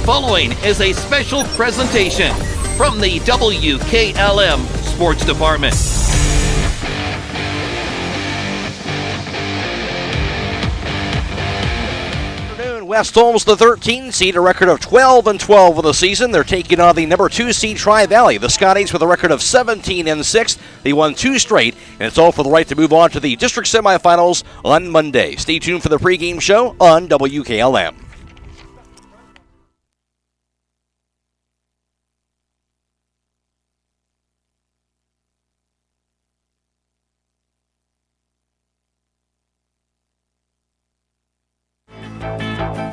The following is a special presentation from the WKLM Sports Department. West Holmes, the 13 seed, a record of 12-12 of the season. They're taking on the number 2 seed Tri-Valley. The Scotties with a record of 17-6. They won 2 straight, and it's all for the right to move on to the district semifinals on Monday. Stay tuned for the pregame show on WKLM.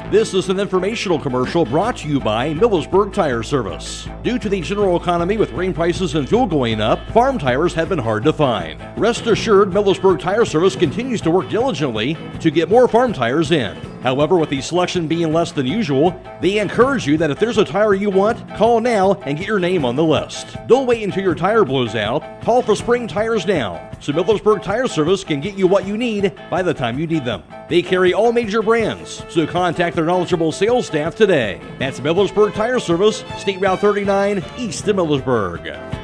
This is an informational commercial brought to you by Millersburg Tire Service. Due to the general economy with grain prices and fuel going up, farm tires have been hard to find. Rest assured, Millersburg Tire Service continues to work diligently to get more farm tires in. However, with the selection being less than usual, they encourage you that if there's a tire you want, call now and get your name on the list. Don't wait until your tire blows out. Call for spring tires now, so Millersburg Tire Service can get you what you need by the time you need them. They carry all major brands, so contact their knowledgeable sales staff today. That's Millersburg Tire Service, State Route 39, east of Millersburg.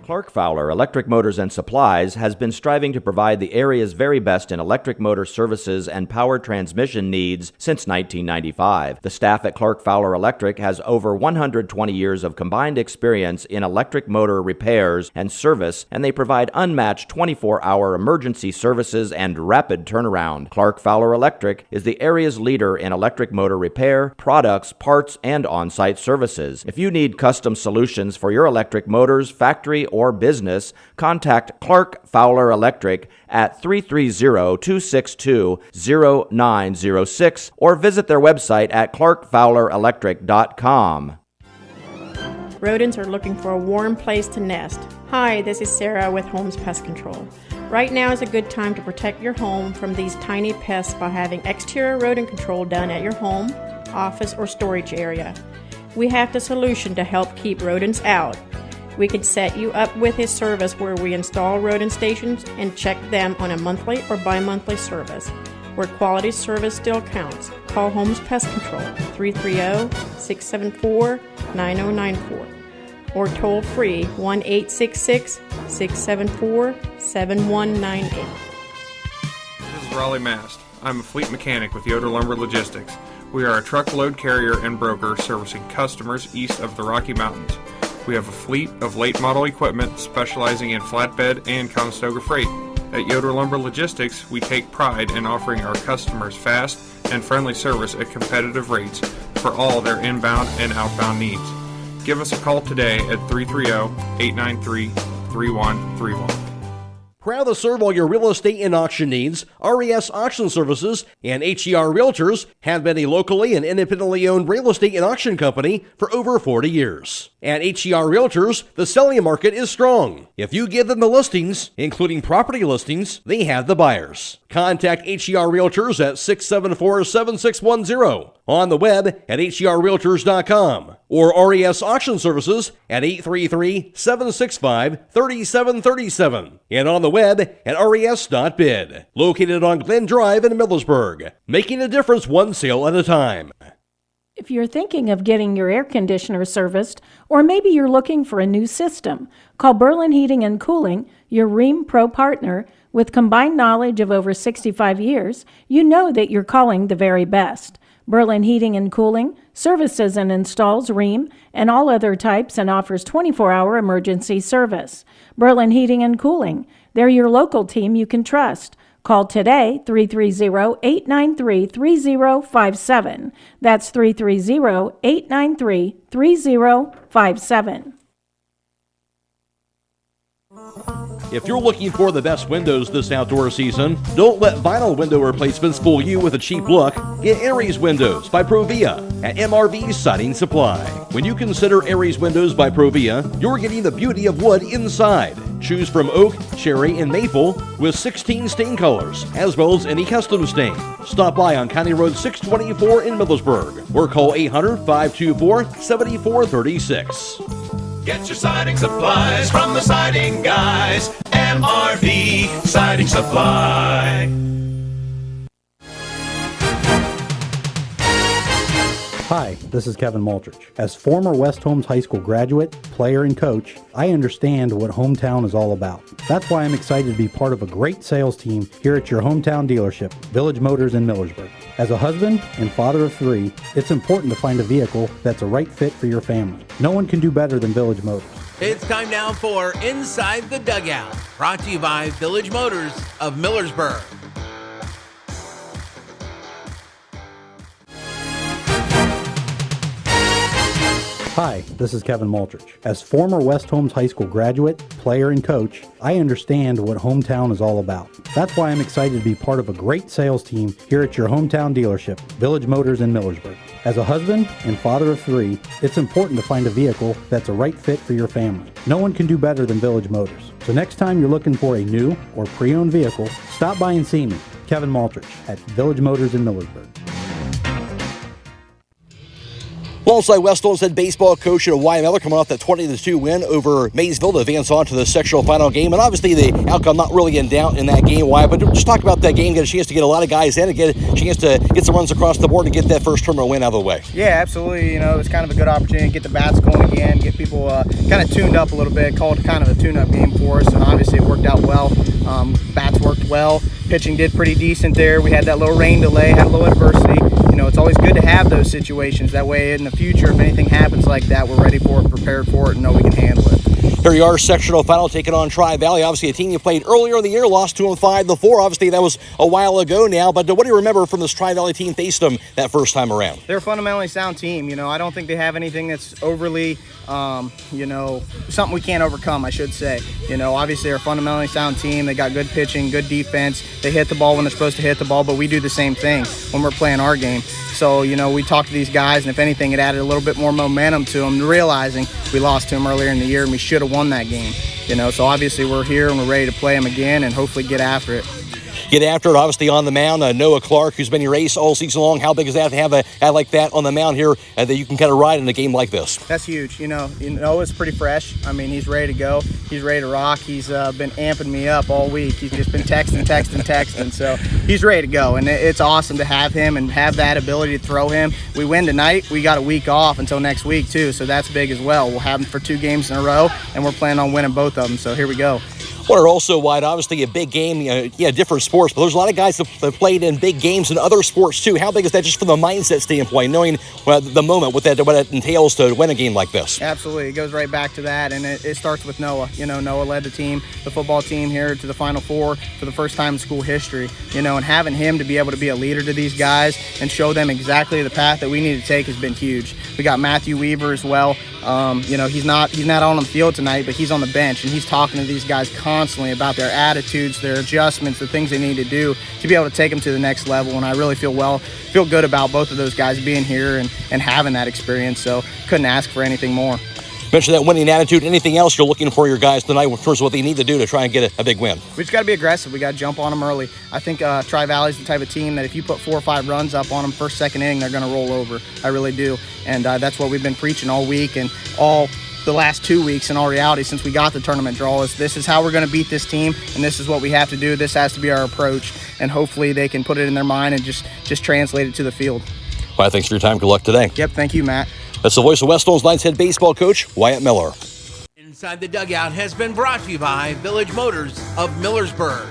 Clark Fowler Electric Motors and Supplies has been striving to provide the area's very best in electric motor services and power transmission needs since 1995. The staff at Clark Fowler Electric has over 120 years of combined experience in electric motor repairs and service, and they provide unmatched 24-hour emergency services and rapid turnaround. Clark Fowler Electric is the area's leader in electric motor repair, products, parts, and on-site services. If you need custom solutions for your electric motors, factory, or business, contact Clark Fowler Electric at 330-262-0906 or visit their website at clarkfowlerelectric.com. Rodents are looking for a warm place to nest. Hi, this is Sarah with Holmes Pest Control. Right now is a good time to protect your home from these tiny pests by having exterior rodent control done at your home, office, or storage area. We have the solution to help keep rodents out. We can set you up with a service where we install rodent stations and check them on a monthly or bi-monthly service, where quality service still counts. Call Holmes Pest Control, 330-674-9094, or toll free 1-866-674-7198. This is Raleigh Mast. I'm a fleet mechanic with Yoder Lumber Logistics. We are a truckload carrier and broker servicing customers east of the Rocky Mountains. We have a fleet of late model equipment specializing in flatbed and Conestoga freight. At Yoder Lumber Logistics, we take pride in offering our customers fast and friendly service at competitive rates for all their inbound and outbound needs. Give us a call today at 330-893-3131. Proud to serve all your real estate and auction needs, RES Auction Services and HER Realtors have been a locally and independently owned real estate and auction company for over 40 years. At HER Realtors, the selling market is strong. If you give them the listings, including property listings, they have the buyers. Contact HER Realtors at 674-7610, on the web at herrealtors.com, or RES Auction Services at 833-765-3737, and on the web at res.bid. Located on Glen Drive in Millersburg, making a difference one sale at a time. If you're thinking of getting your air conditioner serviced, or maybe you're looking for a new system, call Berlin Heating and Cooling, your Rheem Pro partner. With combined knowledge of over 65 years, you know that you're calling the very best. Berlin Heating and Cooling services and installs Rheem and all other types and offers 24-hour emergency service. Berlin Heating and Cooling, they're your local team you can trust. Call today, 330-893-3057. That's 330-893-3057. If you're looking for the best windows this outdoor season, don't let vinyl window replacements fool you with a cheap look. Get Aries Windows by Provia at MRV Siding Supply. When you consider Aries Windows by Provia, you're getting the beauty of wood inside. Choose from oak, cherry, and maple with 16 stain colors, as well as any custom stain. Stop by on County Road 624 in Millersburg or call 800-524-7436. Get your siding supplies from the siding guys. MRV Siding Supply. Hi, this is Kevin Maltrich. As former West Holmes High School graduate, player, and coach, I understand what hometown is all about. That's why I'm excited to be part of a great sales team here at your hometown dealership, Village Motors in Millersburg. As a husband and father of 3, it's important to find a vehicle that's a right fit for your family. No one can do better than Village Motors. It's time now for Inside the Dugout, brought to you by Village Motors of Millersburg. Hi, this is Kevin Maltrich. As former West Holmes High School graduate, player, and coach, I understand what hometown is all about. That's why I'm excited to be part of a great sales team here at your hometown dealership, Village Motors in Millersburg. As a husband and father of 3, it's important to find a vehicle that's a right fit for your family. No one can do better than Village Motors. So next time you're looking for a new or pre-owned vehicle, stop by and see me, Kevin Maltrich, at Village Motors in Millersburg. Alongside West Holmes head baseball coach Wyatt Miller coming off that 20-2 win over Maysville to advance on to the sectional final game. And obviously the outcome not really in doubt in that game, Wyatt. But just talk about that game, get a chance to get a lot of guys in and get a chance to get some runs across the board and get that first tournament win out of the way. Yeah, absolutely. You know, it was kind of a good opportunity to get the bats going again, get people kind of tuned up a little bit, called kind of a tune-up game for us. And obviously it worked out well. Bats worked well. Pitching did pretty decent there. We had that little rain delay, had a little adversity. You know, it's always good to have those situations. That way in the future, if anything happens like that, we're ready for it, prepared for it, and know we can handle it. Here you are, sectional final, taking on Tri-Valley. Obviously, a team you played earlier in the year, lost to them 5-4. Obviously, that was a while ago now. But what do you remember from this Tri-Valley team faced them that first time around? They're a fundamentally sound team. You know, I don't think they have anything that's overly, you know, something we can't overcome, I should say. You know, obviously, they're a fundamentally sound team. They got good pitching, good defense. They hit the ball when they're supposed to hit the ball, but we do the same thing when we're playing our game. So, you know, we talked to these guys, and if anything, it added a little bit more momentum to them, realizing we lost to them earlier in the year and we should have won that game. You know, so obviously we're here and we're ready to play them again and hopefully get after it. Get after it, obviously, on the mound. Noah Clark, who's been your ace all season long. How big is that to have a guy like that on the mound here that you can kind of ride in a game like this? That's huge. You know, Noah's pretty fresh. I mean, he's ready to go. He's ready to rock. He's been amping me up all week. He's just been texting. So he's ready to go. And it's awesome to have him and have that ability to throw him. We win tonight. We got a week off until next week, too. So that's big as well. We'll have him for 2 games in a row, and we're planning on winning both of them. So here we go. What are also wide, obviously a big game, different sports, but there's a lot of guys that have played in big games in other sports too. How big is that just from the mindset standpoint, knowing the moment, what that entails to win a game like this? Absolutely. It goes right back to that, and it starts with Noah. You know, Noah led the team, the football team here to the Final Four for the first time in school history, you know, and having him to be able to be a leader to these guys and show them exactly the path that we need to take has been huge. We got Matthew Weaver as well. You know, he's not on the field tonight, but he's on the bench, and he's talking to these guys constantly about their attitudes, their adjustments, the things they need to do to be able to take them to the next level. And I really feel good about both of those guys being here and having that experience. So couldn't ask for anything more. Mention that winning attitude. Anything else you're looking for your guys tonight in terms of what they need to do to try and get a big win? We just got to be aggressive. We got to jump on them early. I think Tri-Valley's the type of team that if you put 4 or 5 runs up on them first, second inning, they're going to roll over. I really do. And that's what we've been preaching all week and all the last 2 weeks in all reality since we got the tournament draw is this is how we're going to beat this team and this is what we have to do. This has to be our approach, and hopefully they can put it in their mind and just translate it to the field. Well, thanks for your time. Good luck today. Yep, thank you, Matt. That's the voice of West Holmes Knights head baseball coach Wyatt Miller. Inside the Dugout has been brought to you by Village Motors of Millersburg.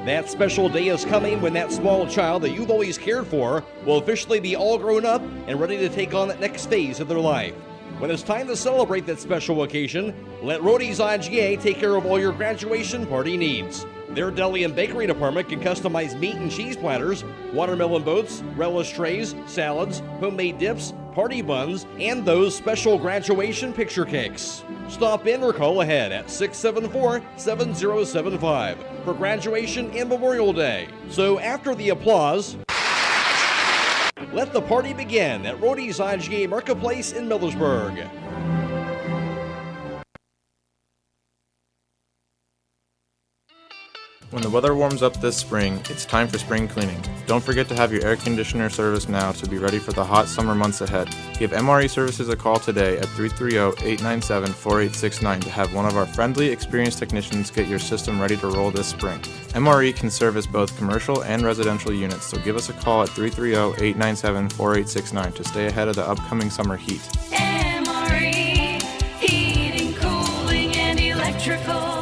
That special day is coming when that small child that you've always cared for will officially be all grown up and ready to take on that next phase of their life. When it's time to celebrate that special occasion, let Rody's IGA take care of all your graduation party needs. Their deli and bakery department can customize meat and cheese platters, watermelon boats, relish trays, salads, homemade dips, party buns, and those special graduation picture cakes. Stop in or call ahead at 674-7075 for graduation and Memorial Day. So after the applause, let the party begin at Rody's IGA Marketplace in Millersburg. When the weather warms up this spring, it's time for spring cleaning. Don't forget to have your air conditioner serviced now to be ready for the hot summer months ahead. Give MRE Services a call today at 330-897-4869 to have one of our friendly, experienced technicians get your system ready to roll this spring. MRE can service both commercial and residential units, so give us a call at 330-897-4869 to stay ahead of the upcoming summer heat. MRE, heating, cooling, and electrical.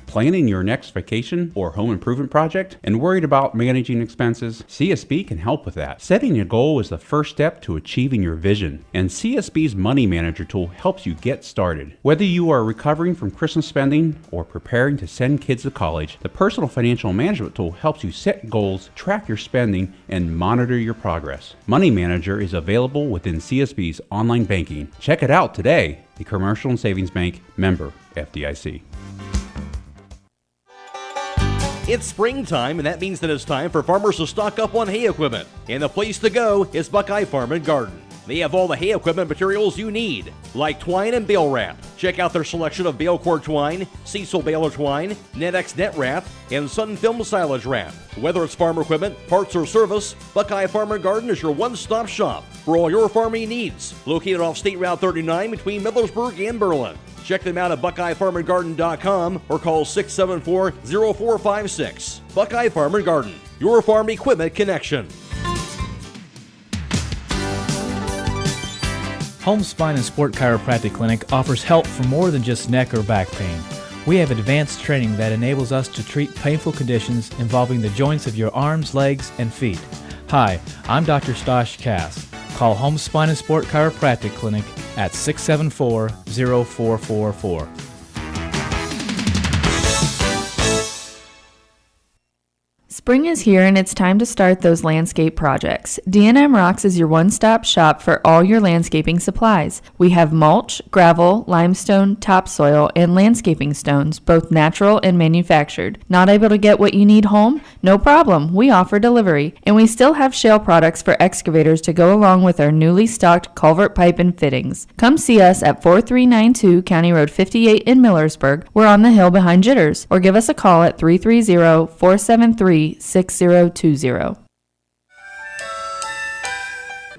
Planning your next vacation or home improvement project and worried about managing expenses? CSB can help with that. Setting a goal is the first step to achieving your vision, and CSB's Money Manager tool helps you get started. Whether you are recovering from Christmas spending or preparing to send kids to college, the Personal Financial Management tool helps you set goals, track your spending, and monitor your progress. Money Manager is available within CSB's online banking. Check it out today. The Commercial and Savings Bank, member FDIC. It's springtime, and that means that it's time for farmers to stock up on hay equipment. And the place to go is Buckeye Farm and Garden. They have all the hay equipment materials you need, like twine and bale wrap. Check out their selection of bale cord twine, Cecil baler twine, NetX net wrap, and Sun Film silage wrap. Whether it's farm equipment, parts, or service, Buckeye Farm and Garden is your one-stop shop for all your farming needs. Located off State Route 39 between Millersburg and Berlin. Check them out at BuckeyeFarmandGarden.com or call 674-0456. Buckeye Farm and Garden, your farm equipment connection. Holmes Spine and Sport Chiropractic Clinic offers help for more than just neck or back pain. We have advanced training that enables us to treat painful conditions involving the joints of your arms, legs, and feet. Hi, I'm Dr. Stosh Cass. Call Holmes Spine and Sport Chiropractic Clinic at 674-0444. Spring is here and it's time to start those landscape projects. D&M Rocks is your one-stop shop for all your landscaping supplies. We have mulch, gravel, limestone, topsoil, and landscaping stones, both natural and manufactured. Not able to get what you need home? No problem. We offer delivery. And we still have shale products for excavators to go along with our newly stocked culvert pipe and fittings. Come see us at 4392 County Road 58 in Millersburg. We're on the hill behind Jitters. Or give us a call at 330-473-6020.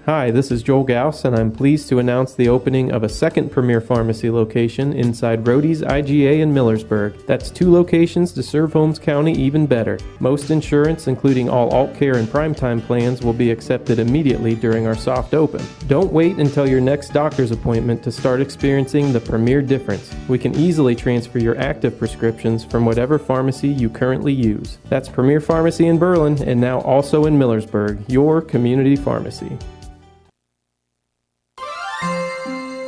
Hi, this is Joel Gauss, and I'm pleased to announce the opening of a second Premier Pharmacy location inside Rody's IGA in Millersburg. That's 2 locations to serve Holmes County even better. Most insurance, including all alt care and primetime plans, will be accepted immediately during our soft open. Don't wait until your next doctor's appointment to start experiencing the Premier difference. We can easily transfer your active prescriptions from whatever pharmacy you currently use. That's Premier Pharmacy in Berlin, and now also in Millersburg, your community pharmacy.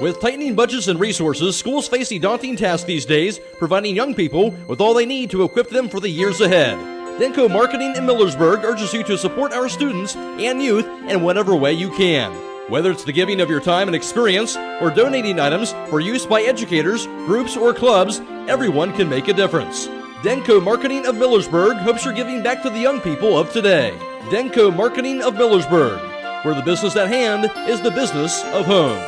With tightening budgets and resources, schools face a daunting task these days, providing young people with all they need to equip them for the years ahead. Denko Marketing in Millersburg urges you to support our students and youth in whatever way you can. Whether it's the giving of your time and experience or donating items for use by educators, groups, or clubs, everyone can make a difference. Denko Marketing of Millersburg hopes you're giving back to the young people of today. Denko Marketing of Millersburg, where the business at hand is the business of home.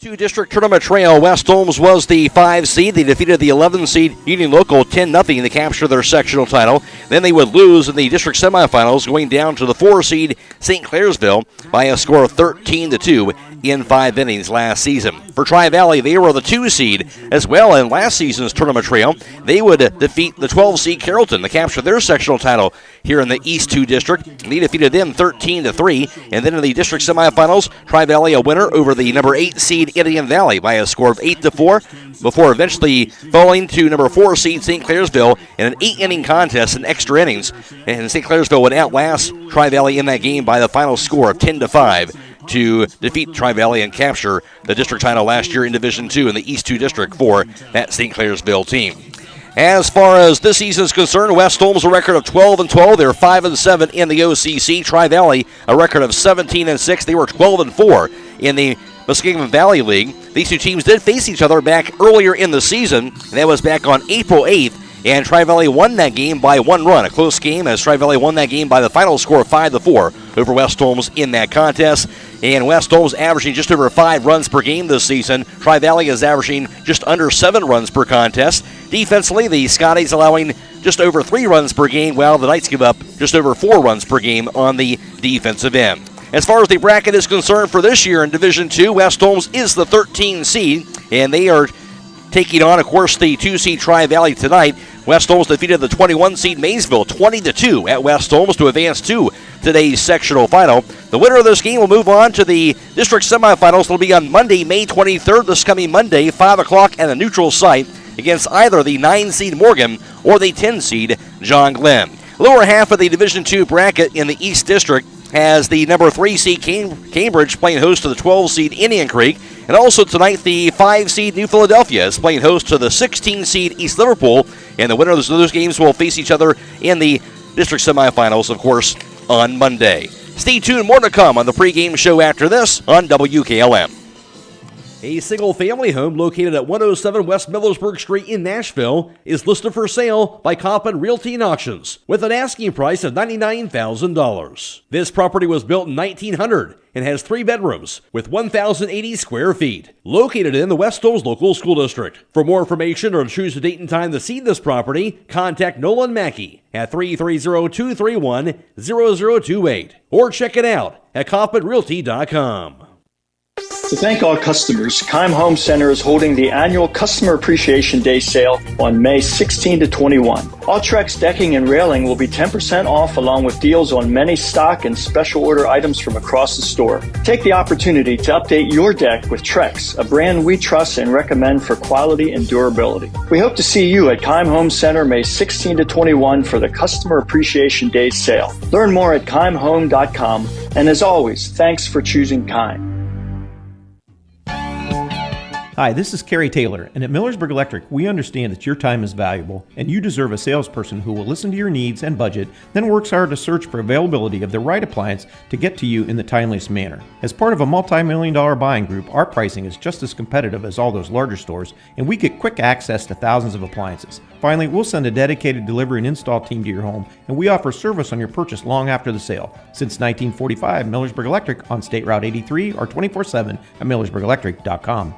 2-district tournament trail. West Holmes was the 5 seed. They defeated the 11 seed Union Local 10-0 to capture their sectional title. Then they would lose in the district semifinals, going down to the 4 seed St. Clairsville by a score of 13-2 in 5 innings last season. For Tri-Valley, they were the 2 seed as well in last season's tournament trail. They would defeat the 12 seed Carrollton to capture their sectional title here in the East 2 district. They defeated them 13-3, and then in the district semifinals, Tri-Valley a winner over the number 8 seed Indian Valley by a score of 8-4, before eventually falling to number 4 seed St. Clairsville in an 8-inning contest in extra innings. And St. Clairsville would outlast Tri-Valley in that game by the final score of 10-5 to defeat Tri-Valley and capture the district title last year in Division 2 in the East 2 district for that St. Clairsville team. As far as this season is concerned, West Holmes a record of 12-12. They're 5-7 in the OCC. Tri-Valley a record of 17-6. They were 12-4 in the Muskingum Valley League. These two teams did face each other back earlier in the season, and that was back on April 8th and Tri-Valley won that game by 1 run. A close game as Tri-Valley won that game by the final score of 5-4 over West Holmes in that contest. And West Holmes averaging just over 5 runs per game this season. Tri-Valley is averaging just under 7 runs per contest. Defensively, the Scotties allowing just over 3 runs per game, while the Knights give up just over 4 runs per game on the defensive end. As far as the bracket is concerned for this year in Division II, West Holmes is the 13 seed, and they are taking on, of course, the 2 seed Tri-Valley tonight. West Holmes defeated the 21 seed Maysville 20-2 at West Holmes to advance to today's sectional final. The winner of this game will move on to the district semifinals. It'll be on Monday, May 23rd, this coming Monday, 5 o'clock at a neutral site against either the 9 seed Morgan or the 10 seed John Glenn. Lower half of the Division II bracket in the East District has the number 3 seed Cambridge playing host to the 12 seed Indian Creek. And also tonight, the 5 seed New Philadelphia is playing host to the 16 seed East Liverpool. And the winners of those games will face each other in the district semifinals, of course, on Monday. Stay tuned, more to come on the pregame show after this on WKLM. A single-family home located at 107 West Millersburg Street in Nashville is listed for sale by Coppin Realty and Auctions with an asking price of $99,000. This property was built in 1900 and has 3 bedrooms with 1,080 square feet, located in the West Holmes Local School District. For more information or to choose a date and time to see this property, contact Nolan Mackey at 330-231-0028 or check it out at CoppinRealty.com. To thank all customers, Keim Home Center is holding the annual Customer Appreciation Day sale on May 16 to 21. All Trex decking and railing will be 10% off, along with deals on many stock and special order items from across the store. Take the opportunity to update your deck with Trex, a brand we trust and recommend for quality and durability. We hope to see you at Keim Home Center May 16 to 21 for the Customer Appreciation Day sale. Learn more at KeimHome.com, and as always, thanks for choosing Keim. Hi, this is Kerry Taylor, and at Millersburg Electric, we understand that your time is valuable, and you deserve a salesperson who will listen to your needs and budget, then works hard to search for availability of the right appliance to get to you in the timeliest manner. As part of a multi-million-dollar buying group, our pricing is just as competitive as all those larger stores, and we get quick access to thousands of appliances. Finally, we'll send a dedicated delivery and install team to your home, and we offer service on your purchase long after the sale. Since 1945, Millersburg Electric on State Route 83 or 24/7 at millersburgelectric.com.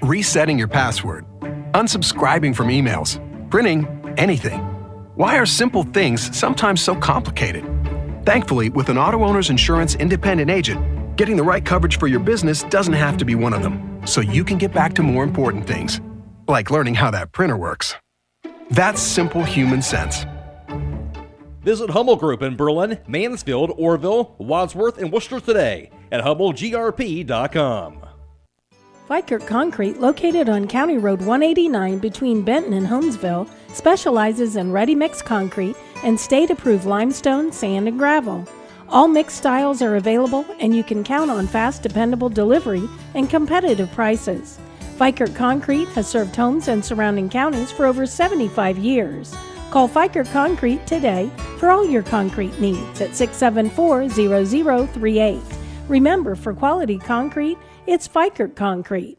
Resetting your password, unsubscribing from emails, printing anything. Why are simple things sometimes so complicated? Thankfully, with an auto owner's insurance independent agent, getting the right coverage for your business doesn't have to be one of them, so you can get back to more important things, like learning how that printer works. That's simple human sense. Visit Hummel Group in Berlin, Mansfield, Orville, Wadsworth, and Worcester today at HummelGRP.com. Fikert Concrete, located on County Road 189 between Benton and Holmesville, specializes in ready-mix concrete and state-approved limestone, sand, and gravel. All mixed styles are available, and you can count on fast, dependable delivery and competitive prices. Fikert Concrete has served Holmes and surrounding counties for over 75 years. Call Fikert Concrete today for all your concrete needs at 674-0038. Remember, for quality concrete, it's Fikert Concrete.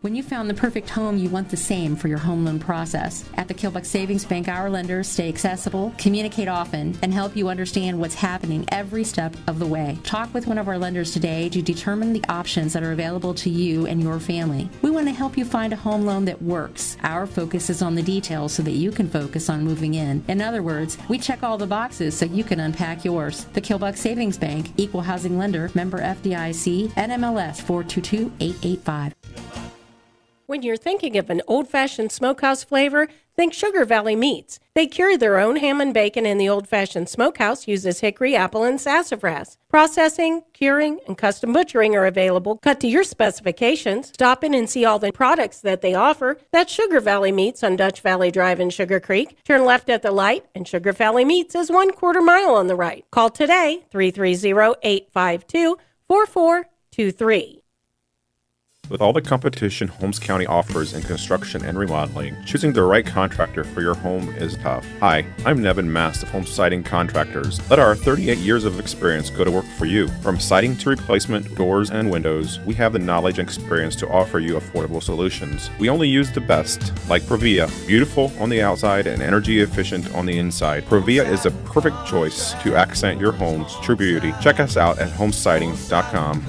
When you found the perfect home, you want the same for your home loan process. At the Kilbuck Savings Bank, our lenders stay accessible, communicate often, and help you understand what's happening every step of the way. Talk with one of our lenders today to determine the options that are available to you and your family. We want to help you find a home loan that works. Our focus is on the details so that you can focus on moving in. In other words, we check all the boxes so you can unpack yours. The Kilbuck Savings Bank, Equal Housing Lender, member FDIC, NMLS 422885. When you're thinking of an old-fashioned smokehouse flavor, think Sugar Valley Meats. They cure their own ham and bacon, and the old-fashioned smokehouse uses hickory, apple, and sassafras. Processing, curing, and custom butchering are available, cut to your specifications. Stop in and see all the products that they offer. That's Sugar Valley Meats on Dutch Valley Drive in Sugar Creek. Turn left at the light, and Sugar Valley Meats is 1/4 mile on the right. Call today, 330-852-4423. With all the competition Holmes County offers in construction and remodeling, choosing the right contractor for your home is tough. Hi, I'm Nevin Mast of Home Siding Contractors. Let our 38 years of experience go to work for you. From siding to replacement, doors and windows, we have the knowledge and experience to offer you affordable solutions. We only use the best, like Provia, beautiful on the outside and energy efficient on the inside. Provia is a perfect choice to accent your home's true beauty. Check us out at homesiding.com.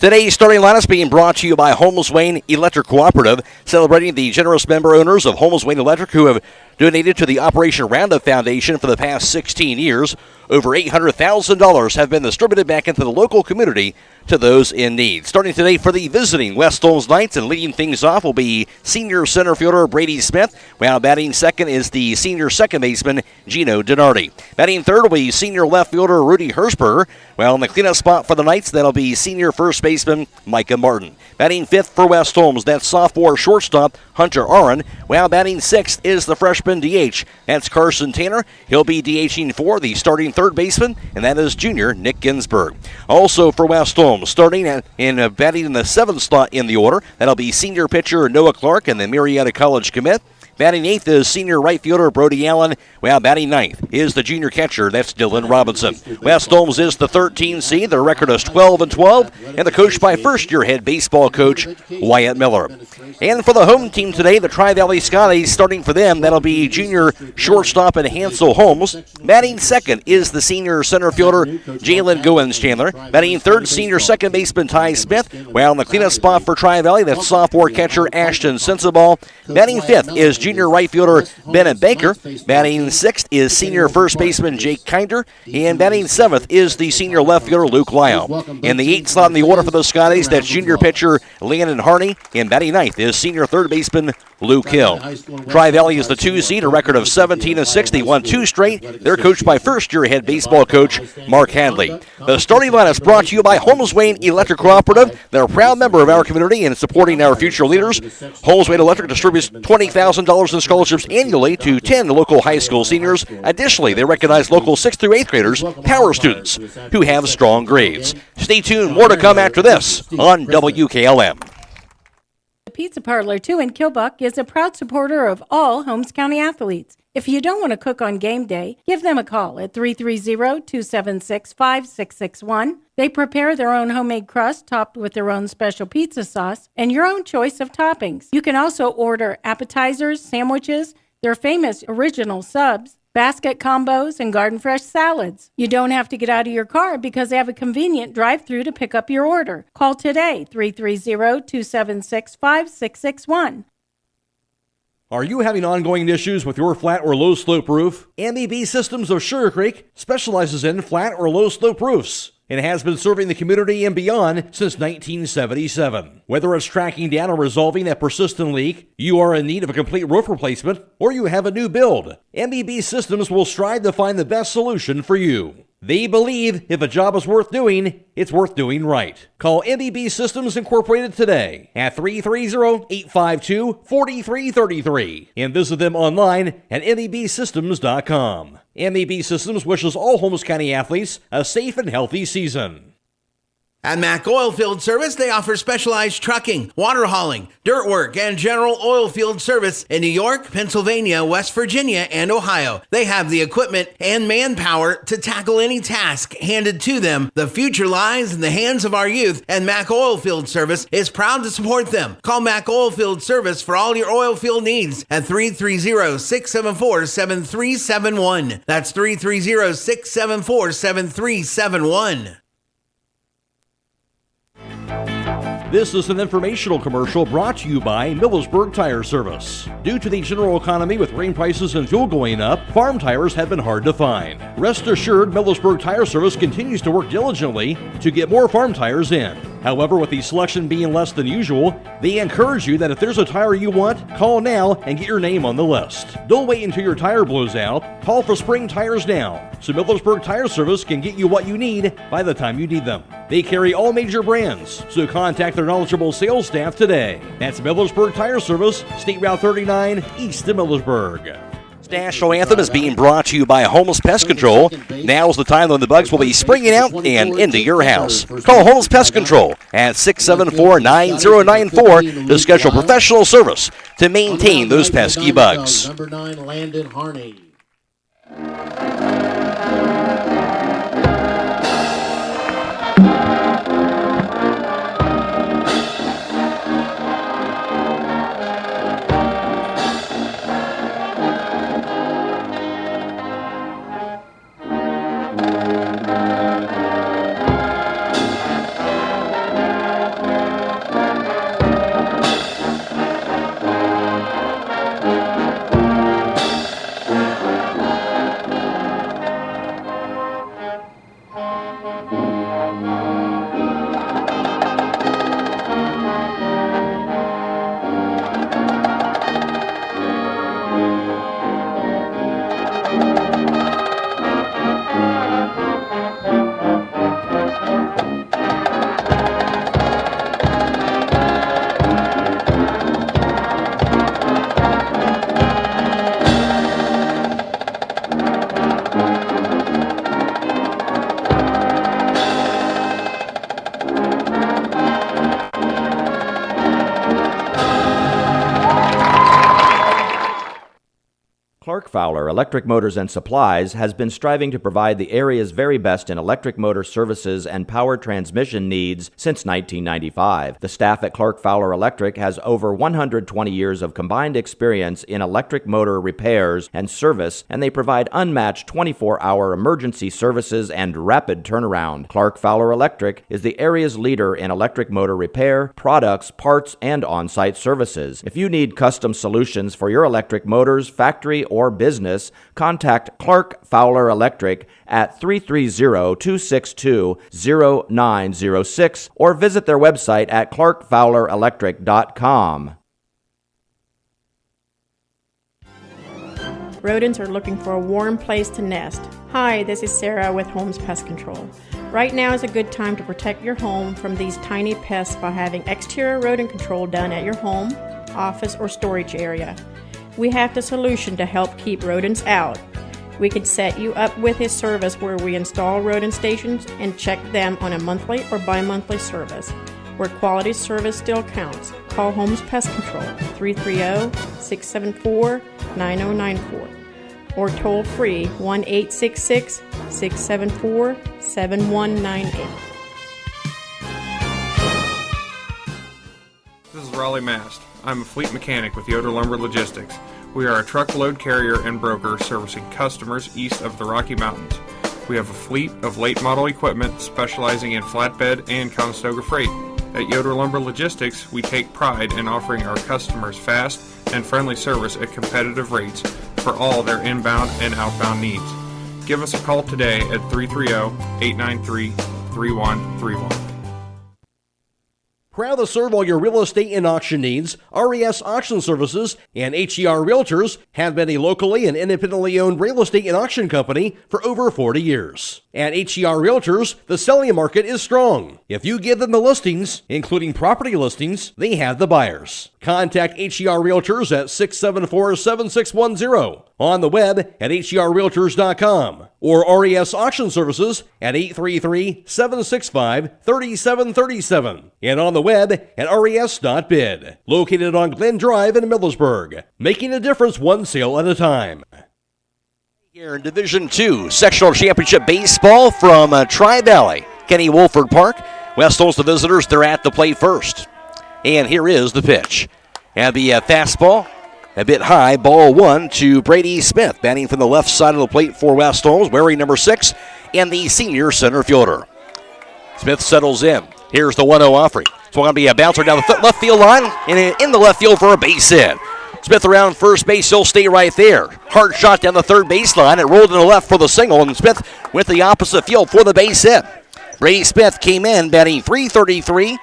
Today's starting lineup being brought to you by Holmes Wayne Electric Cooperative, celebrating the generous member owners of Holmes Wayne Electric who have donated to the Operation Roundup Foundation for the past 16 years. Over $800,000 have been distributed back into the local community to those in need. Starting today for the visiting West Holmes Knights, and leading things off will be senior center fielder Brady Smith, while batting second is the senior second baseman Gino Donardi. Batting third will be senior left fielder Rudy Hersberger, while in the cleanup spot for the Knights, that'll be senior first baseman Micah Martin. Batting fifth for West Holmes, that's sophomore shortstop Hunter Aron, while batting sixth is the freshman DH. That's Carson Taner. He'll be DHing for the starting third baseman, and that is junior Nick Ginsburg. Also for West Holmes, starting and batting in the seventh slot in the order, that'll be senior pitcher Noah Clark and the Marietta College commit. Batting eighth is senior right fielder Brody Allen, while batting ninth is the junior catcher, that's Dylan Robinson. West Holmes is the 13 seed. Their record is 12-12, and they're coached by first-year head baseball coach Wyatt Miller. And for the home team today, the Tri-Valley Scotties, starting for them, that'll be junior shortstop and Hansel Holmes. Batting second is the senior center fielder Jalen Goins-Chandler. Batting third, senior second baseman Ty Smith, while in the cleanup spot for Tri-Valley, that's sophomore catcher Ashton Sensabaugh. Batting fifth is junior right fielder Bennett Baker. Batting sixth is senior first baseman Jake Kinder. And batting seventh is the senior left fielder Luke Lyle. In the eighth slot in the order for the Scotties, that's junior pitcher Landon Harney. And batting ninth is senior third baseman Luke Hill. Tri-Valley is the 2 seed, a record of 17-6. They won 2 straight. They're coached by first-year head baseball coach Mark Hadley. The starting lineup is brought to you by Holmes Wayne Electric Cooperative. They're a proud member of our community and supporting our future leaders. Holmes Wayne Electric distributes $20,000 in scholarships annually to 10 local high school seniors. Additionally, they recognize local 6th through 8th graders, power students, who have strong grades. Stay tuned. More to come after this on WKLM. The Pizza Parlor 2 in Kilbuck is a proud supporter of all Holmes County athletes. If you don't want to cook on game day, give them a call at 330-276-5661. They prepare their own homemade crust topped with their own special pizza sauce and your own choice of toppings. You can also order appetizers, sandwiches, their famous original subs, basket combos, and garden fresh salads. You don't have to get out of your car because they have a convenient drive-thru to pick up your order. Call today, 330-276-5661. Are you having ongoing issues with your flat or low slope roof? MEB Systems of Sugar Creek specializes in flat or low slope roofs and has been serving the community and beyond since 1977. Whether it's tracking down or resolving that persistent leak, you are in need of a complete roof replacement, or you have a new build, MEB Systems will strive to find the best solution for you. They believe if a job is worth doing, it's worth doing right. Call MEB Systems Incorporated today at 330-852-4333 and visit them online at mebsystems.com. MEB Systems wishes all Holmes County athletes a safe and healthy season. At Mack Oilfield Service, they offer specialized trucking, water hauling, dirt work, and general oil field service in New York, Pennsylvania, West Virginia, and Ohio. They have the equipment and manpower to tackle any task handed to them. The future lies in the hands of our youth, and Mack Oilfield Service is proud to support them. Call Mack Oilfield Service for all your oil field needs at 330-674-7371. That's 330-674-7371. This is an informational commercial brought to you by Millersburg Tire Service. Due to the general economy with grain prices and fuel going up, farm tires have been hard to find. Rest assured, Millersburg Tire Service continues to work diligently to get more farm tires in. However, with the selection being less than usual, they encourage you that if there's a tire you want, call now and get your name on the list. Don't wait until your tire blows out. Call for spring tires now, so Millersburg Tire Service can get you what you need by the time you need them. They carry all major brands, so contact their knowledgeable sales staff today. That's Millersburg Tire Service, State Route 39, east of Millersburg. National Anthem is being brought to you by Holmes Pest Control. Now's the time when the bugs will be springing out and into your house. Call Holmes Pest Control at 674-9094 to schedule professional service to maintain those pesky bugs. Number 9, Landon Harney. Fowler Electric Motors and Supplies has been striving to provide the area's very best in electric motor services and power transmission needs since 1995. The staff at Clark Fowler Electric has over 120 years of combined experience in electric motor repairs and service, and they provide unmatched 24-hour emergency services and rapid turnaround. Clark Fowler Electric is the area's leader in electric motor repair, products, parts, and on-site services. If you need custom solutions for your electric motors, factory, or business, contact Clark Fowler Electric at 330-262-0906 or visit their website at clarkfowlerelectric.com. Rodents are looking for a warm place to nest. Hi, this is Sarah with Holmes Pest Control. Right now is a good time to protect your home from these tiny pests by having exterior rodent control done at your home, office, or storage area. We have the solution to help keep rodents out. We can set you up with a service where we install rodent stations and check them on a monthly or bi-monthly service, where quality service still counts. Call Holmes Pest Control, 330-674-9094, or toll free 1-866-674-7198. This is Raleigh Mast. I'm a fleet mechanic with Yoder Lumber Logistics. We are a truckload carrier and broker servicing customers east of the Rocky Mountains. We have a fleet of late model equipment specializing in flatbed and Conestoga freight. At Yoder Lumber Logistics, we take pride in offering our customers fast and friendly service at competitive rates for all their inbound and outbound needs. Give us a call today at 330-893-3131. Proud to serve all your real estate and auction needs, RES Auction Services and HER Realtors have been a locally and independently owned real estate and auction company for over 40 years. At HER Realtors, the selling market is strong. If you give them the listings, including property listings, they have the buyers. Contact HER Realtors at 674-7610, on the web at herrealtors.com, or RES Auction Services at 833-765-3737, and on the web at res.bid. Located on Glen Drive in Millersburg, making a difference one sale at a time. Here in Division II, Sectional Championship Baseball from Tri-Valley, Kenny Wolford Park. West Holmes, the visitors, they're at the plate first. And here is the pitch. And the fastball, a bit high, ball one to Brady Smith, batting from the left side of the plate for West Holmes, wearing number 6, and the senior center fielder. Smith settles in. Here's the 1-0 offering. It's going to be a bouncer down the left field line and in the left field for a base hit. Smith around first base, he'll stay right there. Hard shot down the third baseline. It rolled to the left for the single, and Smith went the opposite field for the base hit. Brady Smith came in batting .333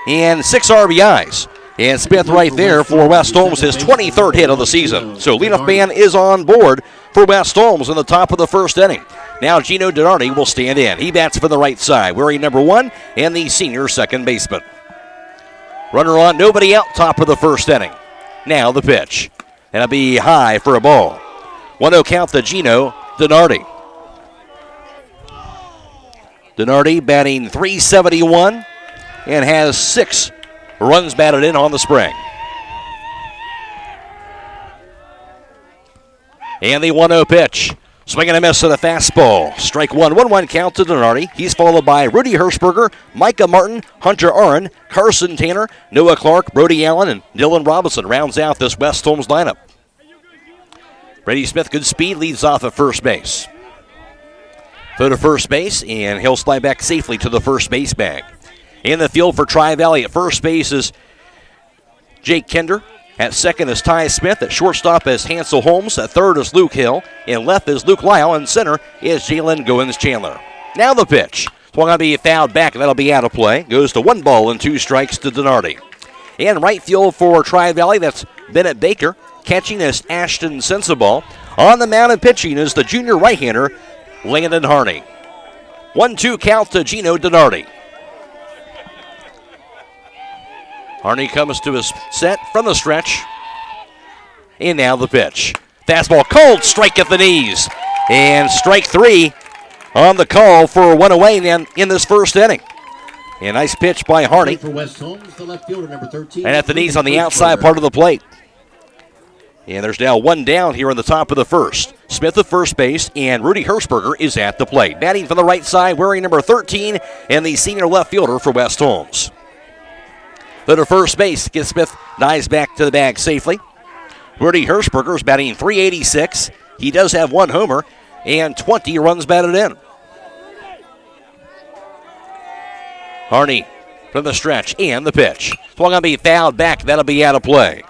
and 6 RBIs. And Smith right there for West Holmes, his 23rd hit of the season. So leadoff man is on board for West Holmes in the top of the first inning. Now Gino Donardi will stand in. He bats for the right side, wearing number 1 and the senior second baseman. Runner on, nobody out, top of the first inning. Now the pitch. That'll be high for a ball. 1-0 count to Gino Donardi. Donardi batting .371 and has 6 runs batted in on the spring. And the 1-0 pitch. Swing and a miss at a fastball. Strike 1-1 count to Donardi. He's followed by Rudy Hirschberger, Micah Martin, Hunter Aaron, Carson Taner, Noah Clark, Brody Allen, and Dylan Robinson rounds out this West Holmes lineup. Brady Smith, good speed, leads off at first base. Throw to first base, and he'll slide back safely to the first base bag. In the field for Tri-Valley at first base is Jake Kinder. At second is Ty Smith. At shortstop is Hansel Holmes. At third is Luke Hill. In left is Luke Lyle. And center is Jalen Goins-Chandler. Now the pitch. It's going to be fouled back, and that'll be out of play. Goes to 1 ball and 2 strikes to Donardi. In right field for Tri-Valley, that's Bennett Baker. Catching is Ashton Sensabaugh. On the mound and pitching is the junior right-hander, Landon Harney. 1-2 count to Gino Donardi. Harney comes to his set from the stretch. And now the pitch. Fastball cold, strike at the knees. And strike 3 on the call for 1 away in this first inning. A nice pitch by Harney. For West Holmes, the left fielder, number 13. And at the knees on the outside part of the plate. And there's now 1 down here in the top of the first. Smith at first base, and Rudy Hirschberger is at the plate. Batting from the right side, wearing number 13, and the senior left fielder for West Holmes. Throw to first base, gets Smith, dives back to the bag safely. Rudy Hirschberger is batting .386. He does have 1 homer and 20 runs batted in. Harney from the stretch and the pitch. It's going to be fouled back. That'll be out of play.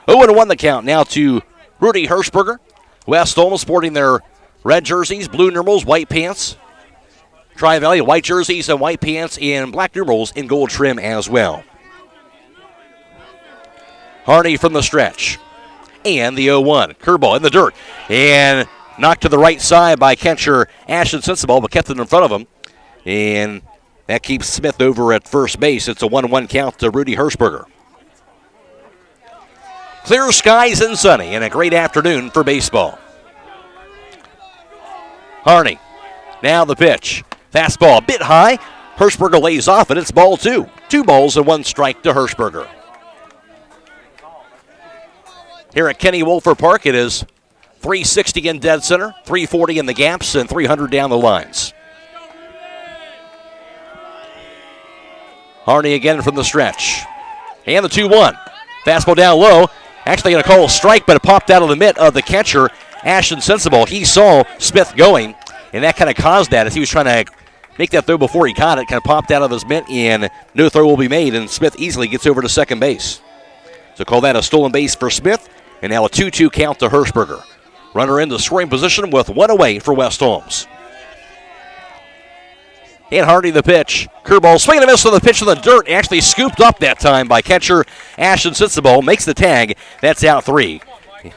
0-1 the count now to Rudy Hirschberger. West Holmes sporting their red jerseys, blue numerals, white pants. Tri-Valley, white jerseys and white pants and black numerals in gold trim as well. Harney from the stretch. And the 0-1. Curveball in the dirt. And knocked to the right side by catcher Ashton Sensabaugh, but kept it in front of him. And that keeps Smith over at first base. It's a 1-1 count to Rudy Hirschberger. Clear skies and sunny, and a great afternoon for baseball. Harney. Now the pitch. Fastball a bit high. Hirschberger lays off it. It's ball 2. 2 balls and 1 strike to Hirschberger. Here at Kenny Wolfer Park, it is 360 in dead center, 340 in the gaps, and 300 down the lines. Harney again from the stretch. And the 2-1. Fastball down low. Actually going to call a strike, but it popped out of the mitt of the catcher, Ashton Sensabaugh. He saw Smith going, and that kind of caused that as he was trying to make that throw before he caught it. Kind of popped out of his mitt, and no throw will be made, and Smith easily gets over to second base. So call that a stolen base for Smith. And now a 2-2 count to Hirschberger. Runner in the scoring position with 1 away for West Holmes. And Harney the pitch. Curveball, swing and a miss on the pitch in the dirt. Actually scooped up that time by catcher Ashton Sensabaugh. Makes the tag. That's out 3.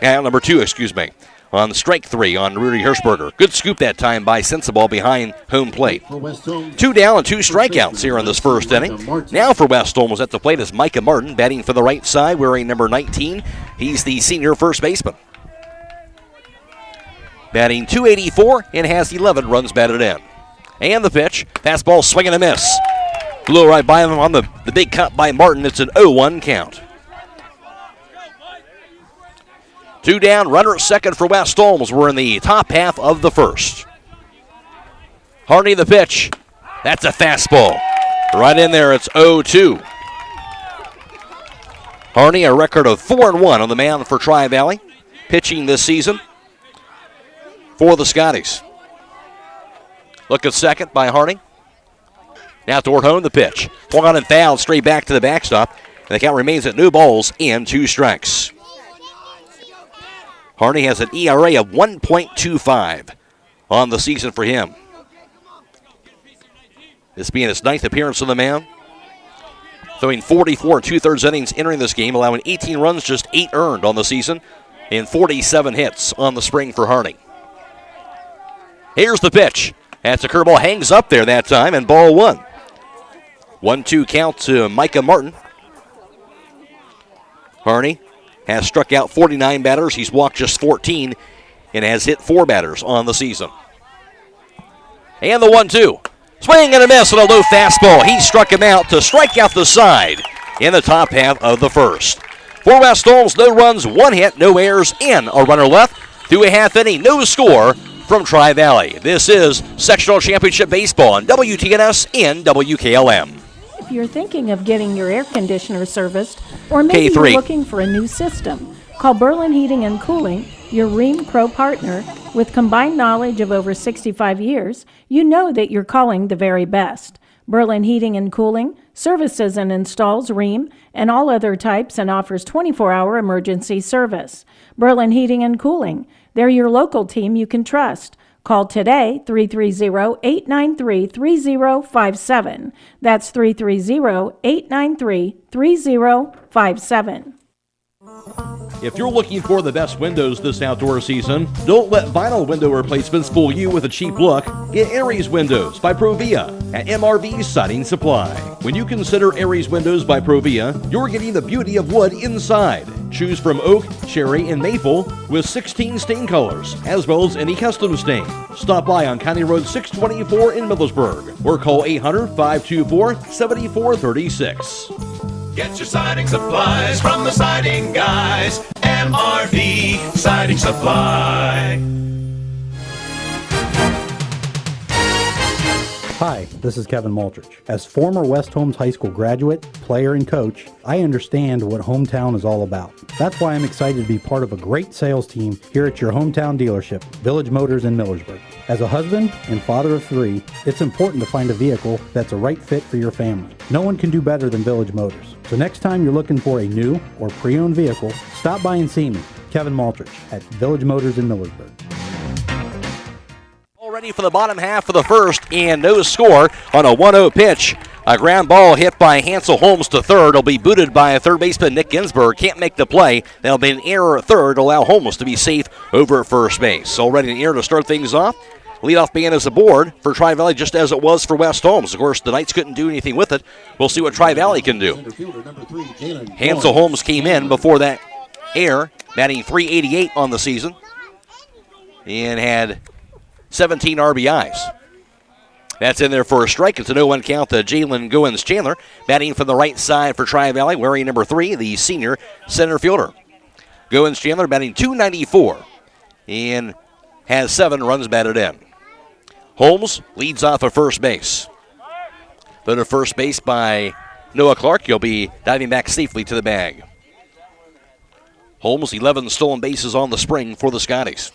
Out number 2, excuse me. On strike 3 on Rudy Hirschberger. Good scoop that time by Sensabaugh behind home plate. 2 down and 2 strikeouts here in this first inning. Now for West Holmes at the plate is Micah Martin, batting for the right side, wearing number 19. He's the senior first baseman. Batting .284 and has 11 runs batted in. And the pitch. Fastball, swing and a miss. Blew right by him on the big cut by Martin. It's an 0-1 count. 2 down, runner at second for West Holmes. We're in the top half of the first. Harney the pitch. That's a fastball. Right in there, it's 0-2. Harney, a record of 4-1 on the mound for Tri-Valley. Pitching this season for the Scotties. Look at second by Harney. Now toward home, the pitch. Swung on and fouled straight back to the backstop. And the count remains at 2 balls and 2 strikes. Harney has an ERA of 1.25 on the season for him. This being his 9th appearance on the mound. Throwing 44 2/3 innings entering this game, allowing 18 runs, just 8 earned on the season, and 47 hits on the spring for Harney. Here's the pitch. That's a curveball, hangs up there that time, and ball 1. 1-2 count to Micah Martin. Harney has struck out 49 batters. He's walked just 14 and has hit 4 batters on the season. And the 1-2. Swing and a miss and a low fastball. He struck him out to strike out the side in the top half of the first. For West Holmes, no runs, 1 hit, no errors, and a runner left. Through a half inning, no score from Tri-Valley. This is Sectional Championship Baseball on WTNS and WKLM. If you're thinking of getting your air conditioner serviced, or maybe K3. you're looking for a new system, call Berlin Heating and Cooling, your Ream Pro partner. With combined knowledge of over 65 years, you know that you're calling the very best. Berlin Heating and Cooling services and installs Ream and all other types and offers 24-hour emergency service. Berlin Heating and Cooling, they're your local team you can trust. Call today, 330-893-3057. That's 330-893-3057. If you're looking for the best windows this outdoor season, don't let vinyl window replacements fool you with a cheap look. Get Aries Windows by Provia at MRV Siding Supply. When you consider Aries Windows by Provia, you're getting the beauty of wood inside. Choose from oak, cherry, and maple with 16 stain colors, as well as any custom stain. Stop by on County Road 624 in Millersburg or call 800-524-7436. Get your siding supplies from the siding guys. MRV Siding Supply. Hi, this is Kevin Maltrich. As former West Holmes High School graduate, player, and coach, I understand what hometown is all about. That's why I'm excited to be part of a great sales team here at your hometown dealership, Village Motors in Millersburg. As a husband and father of 3, it's important to find a vehicle that's a right fit for your family. No one can do better than Village Motors. So next time you're looking for a new or pre-owned vehicle, stop by and see me, Kevin Maltrich, at Village Motors in Millersburg. Ready for the bottom half of the first, and no score on a 1-0 pitch. A ground ball hit by Hansel Holmes to third. It'll be booted by third baseman Nick Ginsburg. Can't make the play. That'll be an error at third to allow Holmes to be safe over at first base. Already an error to start things off. Leadoff man is aboard for Tri-Valley, just as it was for West Holmes. Of course, the Knights couldn't do anything with it. We'll see what Tri-Valley can do. Hansel Holmes came in before that error, batting .388 on the season, and had 17 RBIs. That's in there for a strike. It's a 0-1 count to Jalen Goins-Chandler, batting from the right side for Tri-Valley, wearing number 3, the senior center fielder. Goins-Chandler batting .294 and has 7 runs batted in. Holmes leads off of first base. Thrown to first base by Noah Clark. He'll be diving back safely to the bag. Holmes, 11 stolen bases on the spring for the Scotties.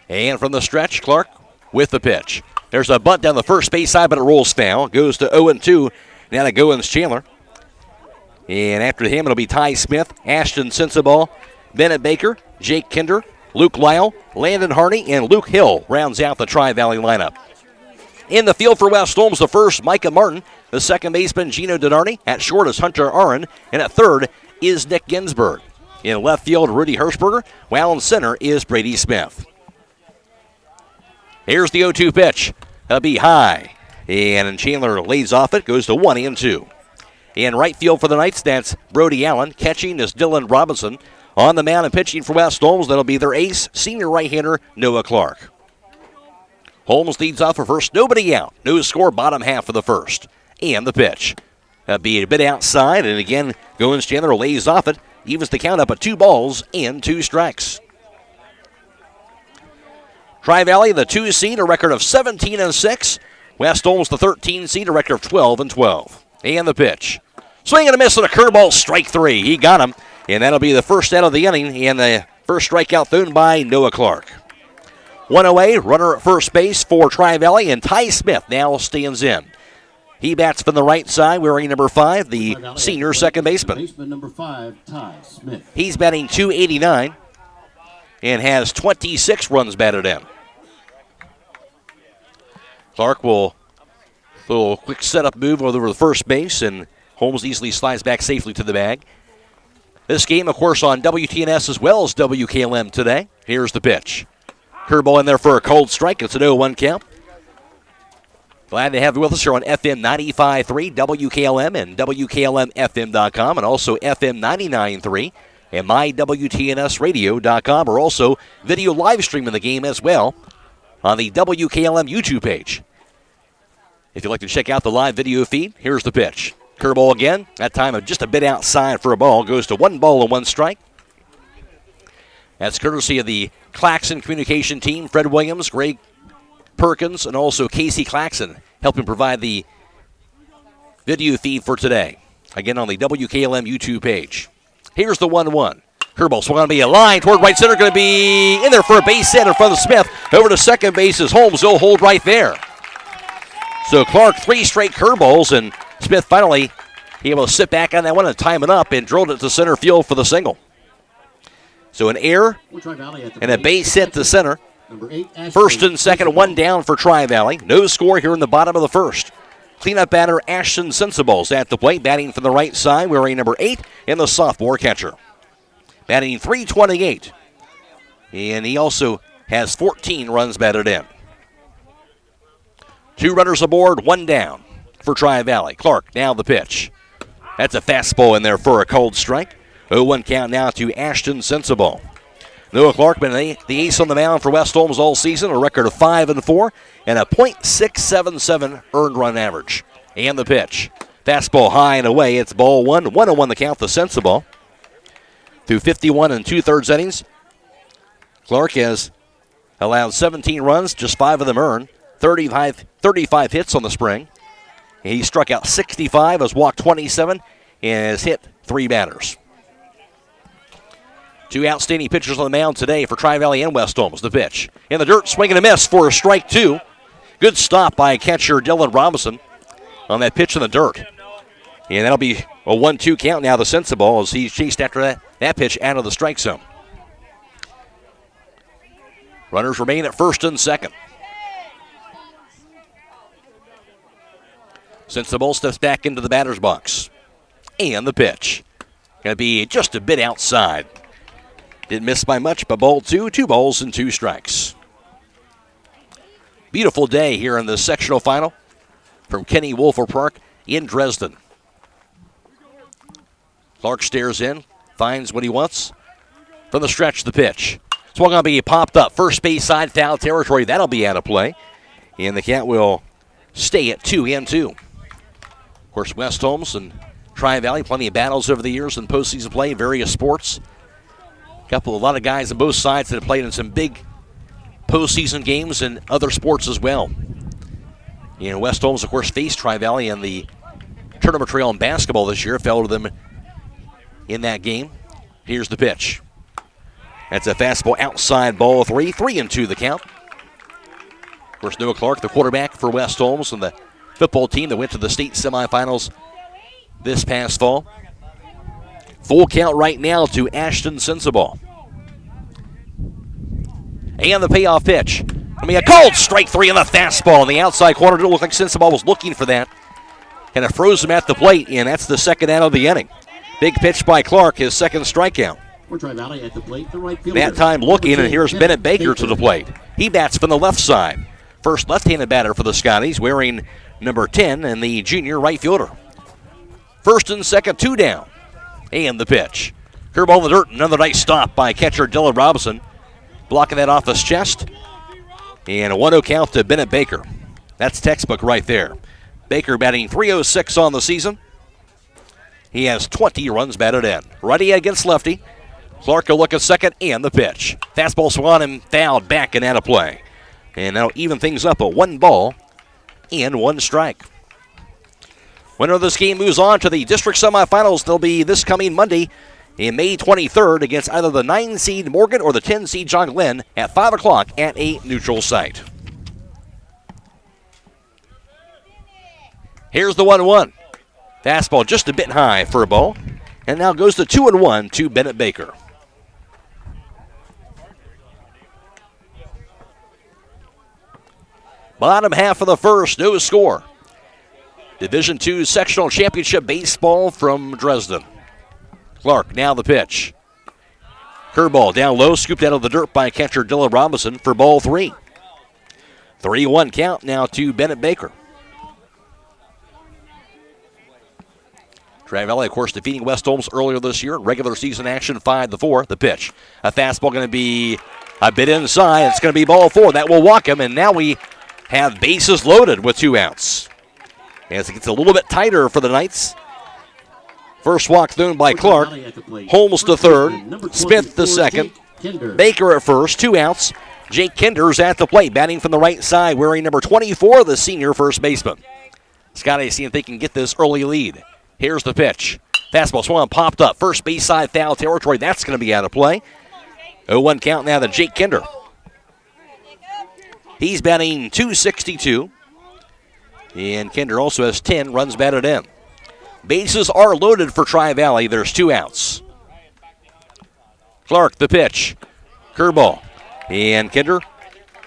And from the stretch, Clark with the pitch. There's a bunt down the first base side, but it rolls foul. Goes to 0-2. Now to Goins-Chandler. And after him, it'll be Ty Smith, Ashton Sensabaugh, Bennett Baker, Jake Kinder, Luke Lyle, Landon Harney, and Luke Hill rounds out the Tri-Valley lineup. In the field for West Holmes, the first, Micah Martin. The second baseman, Gino Denardi. At short is Hunter Aaron. And at third is Nick Ginsburg. In left field, Rudy Hirschberger. While in center is Brady Smith. Here's the 0-2 pitch. That'll be high. And Chandler lays off it. Goes to 1-2. In right field for the Knights, that's Brody Allen. Catching is Dylan Robinson. On the mound and pitching for West Holmes, that'll be their ace, senior right-hander Noah Clark. Holmes leads off for first. Nobody out. No score, bottom half of the first. And the pitch. That'll be a bit outside. And again, Goins-Chandler lays off it. Evens the count up at 2 balls and 2 strikes. Tri-Valley, the 2 seed, a record of 17-6. West Holmes, the 13 seed, a record of 12-12. And the pitch. Swing and a miss on a curveball, strike 3. He got him, and that'll be the first out of the inning, and the first strikeout thrown by Noah Clark. One away, runner at first base for Tri-Valley, and Ty Smith now stands in. He bats from the right side, wearing number 5, the senior second baseman. Baseman number 5, Ty Smith. He's batting .289 and has 26 runs batted in. Clark will do a little quick setup move over the first base, and Holmes easily slides back safely to the bag. This game, of course, on WTNS as well as WKLM today. Here's the pitch. Curveball in there for a cold strike. It's an 0-1 count. Glad to have you with us here on FM 95.3, WKLM, and WKLM-FM.com, and also FM 99.3 and MyWTNSradio.com. We're also video live streaming the game as well on the WKLM YouTube page. If you'd like to check out the live video feed, here's the pitch. Curveball again, that time just a bit outside for a ball. Goes to 1 ball and 1 strike. That's courtesy of the Claxon Communication team, Fred Williams, Greg Perkins, and also Casey Claxon, helping provide the video feed for today. Again, on the WKLM YouTube page. Here's the 1-1. Curveball swung on to be a line toward right center. Going to be in there for a base hit in front of Smith. Over to second base is Holmes. He'll hold right there. So Clark, 3 straight curveballs, and Smith finally able to sit back on that one and time it up and drilled it to center field for the single. So an error and a base hit to center. First and second, 1 down for Tri-Valley. No score here in the bottom of the first. Cleanup batter Ashton Sensible's at the plate, batting from the right side, wearing number 8 in the sophomore catcher. Batting .328. And he also has 14 runs batted in. 2 runners aboard, 1 down for Tri-Valley. Clark, now the pitch. That's a fastball in there for a cold strike. 0-1 count now to Ashton Sensible. Noah Clark been the ace on the mound for West Holmes all season, a record of 5-4, and a .677 earned run average. And the pitch. Fastball high and away. It's ball 1. 1-1 the count to Sensible. Through 51 2/3 innings, Clark has allowed 17 runs, just 5 of them earned. 35 hits on the spring. He struck out 65, has walked 27, and has hit 3 batters. 2 outstanding pitchers on the mound today for Tri-Valley and West Holmes. The pitch. In the dirt, swing and a miss for a strike 2. Good stop by catcher Dylan Robinson on that pitch in the dirt. And that'll be a 1-2 count now to Sensible as he's chased after that pitch out of the strike zone. Runners remain at first and second. Sensible steps back into the batter's box. And the pitch. Going to be just a bit outside. Didn't miss by much, but ball 2, 2 balls and 2 strikes. Beautiful day here in the sectional final from Kenny Wolfer Park in Dresden. Clark stares in, finds what he wants. From the stretch, the pitch. Swung on to be popped up. First base side, foul territory. That'll be out of play. And the count will stay at 2-2. Of course, West Holmes and Tri-Valley, plenty of battles over the years in postseason play, various sports. A lot of guys on both sides that have played in some big postseason games and other sports as well. And West Holmes, of course, faced Tri-Valley in the tournament trail in basketball this year, fell to them in that game. Here's the pitch. That's a fastball outside, ball 3, 3-2 the count. Of course, Noah Clark, the quarterback for West Holmes and the football team that went to the state semifinals this past fall. Full count right now to Ashton Sensible. And the payoff pitch. A cold strike 3 on the fastball in the outside corner. It looked like Sensible was looking for that. Kind of froze him at the plate, and that's the second out of the inning. Big pitch by Clark, his second strikeout. Tri-Valley at the plate, the right fielder. That time looking, and here's Bennett Baker to the plate. He bats from the left side. First left-handed batter for the Scotties, wearing number 10 and the junior right fielder. First and second, 2 down. And the pitch. Curveball in the dirt. Another nice stop by catcher Dylan Robinson. Blocking that off his chest. And a 1-0 count to Bennett Baker. That's textbook right there. Baker batting .306 on the season. He has 20 runs batted in. Righty against lefty. Clark will look at second and the pitch. Fastball swung and fouled back and out of play. And that'll even things up at 1 ball and 1 strike. Winner of this game moves on to the district semifinals. They'll be this coming Monday in May 23rd against either the 9-seed Morgan or the 10-seed John Glenn at 5 o'clock at a neutral site. Here's the 1-1. Fastball just a bit high for a ball. And now goes the 2-1 to Bennett Baker. Bottom half of the first, no score. Division II Sectional Championship baseball from Dresden. Clark, now the pitch. Curveball down low, scooped out of the dirt by catcher Dylan Robinson for ball 3. 3-1 count now to Bennett Baker. Tri Valley, of course, defeating West Holmes earlier this year in regular season action, 5-4. The pitch. A fastball going to be a bit inside. It's going to be ball 4. That will walk him, and now we have bases loaded with 2 outs. As it gets a little bit tighter for the Knights. First walk thrown by Clark. Holmes to third. Smith to second. Baker at first. 2 outs. Jake Kinder's at the plate, batting from the right side, wearing number 24, the senior first baseman. Scotty seeing if they can get this early lead. Here's the pitch. Fastball swung, popped up. First base side foul territory. That's going to be out of play. 0-1 count now to Jake Kinder. He's batting .262. And Kinder also has 10 runs batted in. Bases are loaded for Tri-Valley. There's 2 outs. Clark, the pitch. Curveball. And Kinder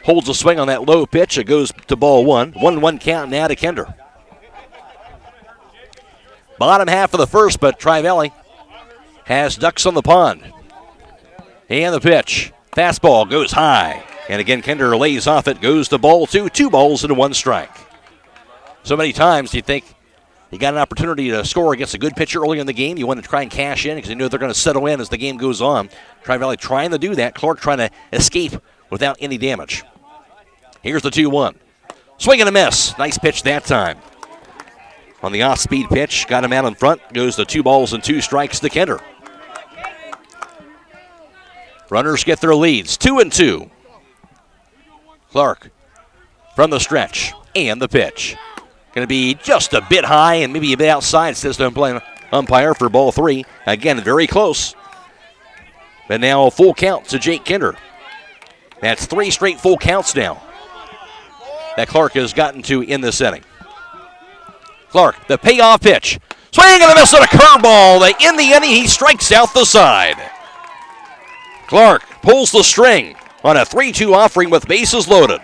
holds a swing on that low pitch. It goes to ball 1. 1-1 count now to Kinder. Bottom half of the first, but Tri-Valley has ducks on the pond. And the pitch. Fastball goes high. And again, Kinder lays off it. Goes to ball 2. 2 balls and 1 strike. So many times you think you got an opportunity to score against a good pitcher early in the game. You want to try and cash in because you know they're going to settle in as the game goes on. Tri-Valley trying to do that. Clark trying to escape without any damage. Here's the 2-1. Swing and a miss. Nice pitch that time. On the off-speed pitch, got him out in front. Goes to 2 balls and 2 strikes to Kinder. Runners get their leads. 2-2. Clark from the stretch. And the pitch. Going to be just a bit high and maybe a bit outside, says the umpire for ball 3. Again, very close. But now a full count to Jake Kinder. That's 3 straight full counts now that Clark has gotten to in this inning. Clark, the payoff pitch. Swing and a miss on a curveball. In the inning, he strikes out the side. Clark pulls the string on a 3-2 offering with bases loaded.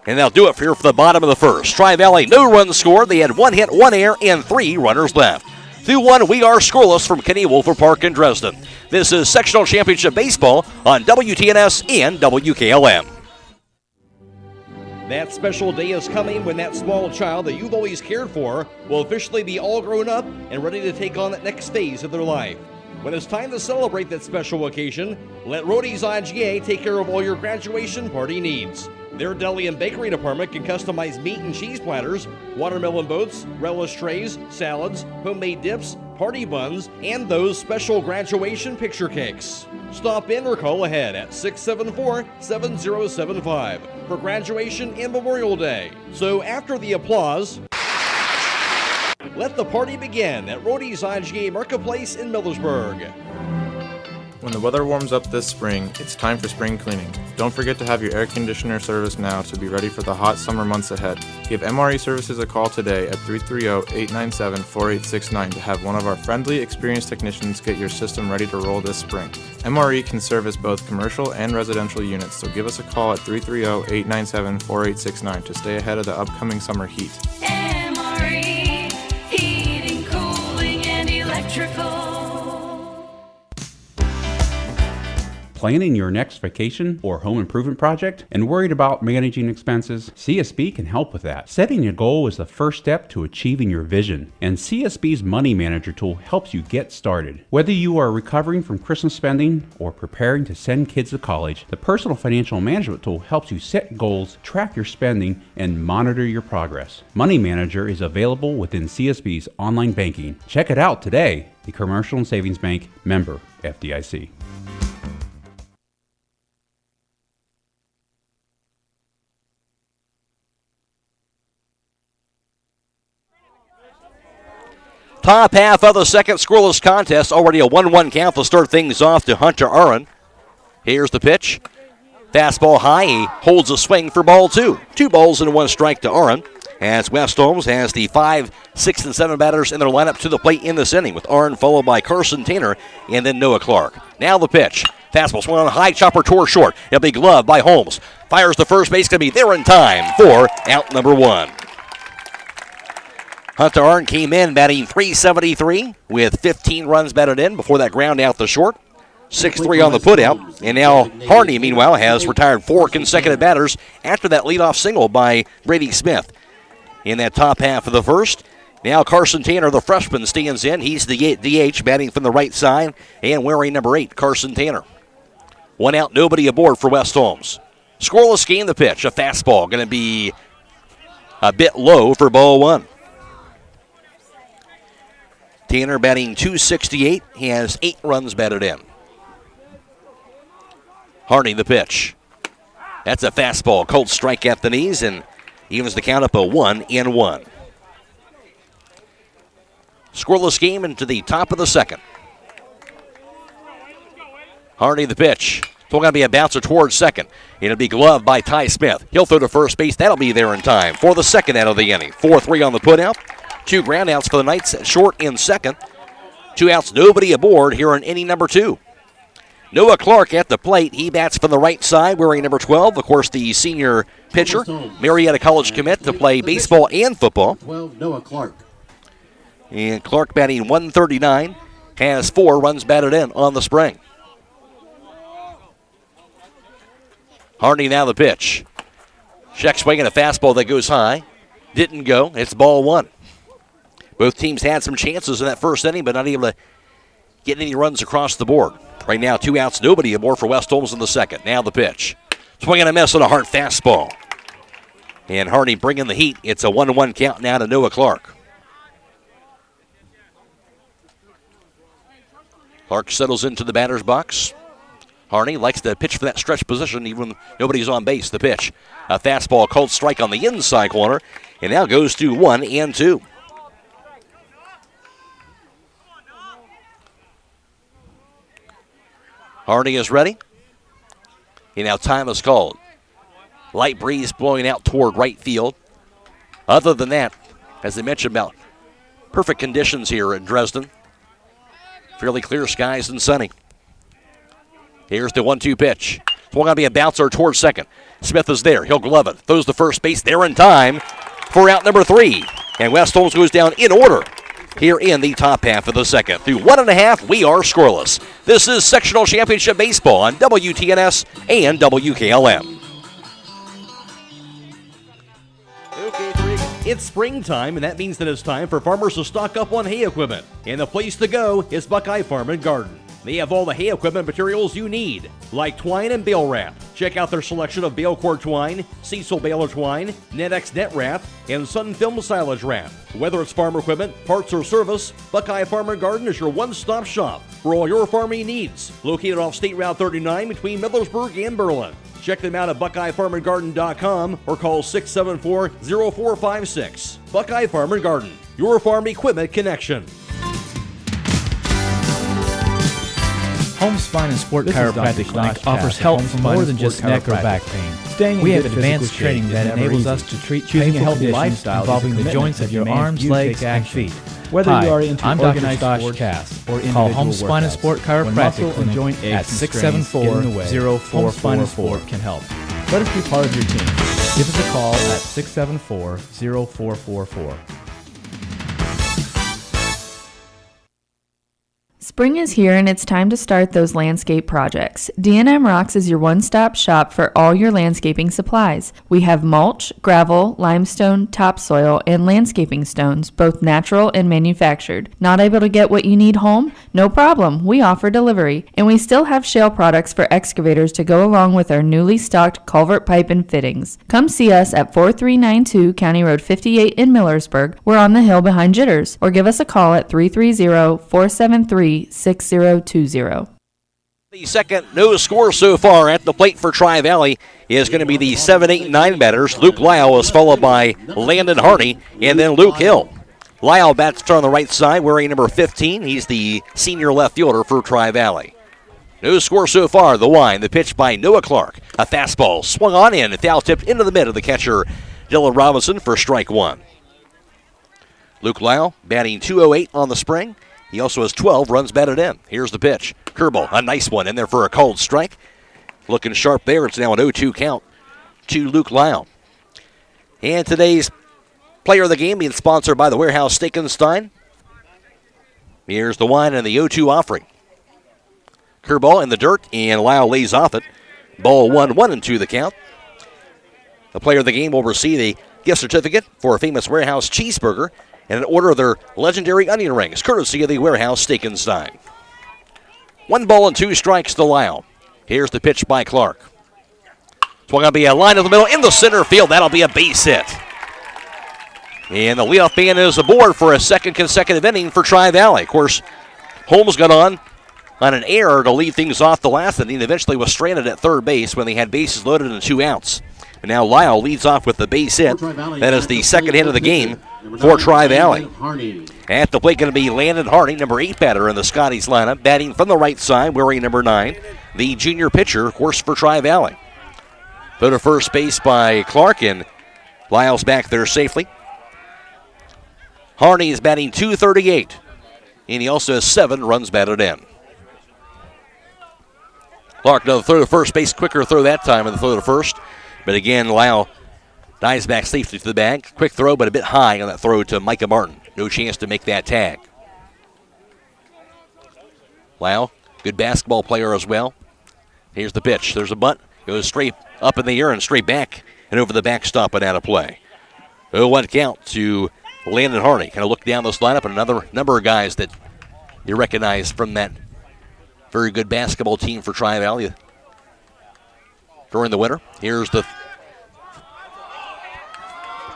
And they'll do it here for the bottom of the first. Tri-Valley, no runs scored. They had 1 hit, 1 error, and 3 runners left. 2-1, we are scoreless from Kenny Wolfer Park in Dresden. This is Sectional Championship Baseball on WTNS and WKLM. That special day is coming when that small child that you've always cared for will officially be all grown up and ready to take on that next phase of their life. When it's time to celebrate that special occasion, let Rody's IGA take care of all your graduation party needs. Their deli and bakery department can customize meat and cheese platters, watermelon boats, relish trays, salads, homemade dips, party buns, and those special graduation picture cakes. Stop in or call ahead at 674-7075 for graduation and Memorial Day. So after the applause, let the party begin at Rody's IGA Marketplace in Millersburg. When the weather warms up this spring, it's time for spring cleaning. Don't forget to have your air conditioner serviced now to be ready for the hot summer months ahead. Give MRE Services a call today at 330-897-4869 to have one of our friendly, experienced technicians get your system ready to roll this spring. MRE can service both commercial and residential units, so give us a call at 330-897-4869 to stay ahead of the upcoming summer heat. MRE, heating, cooling, and electrical. Planning your next vacation or home improvement project and worried about managing expenses? CSB can help with that. Setting a goal is the first step to achieving your vision, and CSB's Money Manager tool helps you get started. Whether you are recovering from Christmas spending or preparing to send kids to college, the Personal Financial Management tool helps you set goals, track your spending, and monitor your progress. Money Manager is available within CSB's online banking. Check it out today. The Commercial and Savings Bank, member FDIC. Top half of the second scoreless contest. Already a 1-1 count to start things off to Hunter Aaron. Here's the pitch. Fastball high. He holds a swing for ball 2. 2 balls and 1 strike to Aaron. As West Holmes has the 5, 6, and 7 batters in their lineup to the plate in this inning, with Aaron followed by Carson Taner and then Noah Clark. Now the pitch. Fastball swung on a high, chopper toward short. It'll be gloved by Holmes. Fires to first base, going to be there in time for out number 1. Hunter Aaron came in batting .373 with 15 runs batted in before that ground out to short. 6-3 on the putout. And now Harney, meanwhile, has retired 4 consecutive batters after that leadoff single by Brady Smith. In that top half of the first, now Carson Taner, the freshman, stands in. He's the DH, batting from the right side, and wearing number 8, Carson Taner. 1 out, nobody aboard for West Holmes. Scoreless game, the pitch. A fastball going to be a bit low for ball 1. Taner batting .268. He has 8 runs batted in. Harney, the pitch. That's a fastball. Cold strike at the knees, and evens the count up a 1-1. Scoreless game into the top of the second. Harney, the pitch. It's going to be a bouncer towards second. It'll be gloved by Ty Smith. He'll throw to first base. That'll be there in time for the second out of the inning. 4-3 on the putout. 2 groundouts for the Knights at short in second. 2 outs, nobody aboard here in inning number 2. Noah Clark at the plate. He bats from the right side, wearing number 12. Of course, the senior pitcher, Marietta College commit to play baseball and football. 12, Noah Clark. And Clark batting .139, has 4 runs batted in on the spring. Harney now the pitch. Check swinging a fastball that goes high. Didn't go. It's ball 1. Both teams had some chances in that first inning, but not able to get any runs across the board. Right now, 2 outs, nobody aboard for West Holmes in the second. Now the pitch. Swing and a miss on a hard fastball. And Harney bringing the heat. It's a 1-1 count now to Noah Clark. Clark settles into the batter's box. Harney likes to pitch for that stretch position even when nobody's on base. The pitch. A fastball, cold strike on the inside corner. And now goes to 1-2. Harney is ready. And now time is called. Light breeze blowing out toward right field. Other than that, as I mentioned about perfect conditions here in Dresden. Fairly clear skies and sunny. Here's the 1-2 pitch. It's going to be a bouncer towards second. Smith is there. He'll glove it. Throws to first base there in time for out number 3. And West Holmes goes down in order here in the top half of the second. Through 1.5, we are scoreless. This is Sectional Championship Baseball on WTNS and WKLM. Okay, it's springtime, and that means that it's time for farmers to stock up on hay equipment. And the place to go is Buckeye Farm and Garden. They have all the hay equipment materials you need, like twine and bale wrap. Check out their selection of bale cord twine, Cecil baler twine, NetX net wrap, and Sun Film silage wrap. Whether it's farm equipment, parts, or service, Buckeye Farm and Garden is your one-stop shop for all your farming needs. Located off State Route 39 between Millersburg and Berlin. Check them out at BuckeyeFarmandGarden.com or call 674-0456. Buckeye Farm and Garden, your farm equipment connection. Holmes Spine and Sport Chiropractic Clinic offers help for more than just neck or back pain. We have advanced training that enables us to treat painful conditions involving the joints of your arms, legs, and feet. Whether you are into I'm Dr. organized Stosh sports Cass. or Call Holmes Spine and Sport Chiropractic and joint Clinic at aches and strains get in the way, Holmes Spine and 674-0444. Sport can help. Let us be part of your team. Give us a call at 674-0444. Spring is here and it's time to start those landscape projects. D&M Rocks is your one-stop shop for all your landscaping supplies. We have mulch, gravel, limestone, topsoil, and landscaping stones, both natural and manufactured. Not able to get what you need home? No problem. We offer delivery. And we still have shale products for excavators to go along with our newly stocked culvert pipe and fittings. Come see us at 4392 County Road 58 in Millersburg. We're on the hill behind Jitters. Or give us a call at 330-473-6020. The second no score so far at the plate for Tri-Valley is going to be the 7, 8, 9 batters. Luke Lyle is followed by Landon Harney and then Luke Hill. Lyle bats on the right side, wearing number 15. He's the senior left fielder for Tri-Valley. No score so far. The wind, the pitch by Noah Clark. A fastball swung on in, foul tipped into the mid of the catcher, Dylan Robinson, for strike one. Luke Lyle batting .208 on the spring. He also has 12 runs batted in. Here's the pitch. Curveball, a nice one in there for a cold strike. Looking sharp there. It's now an 0-2 count to Luke Lyle. And today's player of the game being sponsored by the Warehouse Steak and Stein. Here's the wine and the 0-2 offering. Curveball in the dirt, and Lyle lays off it. Ball 1-2 the count. The player of the game will receive a gift certificate for a famous Warehouse cheeseburger and an order of their legendary onion rings, courtesy of the Warehouse Steak and Stein. 1-2 strikes to Lyle. Here's the pitch by Clark. It's going to be a line in the middle in the center field. That'll be a base hit. And the leadoff man is aboard for a second consecutive inning for Tri-Valley. Of course, Holmes got on an error to lead things off the last inning. Eventually was stranded at third base when they had bases loaded and 2 outs. And now Lyle leads off with the base hit. That is the second hit of the game for Tri-Valley. At the plate going to be Landon Harding, number 8 batter in the Scotties lineup, batting from the right side, wearing number 9. The junior pitcher, of course, for Tri-Valley. Throw to first base by Clark, and Lyle's back there safely. Harney is batting .238, and he also has 7 runs batted in. Clark does throw to first base, quicker throw that time in the throw to first. But again, Lyle dives back safely to the bag. Quick throw, but a bit high on that throw to Micah Martin. No chance to make that tag. Lyle, good basketball player as well. Here's the pitch. There's a bunt. Goes straight up in the air and straight back and over the backstop and out of play. 0-1 count to Landon Harney. Kind of look down this lineup and another number of guys that you recognize from that very good basketball team for Tri-Valley during the winter. Here's the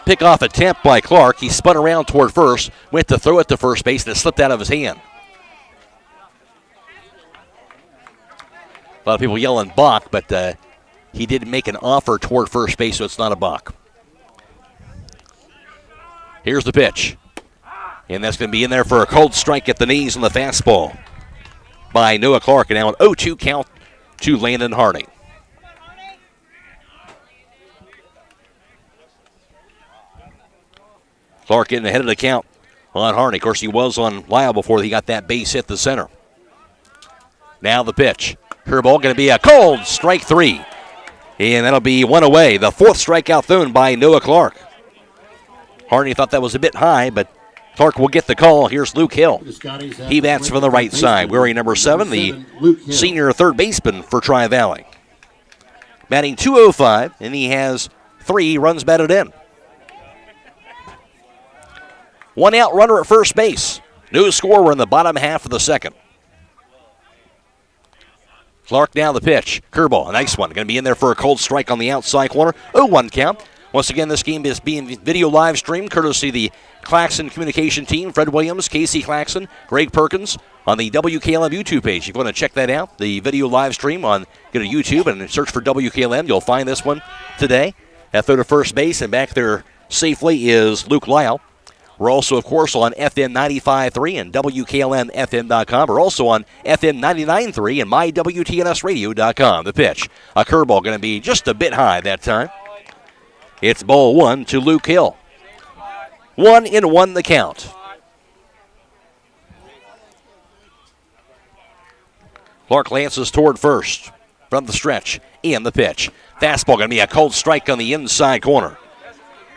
pickoff attempt by Clark. He spun around toward first, went to throw it to first base, and it slipped out of his hand. A lot of people yelling balk, but he did make an offer toward first base, so it's not a balk. Here's the pitch. And that's going to be in there for a cold strike at the knees on the fastball by Noah Clark. And now an 0-2 count to Landon Harding. Clark getting ahead of the count on Harney. Of course, he was on Lyle before he got that base hit to center. Now the pitch. Curveball going to be a cold strike 3. And that'll be one away. The 4th strikeout thrown by Noah Clark. Harney thought that was a bit high, but Clark will get the call. Here's Luke Hill. He bats from the right side, wearing number 7, the senior third baseman for Tri-Valley. Batting .205, and he has 3 runs batted in. 1 out runner at first base. No score. We're in the bottom half of the second. Clark now the pitch. Curveball, a nice one. Going to be in there for a cold strike on the outside corner. 0-1 count. Once again, this game is being video live streamed courtesy of the Claxon Communication team. Fred Williams, Casey Claxon, Greg Perkins on the WKLM YouTube page. If you want to check that out, the video live stream, go to YouTube and search for WKLM. You'll find this one today. At third to first base and back there safely is Luke Lyle. We're also, of course, on FM 95.3 and WKLM-FM.com. We're also on FM 99.3 and MyWTNSradio.com. The pitch, a curveball going to be just a bit high that time. It's ball 1 to Luke Hill. 1-1 the count. Clark lances toward first from the stretch. In the pitch. Fastball going to be a cold strike on the inside corner.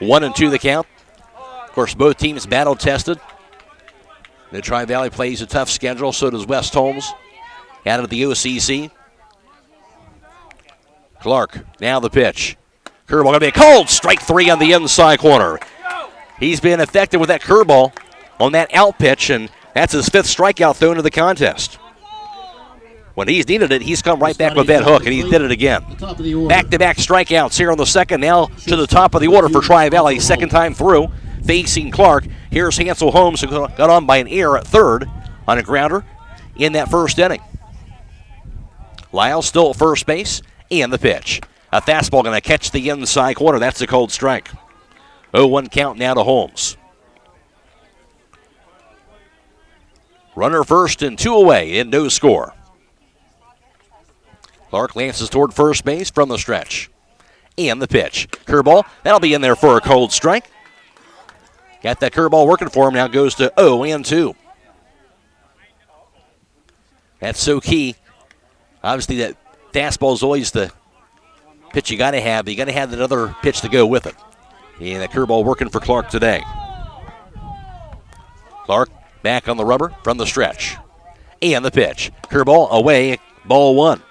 1-2 the count. Of course, both teams battle-tested. The Tri-Valley plays a tough schedule, so does West Holmes out of the OCC. Clark, now the pitch. Curveball going to be a cold strike 3 on the inside corner. He's been effective with that curveball on that out pitch, and that's his 5th strikeout thrown into the contest. When he's needed it, he's come right back with that hook, and he did it again. Back-to-back strikeouts here on the second. Now to the top of the order for Tri-Valley, second time through. Facing Clark, here's Hansel Holmes, who got on by an error at third on a grounder in that first inning. Lyle still at first base, and the pitch. A fastball going to catch the inside corner. That's a cold strike. 0-1 count now to Holmes. Runner first and 2 away in no score. Clark lances toward first base from the stretch. And the pitch. Curveball. That'll be in there for a cold strike. Got that curveball working for him. Now goes to 0-2. That's so key. Obviously, that fastball is always the pitch you got to have. But you got to have that other pitch to go with it. And that curveball working for Clark today. Clark back on the rubber from the stretch. And the pitch. Curveball away. Ball 1.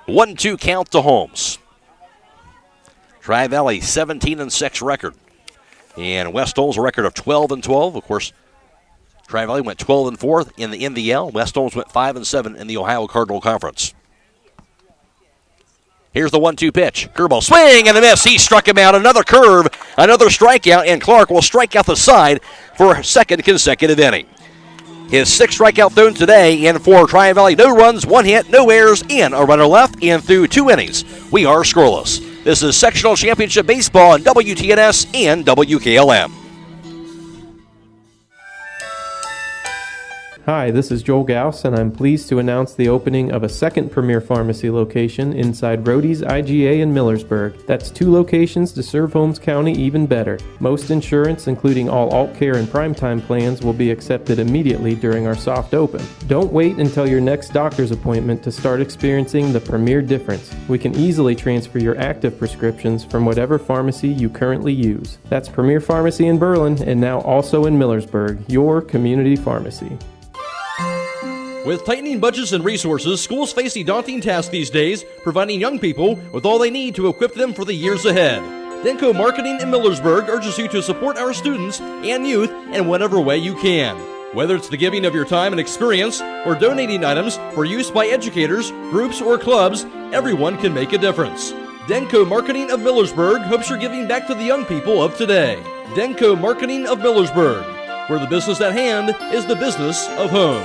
1-2 count to Holmes. Tri-Valley 17-6 record. And West Holmes a record of 12-12. Of course, Tri-Valley went 12-4 in the NVL. West Holmes went 5-7 in the Ohio Cardinal Conference. Here's the 1-2 pitch. Curveball swing and a miss. He struck him out. Another curve, another strikeout, and Clark will strike out the side for a second consecutive inning. His 6th strikeout thrown today, and for Tri-Valley, no runs, 1 hit, no errors, and a runner left, and through 2 innings, we are scoreless. This is Sectional Championship Baseball on WTNS and WKLM. Hi, this is Joel Gauss, and I'm pleased to announce the opening of a second Premier Pharmacy location inside Rody's IGA in Millersburg. That's 2 locations to serve Holmes County even better. Most insurance, including all alt care and primetime plans, will be accepted immediately during our soft open. Don't wait until your next doctor's appointment to start experiencing the premier difference. We can easily transfer your active prescriptions from whatever pharmacy you currently use. That's Premier Pharmacy in Berlin and now also in Millersburg, your community pharmacy. With tightening budgets and resources, schools face a daunting task these days, providing young people with all they need to equip them for the years ahead. Denko Marketing in Millersburg urges you to support our students and youth in whatever way you can. Whether it's the giving of your time and experience or donating items for use by educators, groups, or clubs, everyone can make a difference. Denko Marketing of Millersburg hopes you're giving back to the young people of today. Denko Marketing of Millersburg, where the business at hand is the business of home.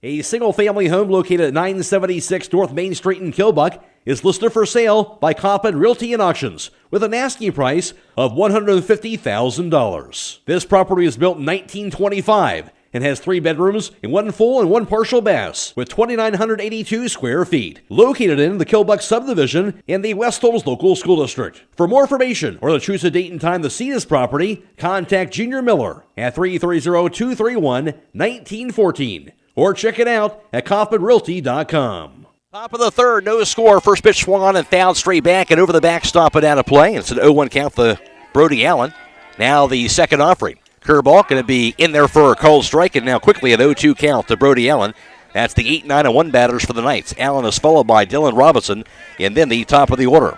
A single-family home located at 976 North Main Street in Kilbuck is listed for sale by Coppin Realty and Auctions with an asking price of $150,000. This property was built in 1925 and has 3 bedrooms and 1 full and 1 partial baths with 2,982 square feet. Located in the Kilbuck subdivision in the West Holmes Local School District. For more information or to choose a date and time to see this property, contact Junior Miller at 330-231-1914. Or check it out at CoffmanRealty.com. Top of the 3rd, no score. First pitch swung on and fouled straight back and over the backstop and out of play. It's an 0-1 count for Brody Allen. Now the second offering. Curveball going to be in there for a cold strike, and now quickly an 0-2 count to Brody Allen. That's the 8, 9, and 1 batters for the Knights. Allen is followed by Dylan Robinson, and then the top of the order.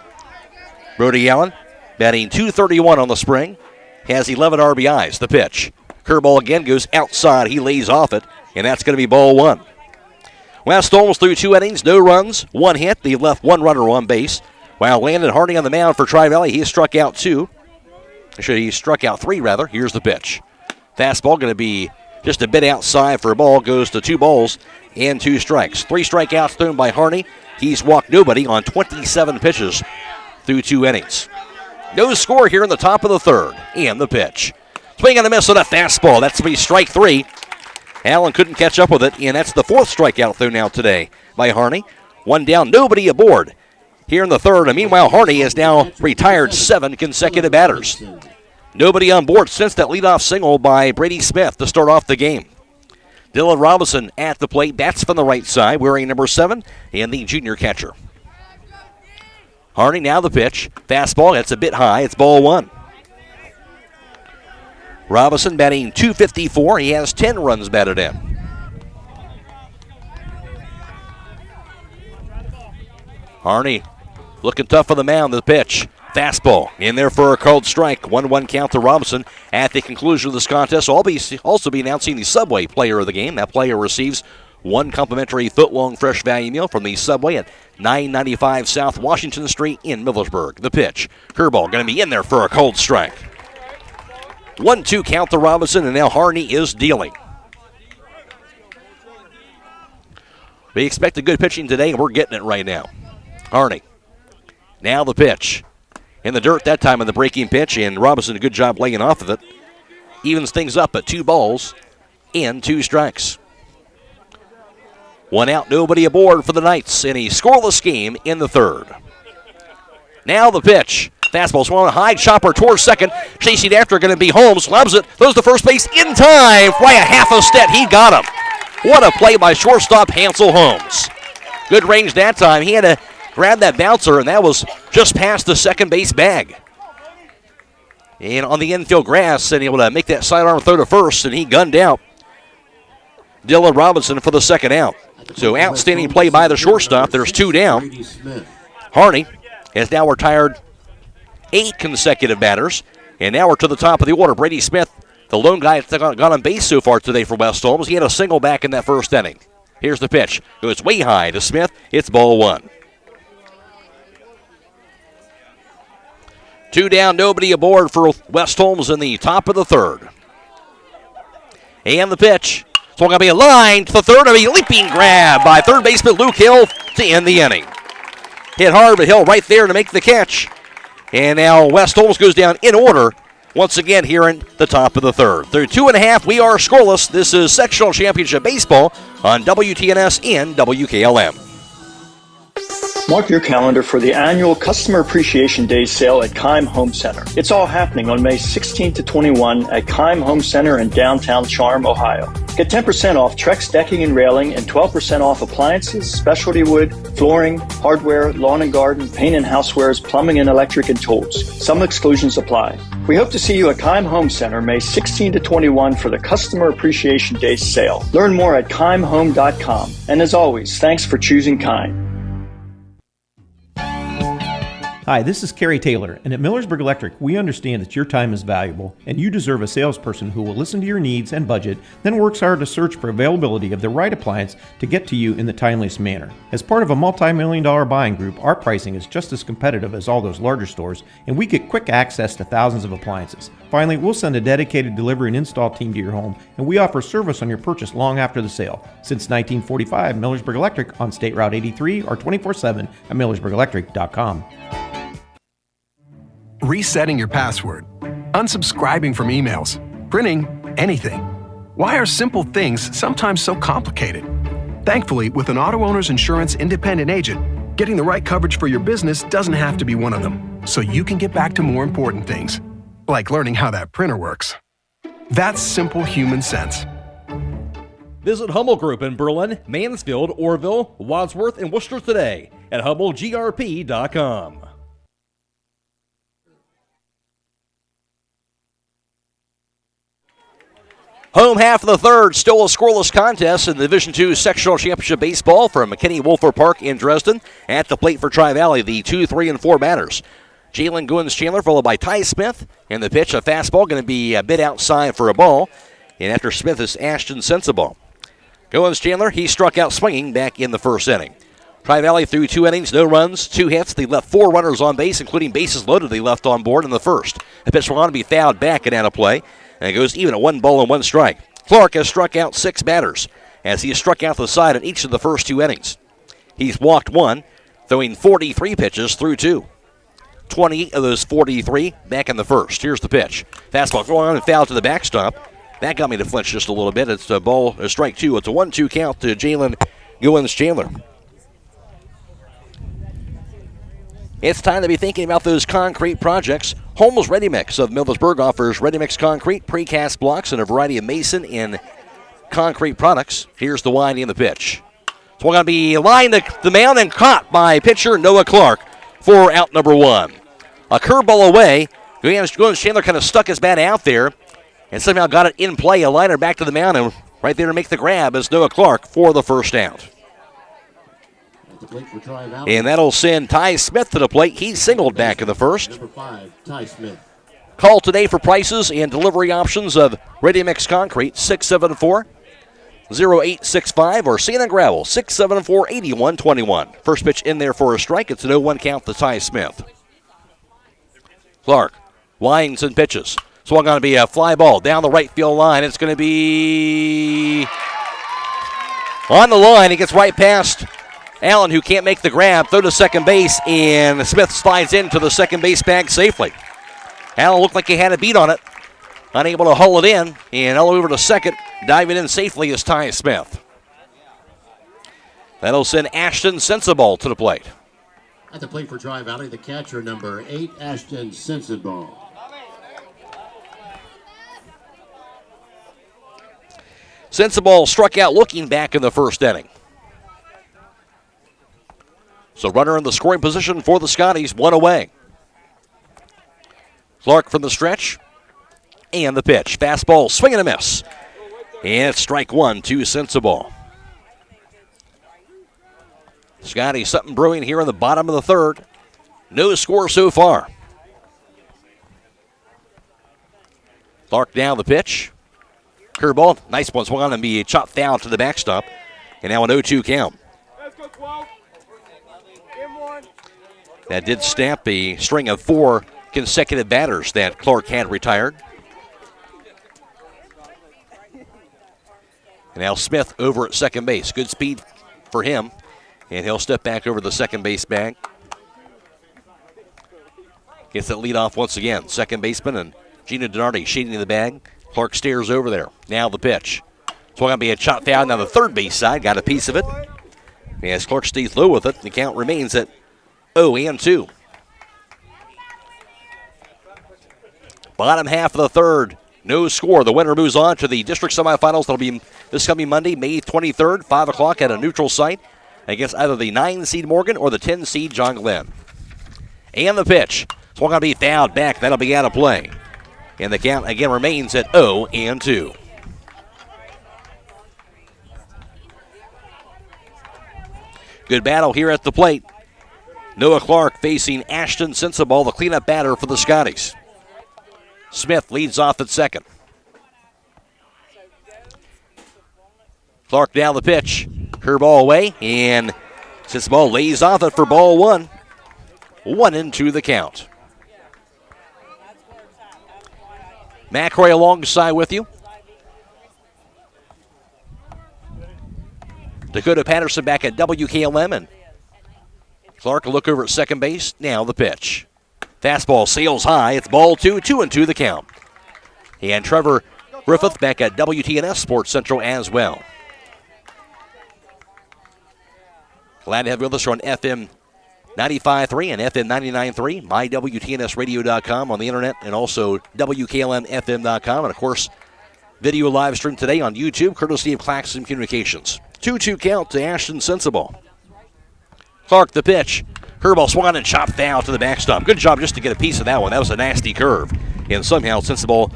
Brody Allen batting .231 on the spring, has 11 RBIs. The pitch. Curveball again goes outside. He lays off it. And that's going to be ball 1. West Holmes through 2 innings, no runs, 1 hit. They left 1 runner on base. While Landon Harding on the mound for Tri-Valley, he struck out 2. Actually, he struck out 3, rather. Here's the pitch. Fastball going to be just a bit outside for a ball. Goes to 2 balls and 2 strikes. 3 strikeouts thrown by Harney. He's walked nobody on 27 pitches through 2 innings. No score here in the top of the 3rd. And the pitch. Swing and a miss on a fastball. That's going to be strike 3. Allen couldn't catch up with it, and that's the 4th strikeout thrown out today by Harney. 1 down, nobody aboard here in the 3rd. And meanwhile, Harney has now retired 7 consecutive batters. Nobody on board since that leadoff single by Brady Smith to start off the game. Dylan Robinson at the plate, bats from the right side, wearing number 7, and the junior catcher. Harney now the pitch. Fastball, that's a bit high. It's ball 1. Robinson batting .254. He has 10 runs batted in. Harney looking tough on the mound. The pitch. Fastball in there for a called strike. 1-1 count to Robinson. At the conclusion of this contest, I'll also be announcing the Subway player of the game. That player receives 1 complimentary foot-long fresh value meal from the Subway at 995 South Washington Street in Millersburg. The pitch. Curveball going to be in there for a cold strike. 1-2 count to Robinson, and now Harney is dealing. We expect a good pitching today, and we're getting it right now. Harney. Now the pitch. In the dirt that time on the breaking pitch, and Robinson a good job laying off of it. Evens things up at 2 balls and 2 strikes. 1 out, nobody aboard for the Knights in a scoreless game in the third. Now the pitch. Fastball swung high, chopper towards second. Chasing after, going to be Holmes. Loves it. Throws to first base in time. By a half a step, he got him. What a play by shortstop Hansel Holmes. Good range that time. He had to grab that bouncer, and that was just past the second base bag. And on the infield grass, and able to make that sidearm throw to first, and he gunned out Dylan Robinson for the second out. So outstanding play by the shortstop. There's 2 down. Harney has now retired 8 consecutive batters. And now we're to the top of the order. Brady Smith, the lone guy that's got on base so far today for West Holmes. He had a single back in that first inning. Here's the pitch. Goes way high to Smith. It's ball 1. 2 down, nobody aboard for West Holmes in the top of the third. And the pitch. So going to be a line to the third of a leaping grab by third baseman Luke Hill to end the inning. Hit hard, but Hill right there to make the catch. And now West Holmes goes down in order once again here in the top of the third. Through 2.5, we are scoreless. This is Sectional Championship Baseball on WTNS and WKLM. Mark your calendar for the annual Customer Appreciation Day sale at Keim Home Center. It's all happening on May 16 to 21 at Keim Home Center in downtown Charm, Ohio. Get 10% off Trex decking and railing and 12% off appliances, specialty wood, flooring, hardware, lawn and garden, paint and housewares, plumbing and electric and tools. Some exclusions apply. We hope to see you at Keim Home Center May 16 to 21 for the Customer Appreciation Day sale. Learn more at keimhome.com. And as always, thanks for choosing Keim. Hi, this is Carrie Taylor, and at Millersburg Electric, we understand that your time is valuable, and you deserve a salesperson who will listen to your needs and budget, then works hard to search for availability of the right appliance to get to you in the timeliest manner. As part of a multi-million-dollar buying group, our pricing is just as competitive as all those larger stores, and we get quick access to thousands of appliances. Finally, we'll send a dedicated delivery and install team to your home, and we offer service on your purchase long after the sale. Since 1945, Millersburg Electric on State Route 83 or 24/7 at millersburgelectric.com. Resetting your password, unsubscribing from emails, printing anything. Why are simple things sometimes so complicated? Thankfully, with an auto owner's insurance independent agent, getting the right coverage for your business doesn't have to be one of them, so you can get back to more important things, like learning how that printer works. That's simple human sense. Visit Hummel Group in Berlin, Mansfield, Orville, Wadsworth, and Worcester today at HummelGRP.com. Home half of the third, still a scoreless contest in the Division II Sectional Championship Baseball from McKinney-Wolfer Park in Dresden. At the plate for Tri-Valley, the 2, 3, and 4 batters. Jalen Goins-Chandler followed by Ty Smith. And the pitch, a fastball, going to be a bit outside for a ball. And after Smith is Ashton Sensible. Goins-Chandler, he struck out swinging back in the first inning. Tri-Valley through 2 innings, no runs, 2 hits. They left 4 runners on base, including bases loaded they left on board in the first. The pitch will want to be fouled back and out of play. And it goes even at 1 ball and 1 strike. Clark has struck out 6 batters as he has struck out the side in each of the first 2 innings. He's walked 1, throwing 43 pitches through 2. 28 of those 43 back in the first. Here's the pitch. Fastball going on and foul to the backstop. That got me to flinch just a little bit. It's a ball, a strike 2. It's a 1-2 count to Jalen Goins-Chandler. It's time to be thinking about those concrete projects. Holmes Ready Mix of Millersburg offers ready mix concrete, precast blocks, and a variety of mason and concrete products. Here's the wind in the pitch. So we're going to be lined to the mound and caught by pitcher Noah Clark for out number 1. A curveball away. Goins-Chandler kind of stuck his bat out there and somehow got it in play. A liner back to the mound, and right there to make the grab is Noah Clark for the first out. And that'll send Ty Smith to the plate. He singled back in the first. Number 5, Ty Smith. Call today for prices and delivery options of Ready Mix Concrete, 674-0865, or Sand and Gravel, 674-8121. First pitch in there for a strike. It's an 0-1 count to Ty Smith. Clark winds and pitches. Swung on to be a fly ball down the right field line. It's going to be on the line. He gets right past Allen, who can't make the grab, throw to second base, and Smith slides into the second base bag safely. Allen looked like he had a beat on it, unable to haul it in, and all over to second, diving in safely is Ty Smith. That'll send Ashton Sensible to the plate. At the plate for Tri Valley, the catcher, number 8, Ashton Sensible. Sensible struck out looking back in the first inning. So runner in the scoring position for the Scotties, one away. Clark from the stretch. And the pitch. Fastball, swing and a miss. And it's strike one to Sensible. Scotty, something brewing here in the bottom of the third. No score so far. Clark down the pitch. Curveball, nice one, swung on and be chopped foul to the backstop. And now an 0-2 count. That did stamp a string of 4 consecutive batters that Clark had retired. And now Smith over at second base. Good speed for him. And he'll step back over the second base bag. Gets that lead off once again. Second baseman and Gino Donardi shading the bag. Clark stares over there. Now the pitch. It's going to be a chop foul down the third base side. Got a piece of it. As Clark stays low with it, the count remains at 0-2. Bottom half of the third. No score. The winner moves on to the district semifinals. That'll be this coming Monday, May 23rd, 5 o'clock at a neutral site against either the 9-seed Morgan or the 10-seed John Glenn. And the pitch. It's going to be fouled back. That'll be out of play. And the count again remains at 0-2. Good battle here at the plate. Noah Clark facing Ashton Sensible, the cleanup batter for the Scotties. Smith leads off at second. Clark down the pitch. Curveball away, and Sensible lays off it for ball one. 1-2 the count. Matt Croy alongside with you. Dakota Patterson back at WKLM, and Clark will look over at second base. Now the pitch. Fastball sails high. It's ball 2, 2-2 the count. And Trevor Griffith back at WTNS Sports Central as well. Glad to have you with us on FM 95.3 and FM 99.3, mywtnsradio.com on the internet, and also WKLM-FM.com. And, of course, video live stream today on YouTube, courtesy of Claxon Communications. 2-2 count to Ashton Sensible. Clark the pitch. Curveball swung on and chopped foul to the backstop. Good job just to get a piece of that one. That was a nasty curve. And somehow Sensible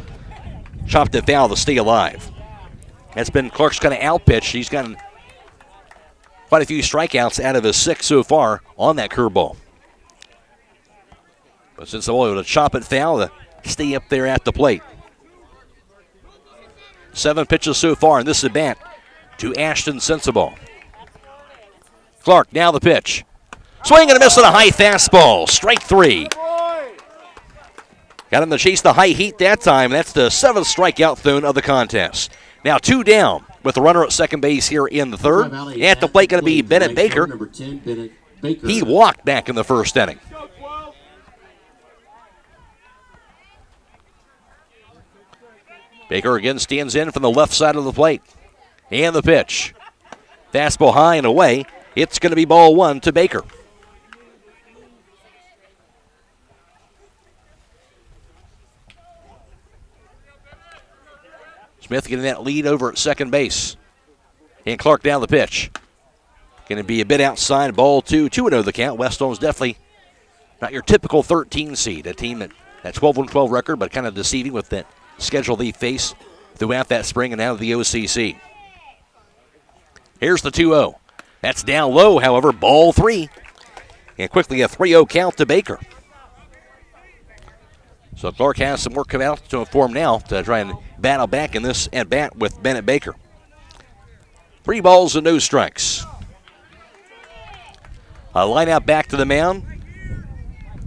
chopped it foul to stay alive. That's been Clark's kind of out pitch. He's gotten quite a few strikeouts out of his 6 so far on that curveball. But Sensible able to chop it foul to stay up there at the plate. 7 pitches so far in this at bat to Ashton Sensible. Clark now the pitch. Swing and a miss on a high fastball. Strike 3. Got him to chase the high heat that time. That's the 7th strikeout thrown of the contest. Now 2 down with the runner at second base here in the third. At the plate going to be Bennett Baker. Number 10, Bennett Baker. He walked back in the first inning. Baker again stands in from the left side of the plate. And the pitch. Fastball high and away. It's going to be ball 1 to Baker. Smith getting that lead over at second base. And Clark down the pitch. Going to be a bit outside, ball 2, 2-0 the count. West Holmes definitely not your typical 13 seed, a team that 12-12 record, but kind of deceiving with that schedule they face throughout that spring and out of the OCC. Here's the 2-0. That's down low, however, ball 3. And quickly a 3-0 count to Baker. So Clark has some work coming out to inform now to try and battle back in this at-bat with Bennett Baker. 3 balls and no strikes. A line out back to the mound.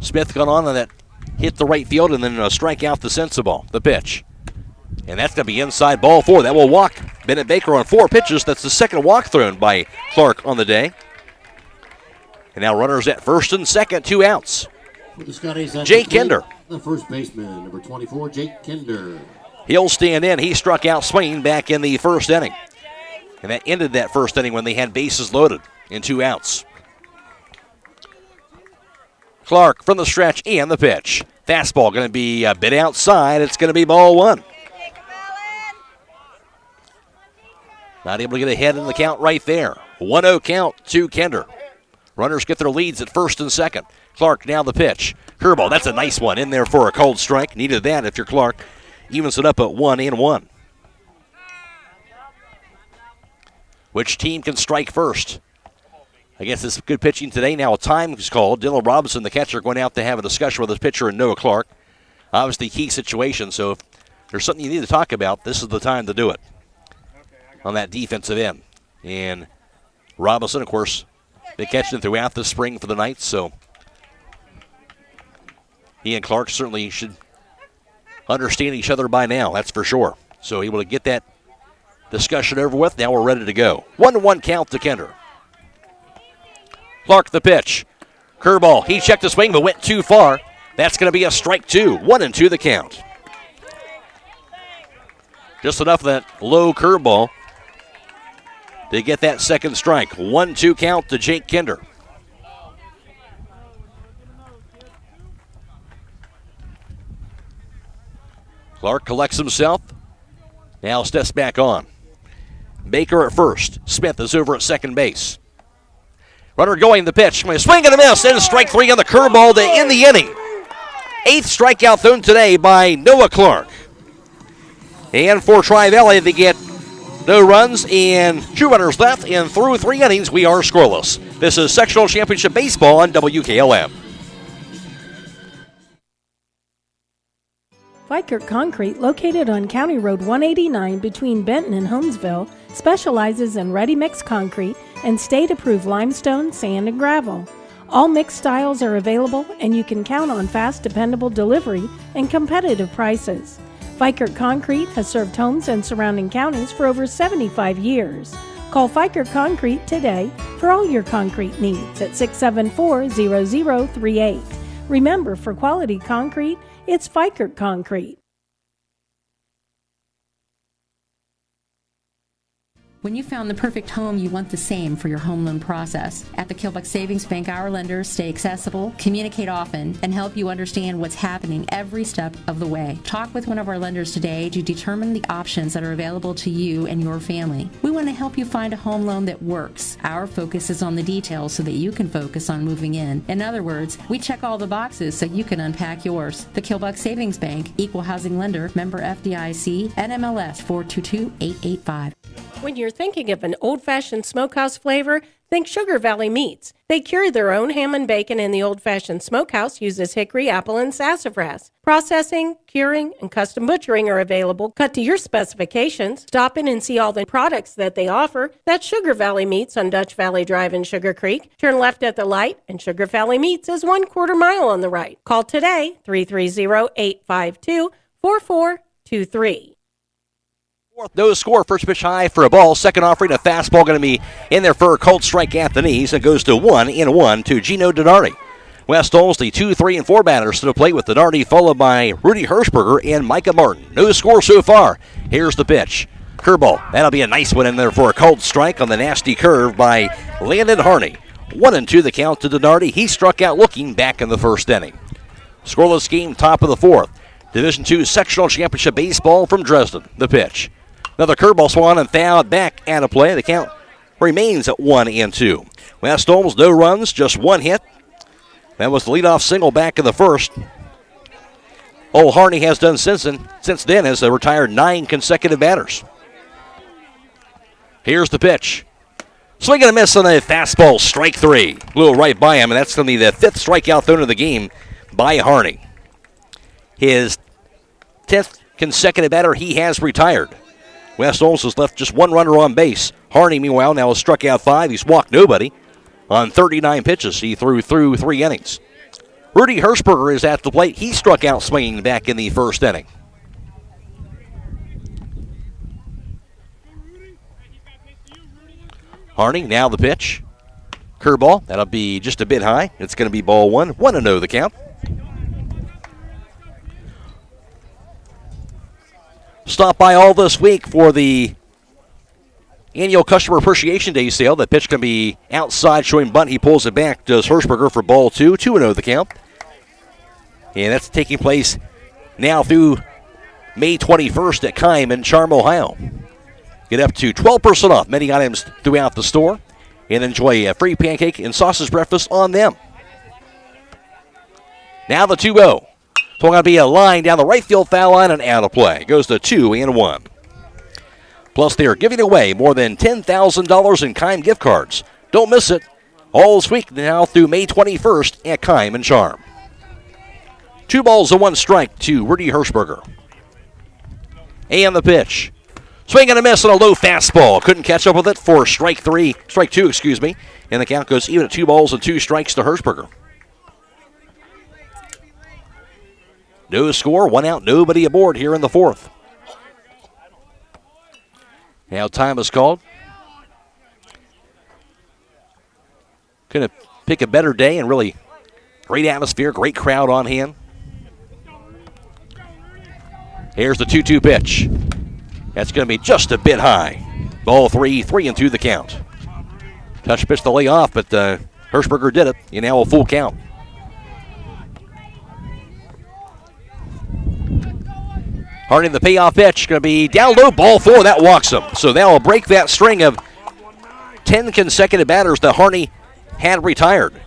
Smith got on that hit the right field and then a strikeout to Sensible. The pitch. And that's going to be inside ball 4. That will walk Bennett Baker on 4 pitches. That's the second walk thrown by Clark on the day. And now runners at first and second, 2 outs. Jake Kinder. The first baseman, number 24, Jake Kinder. He'll stand in. He struck out swinging back in the first inning. And that ended that first inning when they had bases loaded and 2 outs. Clark from the stretch and the pitch. Fastball going to be a bit outside. It's going to be ball 1. Not able to get ahead in the count right there. 1-0 count to Kinder. Runners get their leads at first and second. Clark now the pitch. Curveball, that's a nice one in there for a cold strike. Needed that if you're Clark. Evens it up at 1-1. Which team can strike first? I guess this is good pitching today. Now a time is called. Dylan Robinson, the catcher, going out to have a discussion with his pitcher and Noah Clark. Obviously key situation, so if there's something you need to talk about, this is the time to do it on that defensive end. And Robinson, of course, been catching it throughout the spring for the Knights, so he and Clark certainly should understand each other by now, that's for sure. So able to get that discussion over with. Now we're ready to go. 1-1 count to Kinder. Clark the pitch. Curveball. He checked the swing but went too far. That's going to be a strike 2. 1-2 the count. Just enough of that low curveball to get that second strike. 1-2 count to Jake Kinder. Clark collects himself. Now steps back on. Baker at first. Smith is over at second base. Runner going the pitch. Swing and a miss. And strike 3 on the curveball to end the inning. 8th strikeout thrown today by Noah Clark. And for Tri-Valley, they get no runs and 2 runners left. And through 3 innings, we are scoreless. This is Sectional Championship Baseball on WKLM. Fikert Concrete, located on County Road 189 between Benton and Holmesville, specializes in ready-mix concrete and state-approved limestone, sand, and gravel. All mixed styles are available, and you can count on fast, dependable delivery and competitive prices. Fikert Concrete has served Holmes and surrounding counties for over 75 years. Call Fikert Concrete today for all your concrete needs at 674-0038. Remember, for quality concrete, it's Fikert Concrete. When you found the perfect home, you want the same for your home loan process. At the Kilbuck Savings Bank, our lenders stay accessible, communicate often, and help you understand what's happening every step of the way. Talk with one of our lenders today to determine the options that are available to you and your family. We want to help you find a home loan that works. Our focus is on the details so that you can focus on moving in. In other words, we check all the boxes so you can unpack yours. The Kilbuck Savings Bank, Equal Housing Lender, member FDIC, NMLS 422885. When you're thinking of an old-fashioned smokehouse flavor, think Sugar Valley Meats. They cure their own ham and bacon, and the old-fashioned smokehouse uses hickory, apple, and sassafras. Processing, curing, and custom butchering are available, cut to your specifications. Stop in and see all the products that they offer. That's Sugar Valley Meats on Dutch Valley Drive in Sugar Creek. Turn left at the light, and Sugar Valley Meats is 1/4 mile on the right. Call today, 330-852-4423. No score. First pitch high for a ball. Second offering, a fastball going to be in there for a cold strike at the knees. It goes to 1-1 to Gino Donardi. West Olmsted, 2, 3, and 4 batters to the plate with Donardi, followed by Rudy Hirschberger and Micah Martin. No score so far. Here's the pitch. Curveball. That'll be a nice one in there for a cold strike on the nasty curve by Landon Harney. 1-2 the count to Donardi. He struck out looking back in the first inning. Scoreless game, top of the 4th. Division II Sectional Championship Baseball from Dresden. The pitch. Another curveball swung and fouled back out of play. The count remains at 1-2. West Holmes, no runs, just 1 hit. That was the leadoff single back in the first. Old Harney has done since then has retired 9 consecutive batters. Here's the pitch. Swing and a miss on a fastball, strike 3. Blew right by him, and that's going to be the 5th strikeout thrown in the game by Harney. His 10th consecutive batter, he has retired. West Holmes has left just 1 runner on base. Harney, meanwhile, now has struck out 5. He's walked nobody on 39 pitches. He threw 3 innings. Rudy Hirschberger is at the plate. He struck out swinging back in the first inning. Harney, now the pitch. Curveball. That'll be just a bit high. It's going to be ball 1. 1-0 the count. Stop by all this week for the Annual Customer Appreciation Day sale. The pitch can be outside, showing bunt. He pulls it back. Does Hirschberger for ball 2. 2-0 the count. And that's taking place now through May 21st at Keim in Charm, Ohio. Get up to 12% off many items throughout the store and enjoy a free pancake and sausage breakfast on them. Now the 2-0. So going to be a line down the right field foul line and out of play. Goes to 2-1. Plus, they are giving away more than $10,000 in Keim gift cards. Don't miss it. All this week now through May 21st at Keim and Charm. 2 balls and 1 strike to Rudy Hirschberger. And the pitch. Swing and a miss on a low fastball. Couldn't catch up with it for strike 2, And the count goes even at 2 balls and 2 strikes to Hirschberger. No score, 1 out, nobody aboard here in the 4th. Now time is called. Going to pick a better day and really great atmosphere, great crowd on hand. Here's the 2-2 pitch. That's going to be just a bit high. Ball 3, 3-2 the count. Touch pitch to lay off, but Hirschberger did it. You now a full count. Harding the payoff pitch, going to be down low, ball 4, that walks him. So that will break that string of 10 consecutive batters that Harney had retired.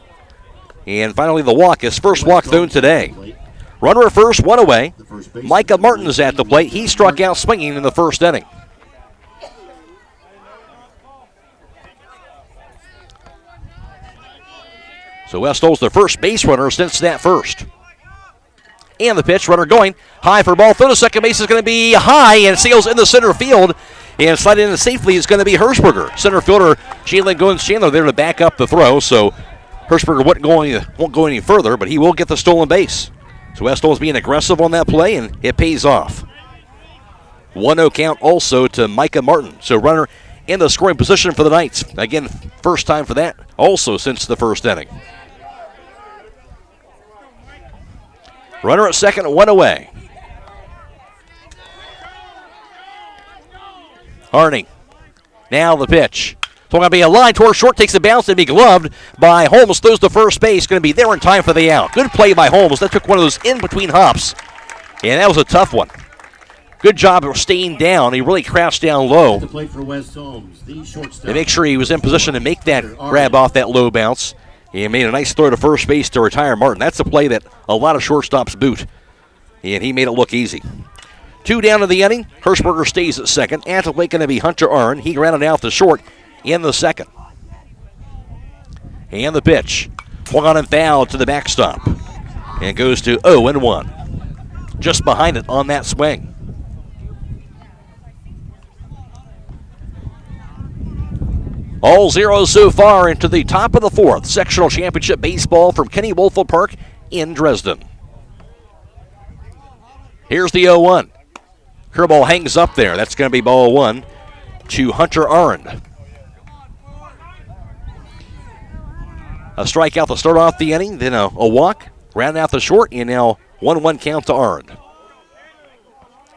And finally the walk, his first walk thrown today. Runner at first, 1 away. Micah Martin is at the plate. He struck out swinging in the 1st inning. So Westall's the first base runner since that first. And the pitch, runner going high for ball. Throw to second base is going to be high and sails in the center field. And sliding in safely is going to be Hirschberger. Center fielder Jalen Goins-Chandler there to back up the throw. So Hirschberger won't go any further, but he will get the stolen base. So Westall's being aggressive on that play, and it pays off. 1-0 count also to Micah Martin. So runner in the scoring position for the Knights. Again, first time for that also since the 1st inning. Runner at second, 1 away. Harney. Now the pitch. So going to be a line towards short, takes a bounce and be gloved by Holmes. Throws to first base, going to be there in time for the out. Good play by Holmes. That took one of those in-between hops, and that was a tough one. Good job of staying down. He really crouched down low. To play for West Holmes, the shortstop. To make sure he was in position to make that grab off that low bounce. He made a nice throw to first base to retire Martin. That's a play that a lot of shortstops boot, and he made it look easy. 2 down in the inning. Hirschberger stays at second. At the plate going to be Hunter Arn. He grounded out to short in the 2nd. And the pitch. Swung on and fouled to the backstop. And it goes to 0-1. Just behind it on that swing. All zeros so far into the top of the 4th. Sectional championship baseball from Kenny Woelfel Park in Dresden. Here's the 0-1. Curveball hangs up there. That's going to be ball 1 to Hunter Arndt. A strikeout to start off the inning, then a walk, round out the short, and now 1-1 count to Arndt.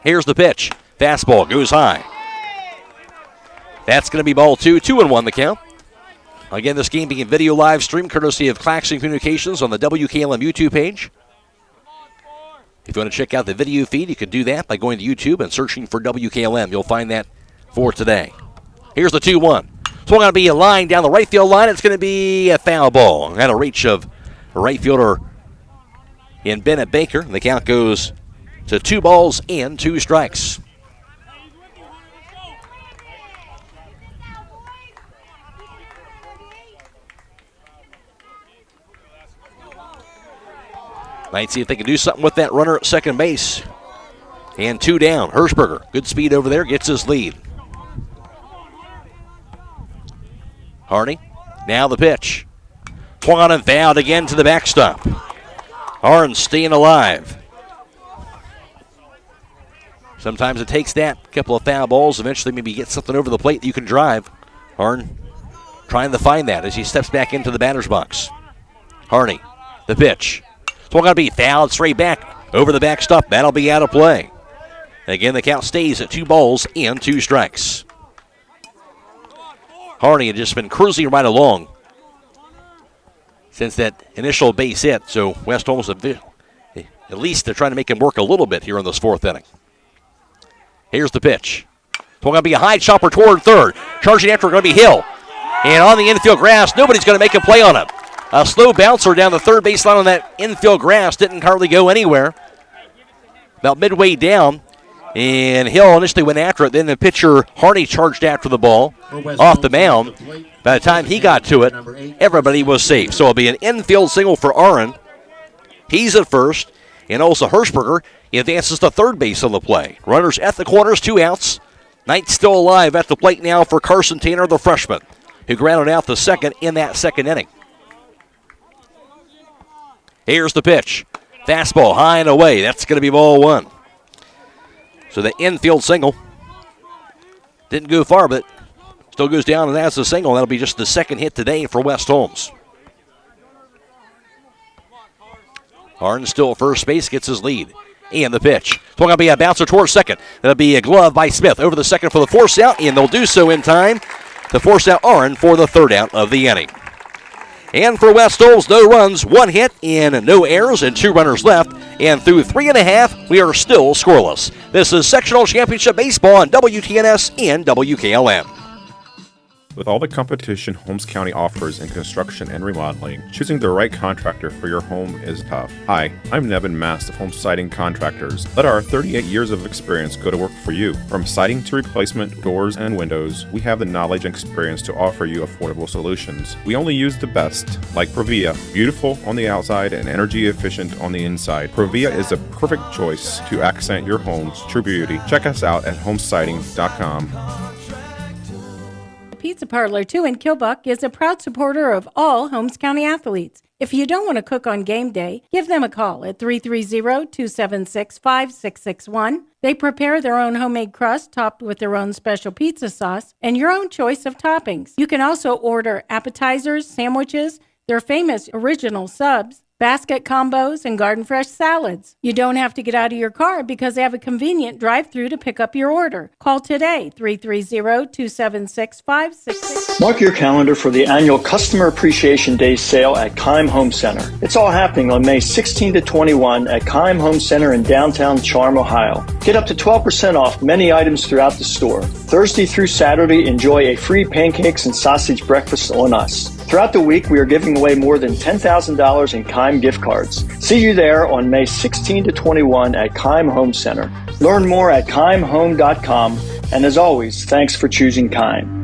Here's the pitch. Fastball goes high. That's going to be ball 2, 2-1 the count. Again, this game being video live stream courtesy of Claxon Communications on the WKLM YouTube page. If you want to check out the video feed, you can do that by going to YouTube and searching for WKLM. You'll find that for today. Here's the 2-1. Swung on to be a line down the right field line. It's going to be a foul ball. Out of reach of right fielder in Bennett Baker. The count goes to 2 balls and 2 strikes. Might see if they can do something with that runner at second base. And 2 down. Hirschberger, good speed over there, gets his lead. Harney, now the pitch. Swung on and fouled again to the backstop. Arn staying alive. Sometimes it takes that couple of foul balls. Eventually maybe get something over the plate that you can drive. Arn trying to find that as he steps back into the batter's box. Harney, the pitch. Swung on to be fouled straight back over the backstop. That'll be out of play. Again, the count stays at 2 balls and 2 strikes. Harney had just been cruising right along since that initial base hit. So West Holmes, at least they're trying to make him work a little bit here in this fourth inning. Here's the pitch. It's going to be a high chopper toward third. Charging after going to be Hill. And on the infield grass, nobody's going to make a play on it. A slow bouncer down the third baseline on that infield grass didn't hardly go anywhere. About midway down, and Hill initially went after it. Then the pitcher, Harney, charged after the ball off the mound. By the time he got to it, everybody was safe. So it'll be an infield single for Aaron. He's at first, and also Hirschberger advances to third base on the play. Runners at the corners, 2 outs. Knight still alive at the plate now for Carson Taner, the freshman, who grounded out the second in that second inning. Here's the pitch. Fastball high and away. That's going to be ball one. So the infield single didn't go far, but still goes down, and that's a single. That'll be just the second hit today for West Holmes. Harden still at first base, gets his lead. And the pitch. It's going to be a bouncer towards second. That'll be a glove by Smith over the second for the force out, and they'll do so in time to force out Aaron for the third out of the inning. And for West Holmes, no runs, 1 hit, and no errors, and 2 runners left. And through 3.5, we are still scoreless. This is Sectional Championship Baseball on WTNS and WKLM. With all the competition Holmes County offers in construction and remodeling, choosing the right contractor for your home is tough. Hi, I'm Nevin Mast of Home Siding Contractors. Let our 38 years of experience go to work for you. From siding to replacement, doors and windows, we have the knowledge and experience to offer you affordable solutions. We only use the best, like Provia, beautiful on the outside and energy efficient on the inside. Provia is a perfect choice to accent your home's true beauty. Check us out at homesiding.com. Pizza Parlor 2 in Kilbuck is a proud supporter of all Holmes County athletes. If you don't want to cook on game day, give them a call at 330-276-5661. They prepare their own homemade crust topped with their own special pizza sauce and your own choice of toppings. You can also order appetizers, sandwiches, their famous original subs, basket combos, and garden fresh salads. You don't have to get out of your car because they have a convenient drive-through to pick up your order. Call today, 330-276-5661. Mark your calendar for the annual Customer Appreciation Day sale at Keim Home Center. It's all happening on May 16 to 21 at Keim Home Center in downtown Charm, Ohio. Get up to 12% off many items throughout the store. Thursday through Saturday, enjoy a free pancakes and sausage breakfast on us. Throughout the week, we are giving away more than $10,000 in Keim gift cards. See you there on May 16 to 21 at Keim Home Center. Learn more at keimhome.com. And as always, thanks for choosing Keim.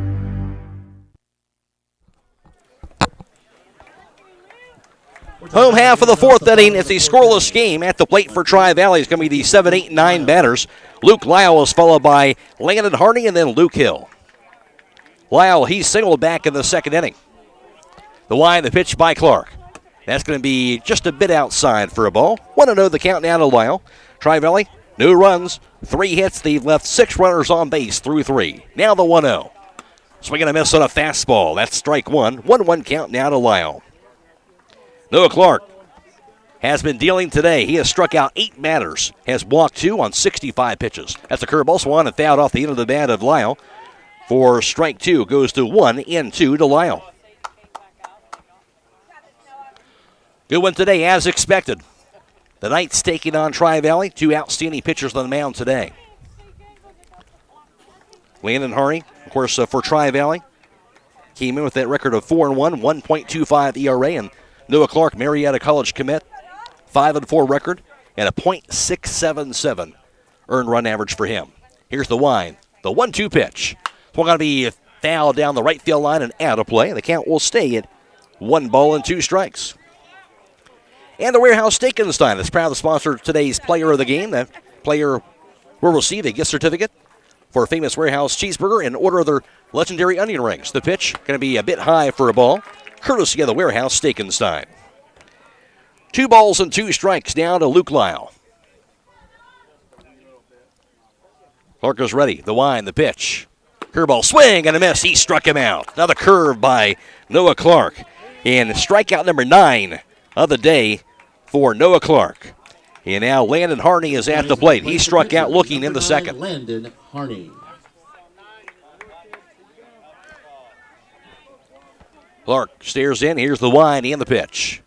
Home half of the fourth inning. It's a scoreless game at the plate for Tri-Valley. It's going to be the 7, 8, 9 batters. Luke Lyle is followed by Landon Harney and then Luke Hill. Lyle, he's singled back in the second inning. The wind, the pitch by Clark. That's going to be just a bit outside for a ball. 1-0 the count now to Lyle. Tri-Valley, no runs, 3 hits. They've left 6 runners on base through 3. Now the 1-0. Swinging a miss on a fastball. That's strike 1. 1-1 count now to Lyle. Noah Clark has been dealing today. He has struck out 8 batters, has walked 2 on 65 pitches. That's a curveball, swung and fouled off the end of the bat of Lyle. For strike 2 goes to 1-2 to Lyle. Good one today, as expected. The Knights taking on Tri-Valley. 2 outstanding pitchers on the mound today. Landon Harney, of course, for Tri-Valley, came in with that record of 4-1, 1.25 ERA, and Noah Clark, Marietta College commit, 5-4 record, and a .677 earned run average for him. Here's the wind, the 1-2 pitch. It's going to be fouled down the right field line and out of play. The count will stay at 1-2 strikes. And the Warehouse Steakenstein is proud to sponsor today's player of the game. That player will receive a gift certificate for a famous Warehouse cheeseburger and order of their legendary onion rings. The pitch going to be a bit high for a ball, courtesy of the Warehouse Steakenstein. 2-2 strikes down to Luke Lyle. Clark is ready. The wind, the pitch. Curveball swing and a miss. He struck him out. Another curve by Noah Clark. And strikeout number 9 of the day for Noah Clark. And now Landon Harney is at the plate. He struck out looking in the second. Landon Harney. Clark stares in. Here's the wind and the pitch.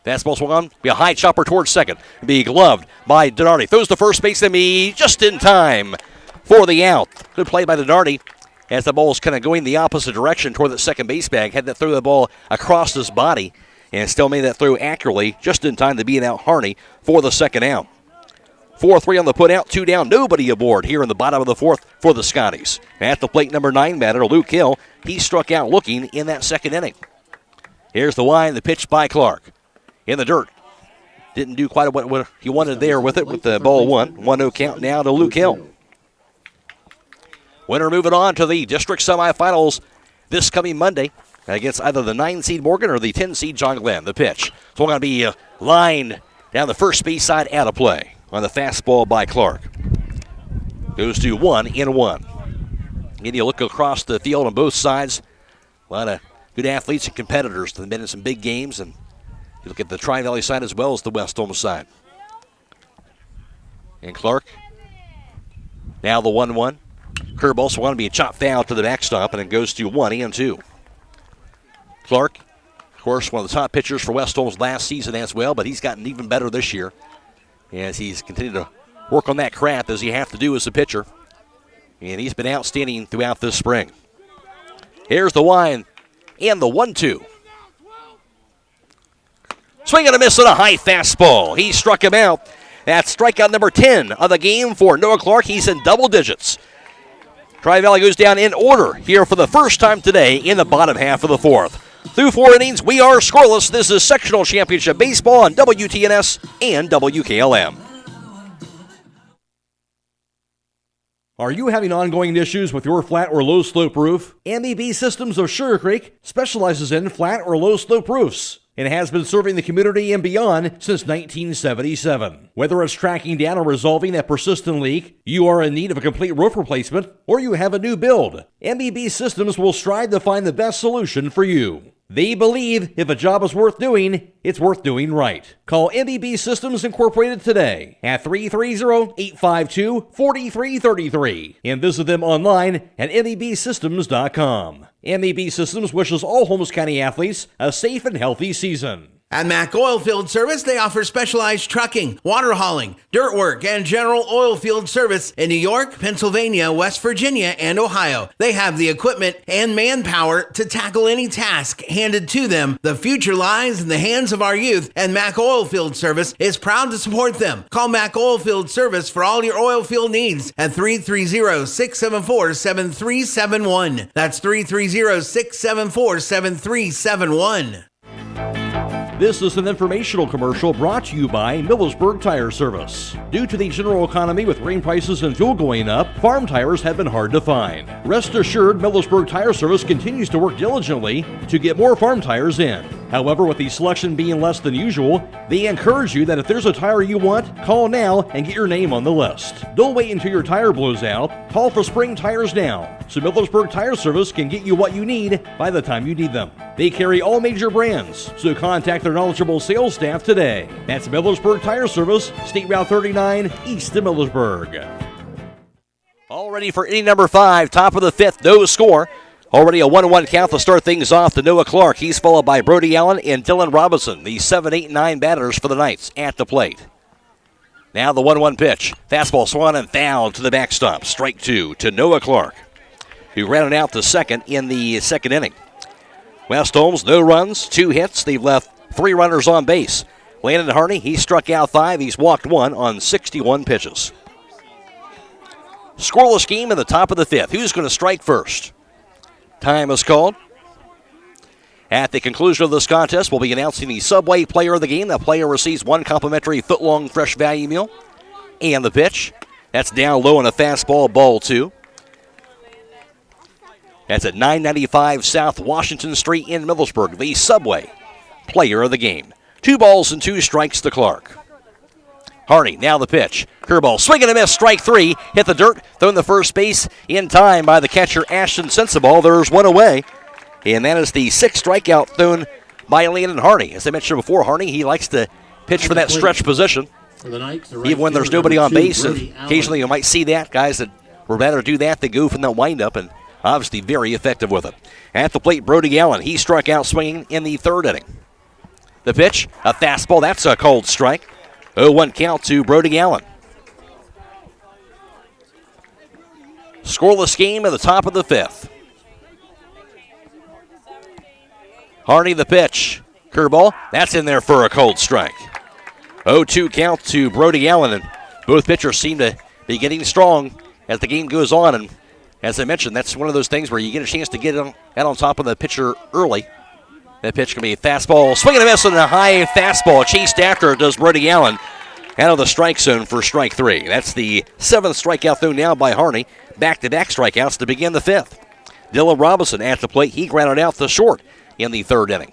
Fastball swung on. Be a high chopper towards second. Be gloved by Donardi. Throws to first base and be just in time for the out. Good play by Donardi as the ball is kind of going the opposite direction toward the second base bag. Had to throw the ball across his body and still made that throw accurately just in time to beat out Harney for the second out. 4-3 on the put out, 2 down, nobody aboard here in the bottom of the fourth for the Scotties. At the plate, number 9 batter, Luke Hill. He struck out looking in that second inning. Here's the wind, the pitch by Clark. In the dirt. Didn't do quite what he wanted there with it, with the ball 1-0 count now to Luke Hill. Winner moving on to the district semifinals this coming Monday against either the 9-seed Morgan or the 10-seed John Glenn. The pitch. So we're going to be lined down the first base side out of play on the fastball by Clark. Goes to 1-1. And you look across the field on both sides. A lot of good athletes and competitors that have been in some big games, and you look at the Tri-Valley side as well as the West Holmes side. And Clark, now the 1-1. Curveball, so want to be a chop foul to the backstop, and it goes to 1-2. Clark, of course, one of the top pitchers for West Holmes last season as well, but he's gotten even better this year as he's continued to work on that craft as you have to do as a pitcher. And he's been outstanding throughout this spring. Here's the wind and the 1-2. Swing and a miss on a high fastball. He struck him out. That's strikeout number 10 of the game for Noah Clark. He's in double digits. Tri-Valley goes down in order here for the first time today in the bottom half of the fourth. Through 4 innings, we are scoreless. This is Sectional Championship Baseball on WTNS and WKLM. Are you having ongoing issues with your flat or low slope roof? MEB Systems of Sugar Creek specializes in flat or low slope roofs and has been serving the community and beyond since 1977. Whether it's tracking down or resolving a persistent leak, you are in need of a complete roof replacement, or you have a new build, MEB Systems will strive to find the best solution for you. They believe if a job is worth doing, it's worth doing right. Call MEB Systems Incorporated today at 330-852-4333 and visit them online at MEBsystems.com. MEB Systems wishes all Holmes County athletes a safe and healthy season. At Mack Oilfield Service, they offer specialized trucking, water hauling, dirt work, and general oil field service in New York, Pennsylvania, West Virginia, and Ohio. They have the equipment and manpower to tackle any task handed to them. The future lies in the hands of our youth, and Mack Oilfield Service is proud to support them. Call Mack Oilfield Service for all your oil field needs at 330-674-7371. That's 330-674-7371. This is an informational commercial brought to you by Millersburg Tire Service. Due to the general economy with grain prices and fuel going up, farm tires have been hard to find. Rest assured, Millersburg Tire Service continues to work diligently to get more farm tires in. However, with the selection being less than usual, they encourage you that if there's a tire you want, call now and get your name on the list. Don't wait until your tire blows out. Call for spring tires now, so Millersburg Tire Service can get you what you need by the time you need them. They carry all major brands, so contact their knowledgeable sales staff today. That's Millersburg Tire Service, State Route 39, east of Millersburg. All ready for inning number 5, top of the 5th, no score. Already a 1-1 count to start things off to Noah Clark. He's followed by Brody Allen and Dylan Robinson, the 7, 8, 9 batters for the Knights at the plate. Now the 1-1 pitch. Fastball swung and fouled to the backstop. Strike 2 to Noah Clark, who ran it out to second in the second inning. West Holmes, no runs, 2 hits. They've left 3 runners on base. Landon Harney, he struck out 5. He's walked 1 on 61 pitches. Scoreless game in the top of the 5th. Who's going to strike first? Time is called. At the conclusion of this contest, we'll be announcing the Subway player of the game. That player receives 1 complimentary foot-long fresh value meal. And the pitch. That's down low on a fastball, ball 2. That's at 995 South Washington Street in Millersburg. The Subway player of the game. 2 balls and 2 strikes to Clark. Harney, now the pitch. Curveball, swing and a miss, strike 3. Hit the dirt, thrown the first base in time by the catcher, Ashton Sensible. There's 1 away. And that is the 6th strikeout thrown by Landon Harney. As I mentioned before, Harney, he likes to pitch for that stretch position. Even when there's nobody on base, and occasionally you might see that. Guys that would rather do that than go from that windup. And Obviously very effective with it. At the plate, Brody Allen. He struck out swinging in the third inning. The pitch, a fastball. That's a cold strike. 0-1 count to Brody Allen. Scoreless game at the top of the fifth. Harney the pitch. Curveball. That's in there for a cold strike. 0-2 count to Brody Allen. And both pitchers seem to be getting strong as the game goes on. And as I mentioned, that's one of those things where you get a chance to get out on top of the pitcher early. That pitch can be a fastball. Swing and a miss and a high fastball. Chased after does Brody Allen. Out of the strike zone for strike three. That's the seventh strikeout thrown now by Harney. Back-to-back strikeouts to begin the fifth. Dylan Robinson at the plate. He grounded out the short in the third inning.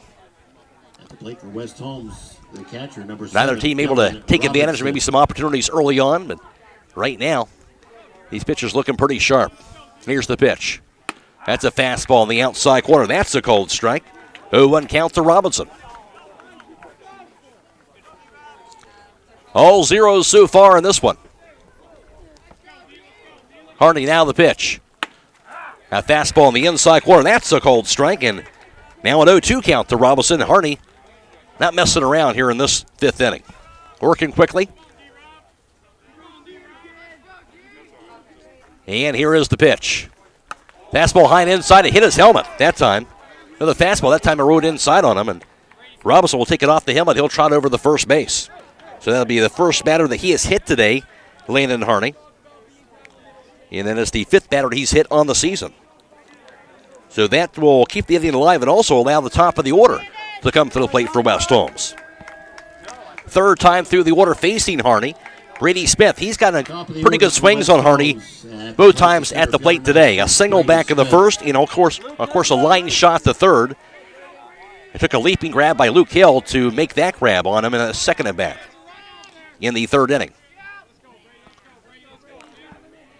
At the plate for West Holmes, the catcher, number 7. Neither team able to take advantage of maybe some opportunities early on, but right now, these pitchers looking pretty sharp. Here's the pitch. That's a fastball in the outside corner. That's a cold strike. 0-1 count to Robinson. All zeros so far in this one. Harney now the pitch. A fastball in the inside corner. That's a cold strike. And now an 0-2 count to Robinson. Harney not messing around here in this fifth inning. Working quickly. And here is the pitch. Fastball high and inside. It hit his helmet that time. Another fastball. That time it rode inside on him. And Robinson will take it off the helmet. He'll trot over the first base. So that'll be the first batter that he has hit today, Landon Harney. And then it's the fifth batter he's hit on the season. So that will keep the inning alive and also allow the top of the order to come to the plate for West Holmes. Third time through the order facing Harney. Brady Smith, he's got a pretty good swings on Harney both times at the plate today. A single back in the first, and of course a line shot to third. It took a leaping grab by Luke Hill to make that grab on him in a second at bat in the third inning.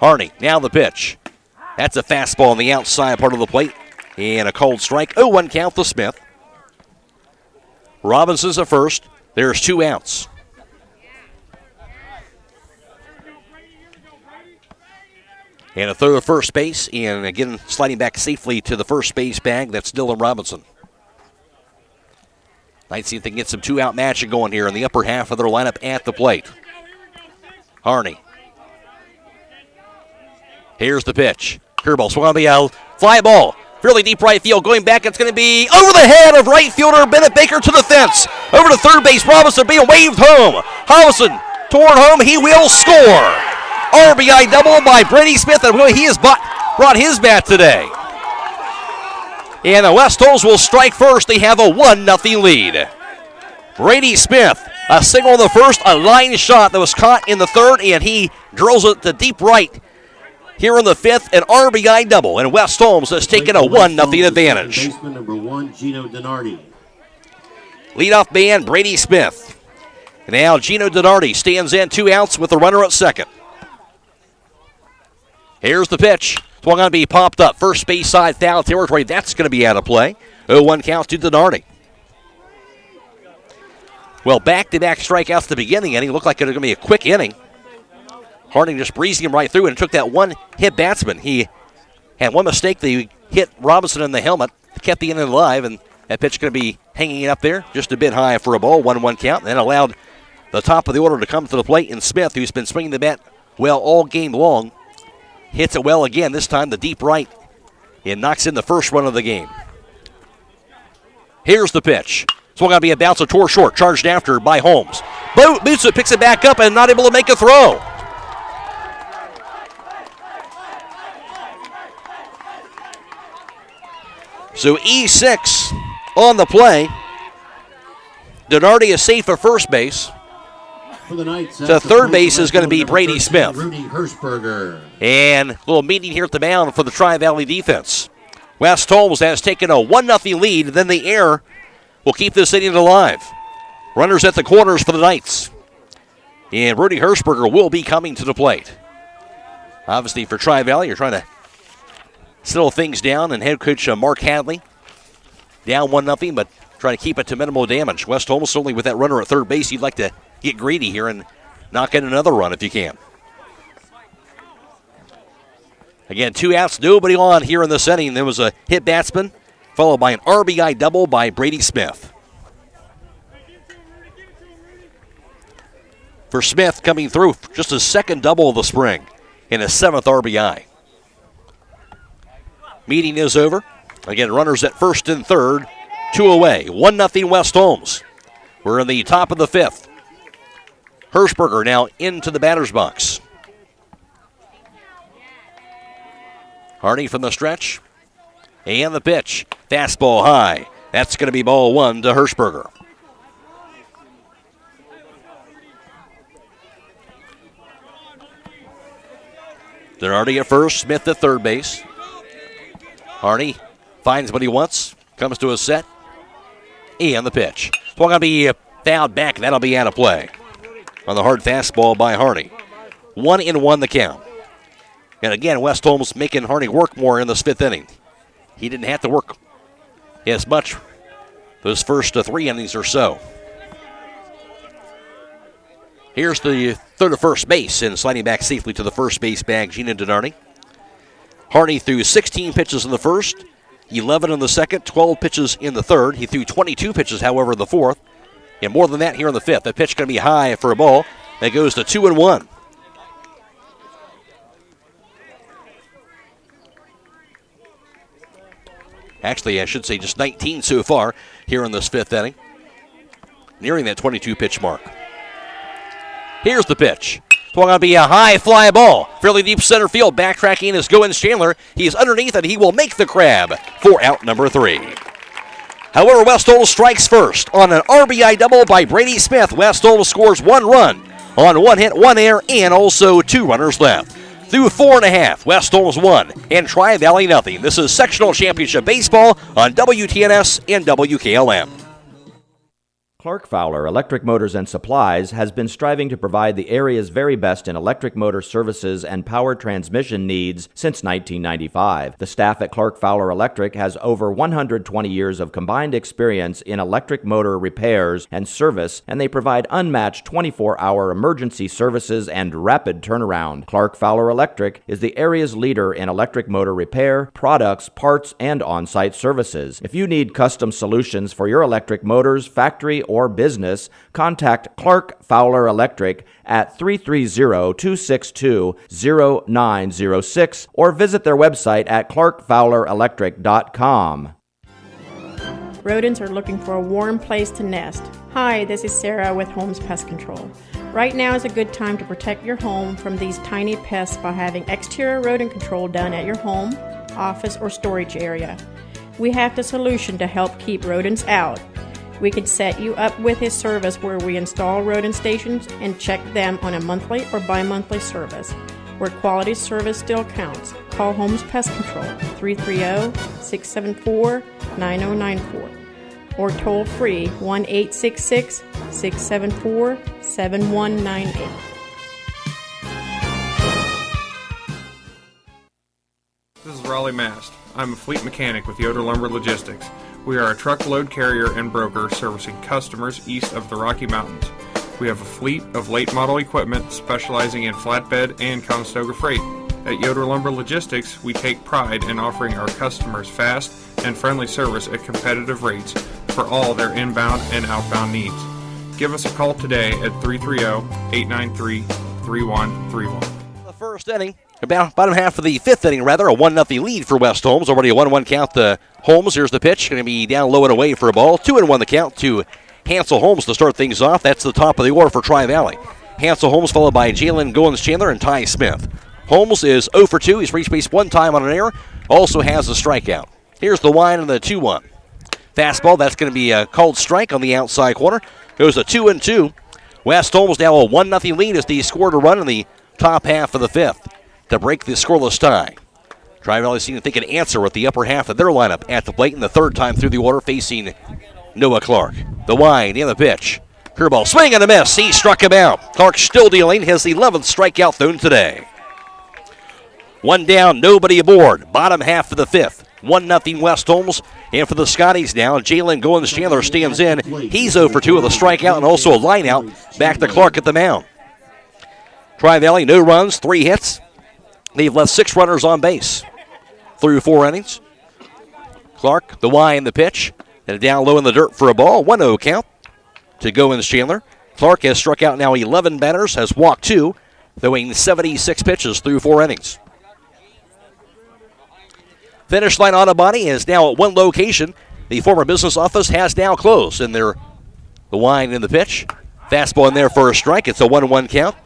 Harney, now the pitch. That's a fastball on the outside part of the plate. And a cold strike. 0-1 count to Smith. Robinson's at first. There's 2 outs. And a throw to first base. And again, sliding back safely to the first base bag. That's Dylan Robinson. Let's see if they can get some 2-out matching going here in the upper half of their lineup at the plate. Harney. Here's the pitch. Curveball swung on the fly ball. Fairly deep right field. Going back, it's going to be over the head of right fielder Bennett Baker to the fence. Over to third base. Robinson being waved home. Robinson toward home. He will score. RBI double by Brady Smith. And he has brought his bat today. And the West Holmes will strike first. They have a 1-0 lead. Brady Smith, a single in the first, a line shot that was caught in the third, and he drills it to deep right here in the fifth, an RBI double. And West Holmes has taken a 1-0 advantage. Baseman number 1, Gino Donardi. Leadoff man, Brady Smith. And now Gino Donardi stands in, 2 outs with the runner at second. Here's the pitch. Swung on to be popped up. First base side foul territory. That's going to be out of play. 0-1 count to Donardi. Well, back-to-back strikeouts to begin the inning. Looked like it was going to be a quick inning. Harding just breezing him right through and took that one-hit batsman. He had one mistake. They hit Robinson in the helmet. Kept the inning alive, and that pitch going to be hanging up there just a bit high for a ball. 1-1 count. And then allowed the top of the order to come to the plate. And Smith, who's been swinging the bat well all game long, hits it well again, this time the deep right, and knocks in the first run of the game. Here's the pitch. Swung going to be a bouncer toward short, charged after by Holmes. Boots it, picks it back up, and not able to make a throw. So E6 on the play. Donardi is safe at first base. So third base is going to be Brady Smith. And a little meeting here at the mound for the Tri-Valley defense. West Holmes has taken a 1-0 lead. Then the air will keep this inning alive. Runners at the corners for the Knights. And Rudy Hirschberger will be coming to the plate. Obviously for Tri-Valley, you're trying to settle things down. And head coach Mark Hadley down 1-0, but trying to keep it to minimal damage. West Holmes certainly with that runner at third base, you'd like to get greedy here and knock in another run if you can. Again, 2 outs, nobody on here in this inning. There was a hit batsman, followed by an RBI double by Brady Smith. For Smith, coming through, just his second double of the spring and his 7th RBI. Meeting is over. Again, runners at first and third, 2 away. 1-0 West Holmes. We're in the top of the 5th. Hirschberger now into the batter's box. Hardy from the stretch. And the pitch. Fastball high. That's going to be ball 1 to Hirschberger. Denardi at first, Smith at third base. Hardy finds what he wants, comes to a set, and the pitch. It's going to be fouled back, that'll be out of play on the hard fastball by Hardy. 1-1 the count. And again, West Holmes making Hardy work more in this 5th inning. He didn't have to work as much those first 3 innings or so. Here's the third of first base and sliding back safely to the first base bag, Gina Denardi. Hardy threw 16 pitches in the first, 11 in the second, 12 pitches in the third. He threw 22 pitches, however, in the fourth, and more than that here in the 5th. The pitch going to be high for a ball. That goes to 2-1. Actually, I should say just 19 so far here in this 5th inning, nearing that 22-pitch mark. Here's the pitch. It's going to be a high fly ball. Fairly deep center field. Backtracking is Goins Chandler. He's underneath and he will make the grab for out number 3. However, West Holmes strikes first on an RBI double by Brady Smith. West Holmes scores 1 run on 1 hit, 1 error, and also 2 runners left. Through 4.5, West Holmes 1 and Tri-Valley nothing. This is Sectional Championship Baseball on WTNS and WKLM. Clark Fowler Electric Motors and Supplies has been striving to provide the area's very best in electric motor services and power transmission needs since 1995. The staff at Clark Fowler Electric has over 120 years of combined experience in electric motor repairs and service, and they provide unmatched 24-hour emergency services and rapid turnaround. Clark Fowler Electric is the area's leader in electric motor repair, products, parts, and on-site services. If you need custom solutions for your electric motors, factory, or business, contact Clark Fowler Electric at 330-262-0906 or visit their website at clarkfowlerelectric.com. Rodents are looking for a warm place to nest. Hi, this is Sarah with Holmes Pest Control. Right now is a good time to protect your home from these tiny pests by having exterior rodent control done at your home, office, or storage area. We have the solution to help keep rodents out. We can set you up with a service where we install rodent stations and check them on a monthly or bi-monthly service. Where quality service still counts, call Holmes Pest Control 330-674-9094 or toll free 1-866-674-7198. This is Raleigh Mast. I'm a fleet mechanic with Yoder Lumber Logistics. We are a truckload carrier and broker servicing customers east of the Rocky Mountains. We have a fleet of late model equipment specializing in flatbed and Conestoga freight. At Yoder Lumber Logistics, we take pride in offering our customers fast and friendly service at competitive rates for all their inbound and outbound needs. Give us a call today at 330-893-3131. The first inning, bottom half of the 5th inning, rather, a 1-0 lead for West Holmes. Already a 1-1 count to Holmes. Here's the pitch. Going to be down low and away for a ball. 2-1 the count to Hansel Holmes to start things off. That's the top of the order for Tri-Valley. Hansel Holmes followed by Jalen Goins-Chandler and Ty Smith. Holmes is 0 for 2. He's reached base 1 time on an error. Also has a strikeout. Here's the wind and the 2-1. Fastball, that's going to be a called strike on the outside corner. Goes a 2-2. West Holmes now a 1-0 lead as they scored a run in the top half of the 5th to break the scoreless tie. Tri-Valley seemed to think an answer with the upper half of their lineup at the plate in the 3rd time through the order facing Noah Clark. The wind and the pitch. Curveball, swing and a miss. He struck him out. Clark still dealing his 11th strikeout thrown today. 1 down, nobody aboard. Bottom half of the 5th. 1-0 West Holmes. And for the Scotties now, Jalen Goins-Chandler stands in. He's 0 for 2 with a strikeout and also a line out back to Clark at the mound. Tri-Valley, no runs, 3 hits. They've left 6 runners on base through 4 innings. Clark, the Y in the pitch, and down low in the dirt for a ball. 1-0 count to Goins Chandler. Clark has struck out now 11 batters, has walked 2, throwing 76 pitches through 4 innings. Finish line auto body is now at one location. The former business office has now closed, and they're the wind in the pitch. Fastball in there for a strike. It's a 1-1 count.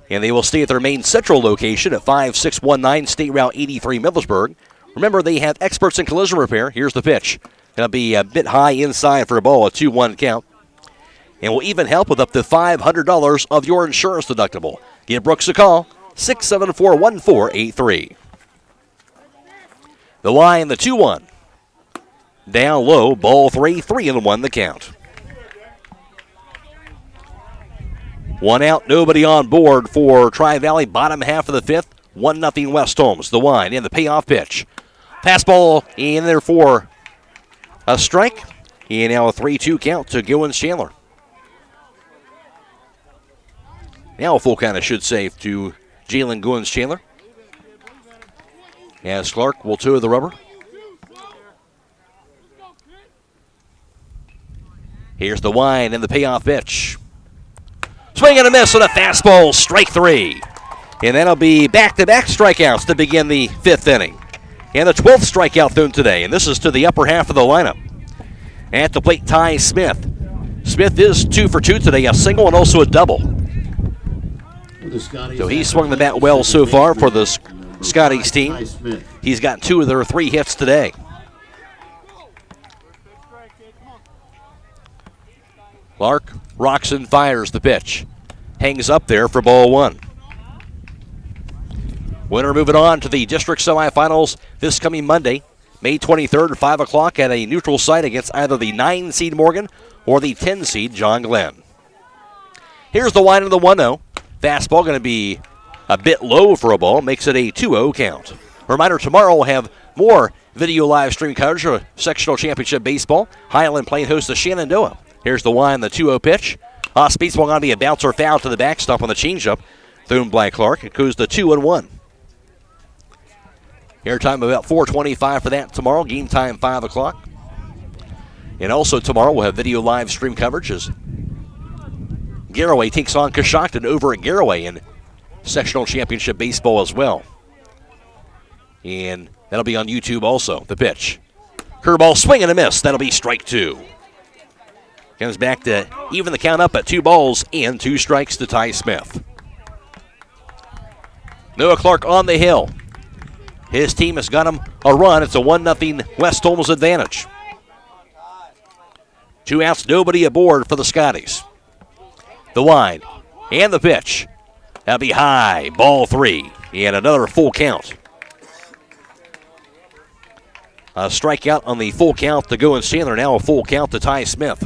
And they will stay at their main central location at 5619 State Route 83 Millersburg. Remember, they have experts in collision repair. Here's the pitch. It'll be a bit high inside for a ball, a 2-1 count. And will even help with up to $500 of your insurance deductible. Give Brooks a call, 674-1483. The Y and the 2-1. Down low, ball 3, 3-1 the count. 1 out, nobody on board for Tri-Valley, bottom half of the 5th. 1-0 West Holmes. The wind and the payoff pitch. Fastball in there for a strike. And now a 3-2 count to Goins Chandler. Now a full count, I should say, to Jalen Goins Chandler. As Clark will toe the rubber. Here's the wind and the payoff pitch. Swing and a miss on a fastball, strike 3. And that'll be back-to-back strikeouts to begin the 5th inning. And the 12th strikeout thrown today, and this is to the upper half of the lineup. At the plate, Ty Smith. Smith is 2 for 2 today, a single and also a double. So he swung the bat well so far for the Scotties team. He's got 2 of their 3 hits today. Clark rocks and fires the pitch. Hangs up there for ball 1. Winner moving on to the district semifinals this coming Monday, May 23rd at 5 o'clock at a neutral site against either the 9-seed Morgan or the 10-seed John Glenn. Here's the wind of the 1-0. Fastball going to be a bit low for a ball, makes it a 2-0 count. Reminder, tomorrow we'll have more video live stream coverage of Sectional Championship Baseball. Highland playing host to Shenandoah. Here's the wind, the 2-0 pitch. Speed's going to be a bouncer foul to the backstop on the changeup. Thrown by Clark. It goes to 2-1. Airtime about 4:25 for that tomorrow. Game time 5 o'clock. And also tomorrow we'll have video live stream coverage as Garaway takes on Coshocton over at Garaway in Sectional Championship Baseball as well. And that'll be on YouTube also. The pitch. Curveball, swing and a miss. That'll be strike 2. Comes back to even the count up at 2 balls and 2 strikes to Ty Smith. Noah Clark on the hill. His team has got him a run. It's a 1-0 West Holmes advantage. 2 outs, nobody aboard for the Scotties. The wind and the pitch. That'll be high, ball 3, and another full count. A strikeout on the full count to Goins Chandler. Now a full count to Ty Smith.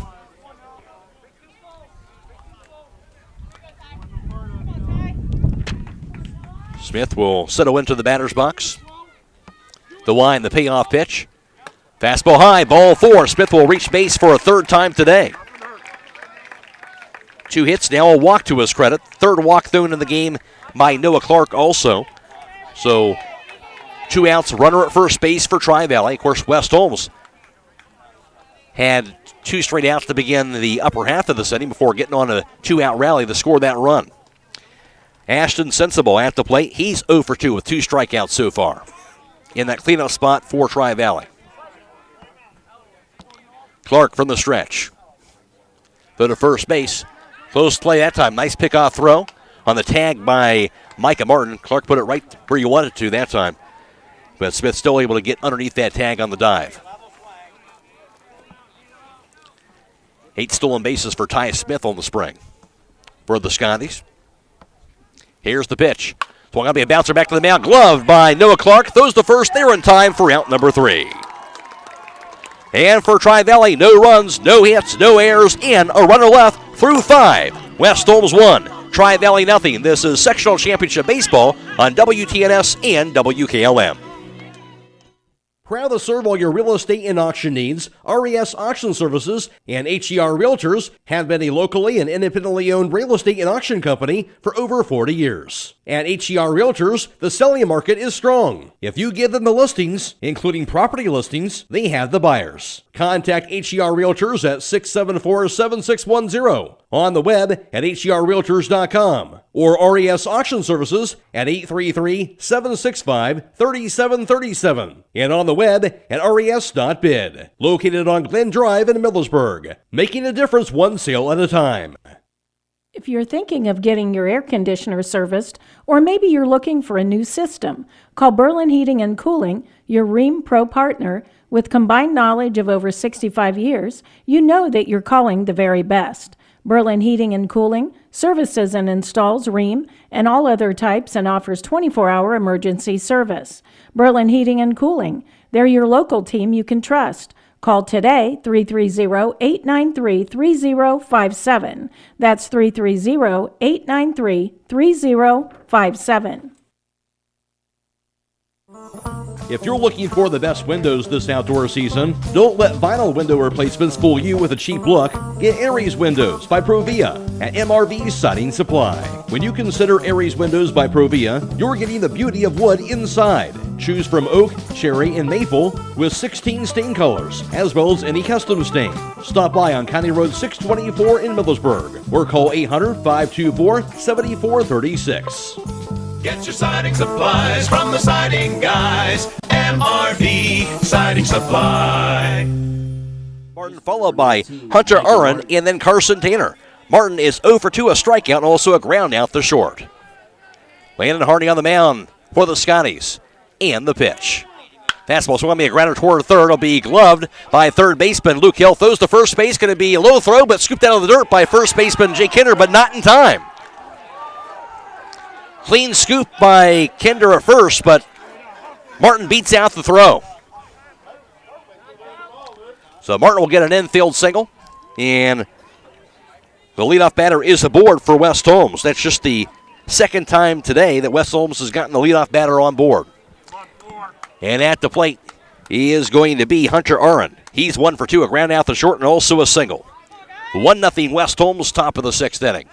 Smith will settle into the batter's box. The wind, the payoff pitch. Fastball high, ball 4. Smith will reach base for a 3rd time today. 2 hits, now a walk to his credit. 3rd walk thrown in the game by Noah Clark also. So 2 outs, runner at first base for Tri-Valley. Of course, West Holmes had 2 straight outs to begin the upper half of the setting before getting on a 2-out rally to score that run. Ashton Sensible at the plate. He's 0 for 2 with 2 strikeouts so far in that cleanup spot for Tri-Valley. Clark from the stretch. Go to first base. Close play that time. Nice pickoff throw on the tag by Micah Martin. Clark put it right where you wanted to that time. But Smith still able to get underneath that tag on the dive. 8 stolen bases for Ty Smith on the spring for the Scotties. Here's the pitch. It's going to be a bouncer back to the mound. Gloved by Noah Clark. Throws the first. They're in time for out number 3. And for Tri-Valley, no runs, no hits, no errors, and a runner left through 5. West Holmes 1, Tri-Valley nothing. This is Sectional Championship Baseball on WTNS and WKLM. Proud to serve all your real estate and auction needs, RES Auction Services and HER Realtors have been a locally and independently owned real estate and auction company for over 40 years. At HER Realtors, the selling market is strong. If you give them the listings, including property listings, they have the buyers. Contact HER Realtors at 674-7610, on the web at herrealtors.com, or RES Auction Services at 833-765-3737, and on the web at res.bid. Located on Glen Drive in Millersburg, making a difference one sale at a time. If you're thinking of getting your air conditioner serviced, or maybe you're looking for a new system, call Berlin Heating and Cooling, your Rheem Pro partner. With combined knowledge of over 65 years, you know that you're calling the very best. Berlin Heating and Cooling services and installs Rheem and all other types and offers 24-hour emergency service. Berlin Heating and Cooling, they're your local team you can trust. Call today, 330-893-3057. That's 330-893-3057. If you're looking for the best windows this outdoor season, don't let vinyl window replacements fool you with a cheap look. Get Aries Windows by Provia at MRV Siding Supply. When you consider Aries Windows by Provia, you're getting the beauty of wood inside. Choose from oak, cherry, and maple with 16 stain colors, as well as any custom stain. Stop by on County Road 624 in Millersburg or call 800-524-7436. Get your siding supplies from the siding guys. MRV Siding Supply. Martin followed by Hunter Uren and then Carson Taner. Martin is 0 for 2, a strikeout, and also a ground out the short. Landon Hardy on the mound for the Scotties. And the pitch. Fastball swung on me a grounder toward third. It'll be gloved by third baseman Luke Hill. Throws to first base. Going to be a low throw, but scooped out of the dirt by first baseman Jake Kinder, but not in time. Clean scoop by Kinder at first, but Martin beats out the throw. So Martin will get an infield single, and the leadoff batter is aboard for West Holmes. That's just the second time today that West Holmes has gotten the leadoff batter on board. And at the plate is going to be Hunter Uren. He's 1 for 2, a ground out the short, and also a single. 1-0 West Holmes, top of the 6th inning.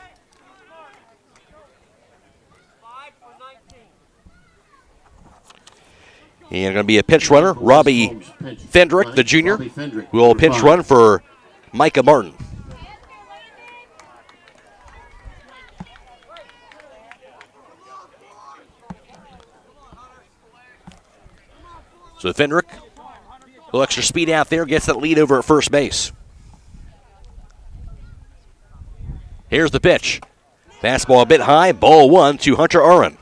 And going to be a pinch runner, Robbie Fendrick, the junior, will pinch run for Micah Martin. So Fendrick, a little extra speed out there, gets that lead over at first base. Here's the pitch. Fastball a bit high, ball 1 to Hunter Uren.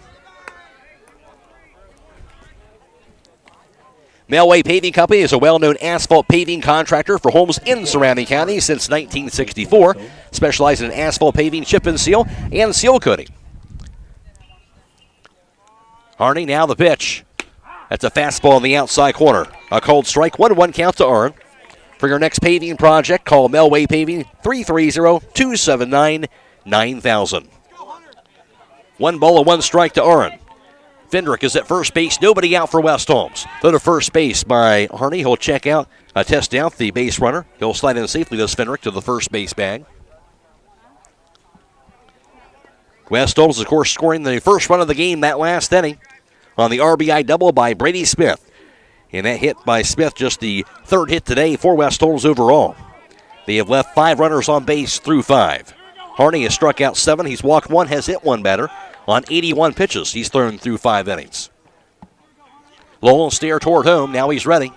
Melway Paving Company is a well-known asphalt paving contractor for homes in surrounding counties since 1964, specializing in asphalt paving, chip and seal coating. Harney, now the pitch. That's a fastball in the outside corner. A called strike, 1-1 count to Uren. For your next paving project, call Melway Paving, 330-279-9000. 1 ball and 1 strike to Uren. Fendrick is at first base, nobody out for West Holmes. Throw to first base by Harney. He'll check out, test out the base runner. He'll slide in safely, does Fendrick, to the first base bag. West Holmes, of course, scoring the first run of the game that last inning on the RBI double by Brady Smith. And that hit by Smith, just the third hit today for West Holmes overall. They have left 5 runners on base through 5. Harney has struck out 7. He's walked 1, has hit 1 batter. On 81 pitches, he's thrown through 5 innings. Lowell stare toward home. Now he's ready.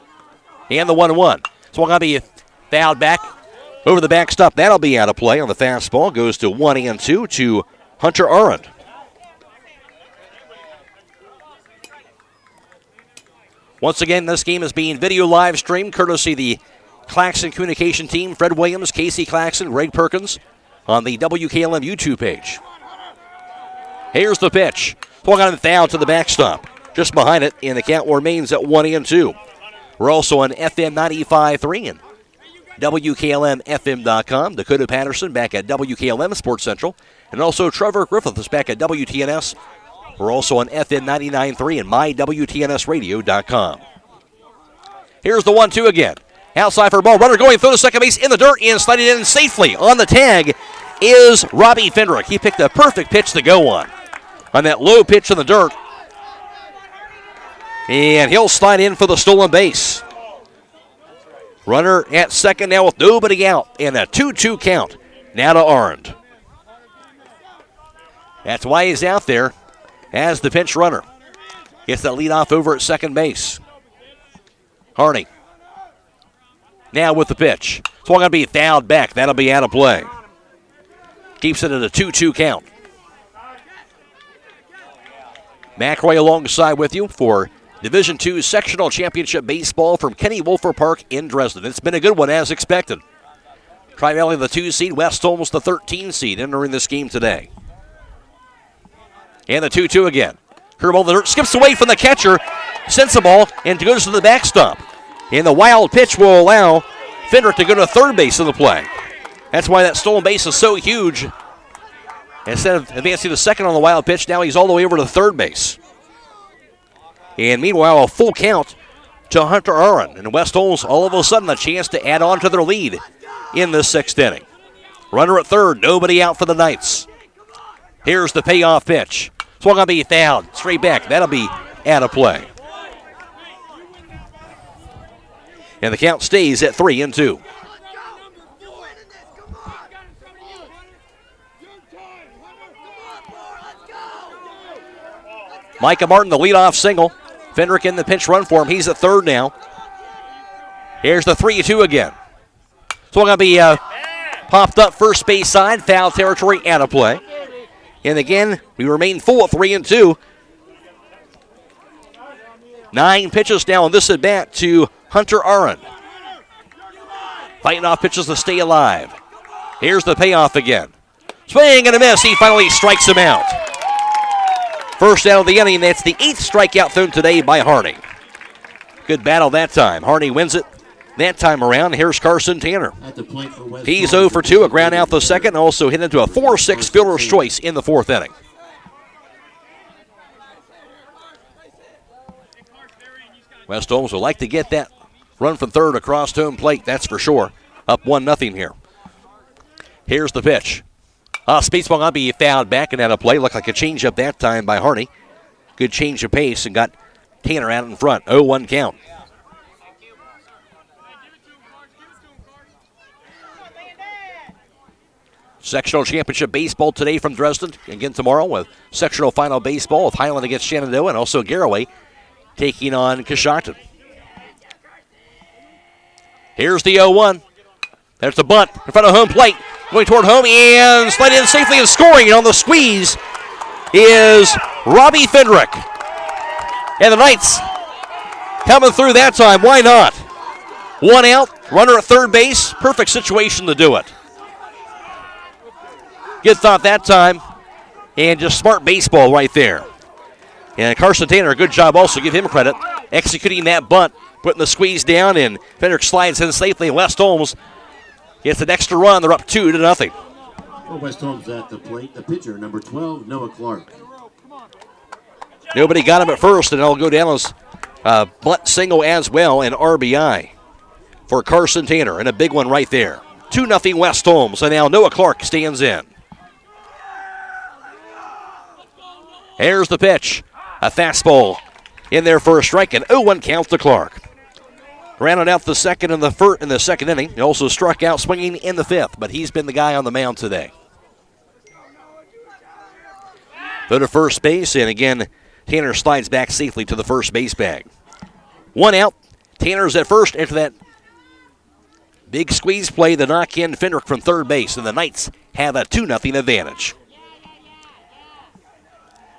And the 1-1. Swung on be fouled back over the backstop. That'll be out of play on the fastball. Goes to 1-2 to Hunter Uren. Once again, this game is being video live streamed courtesy the Claxon Communications team. Fred Williams, Casey Claxon, Greg Perkins on the WKLM YouTube page. Here's the pitch. Swung on and fouled to the backstop. Just behind it, and the count remains at 1-2. We're also on FM 95.3 and WKLM-FM.com. Dakota Patterson back at WKLM Sports Central. And also Trevor Griffith is back at WTNS. We're also on FM 99.3 and MyWTNSradio.com. Here's the 1-2 again. Outside for a ball. Runner going through the second base in the dirt and sliding in safely. On the tag is Robbie Fendrick. He picked a perfect pitch to go on that low pitch in the dirt. And he'll slide in for the stolen base. Runner at second now with nobody out. And a 2-2 count now to Arndt. That's why he's out there as the pinch runner. Gets that leadoff over at second base. Harney now with the pitch. It's all going to be fouled back. That'll be out of play. Keeps it at a 2-2 count. McRoy alongside with you for Division II Sectional Championship Baseball from Kenny Wolfer Park in Dresden. It's been a good one as expected. Tri-Valley the 2 seed, West Holmes the 13 seed entering this game today. And the 2-2 again. Curveball in the dirt, skips away from the catcher, sends the ball, and goes to the backstop. And the wild pitch will allow Fendrick to go to third base in the play. That's why that stolen base is so huge. Instead of advancing to second on the wild pitch, now he's all the way over to third base. And meanwhile, a full count to Hunter Aaron. And West Holmes all of a sudden a chance to add on to their lead in the sixth inning. Runner at third, nobody out for the Knights. Here's the payoff pitch. Swung on to be fouled. Straight back. That'll be out of play. And the count stays at 3-2. Micah Martin, the leadoff single. Fendrick in the pinch run for him. He's at third now. Here's the 3-2 again. So going to be popped up first base side. Foul territory, out of play. And again, we remain full at 3-2. 9 pitches now on this at bat to Hunter Aaron. Fighting off pitches to stay alive. Here's the payoff again. Swing and a miss. He finally strikes him out. First out of the inning. That's the 8th strikeout thrown today by Harney. Good battle that time. Harney wins it that time around. Here's Carson Taner. He's 0 for 2. A ground out the second. Also hit into a 4-6 fielder's choice in the fourth inning. West Holmes would like to get that run from third across home plate, that's for sure. Up 1-0 here. Here's the pitch. Speed swung on, be fouled back and out of play. Looked like a changeup that time by Harney. Good change of pace and got Taner out in front. 0-1 count. Sectional Championship Baseball today from Dresden. Again tomorrow with Sectional Final Baseball with Highland against Shenandoah and also Garraway taking on Coshocton. Here's the 0-1. There's the bunt in front of home plate. Going toward home and slid in safely and scoring. And on the squeeze is Robbie Fendrick. And the Knights coming through that time. Why not? 1 out, runner at third base. Perfect situation to do it. Good thought that time. And just smart baseball right there. And Carson Taner, a good job also, give him credit. Executing that bunt, putting the squeeze down, and Fendrick slides in safely. West Holmes gets an extra run. They're up 2-0. For West Holmes at the plate, the pitcher, number 12, Noah Clark. Nobody got him at first, and it'll go down as bunt single as well, and RBI for Carson Taner, and a big one right there. 2-0 West Holmes, and now Noah Clark stands in. Here's the pitch. A fastball in there for a strike, and 0-1 count to Clark. Rounded out the second in the second inning. He also struck out swinging in the fifth, but he's been the guy on the mound today. Go to first base, and again, Taner slides back safely to the first base bag. 1 out. Taner's at first into that big squeeze play to knock in Fendrick from third base, and the Knights have a 2-0 advantage.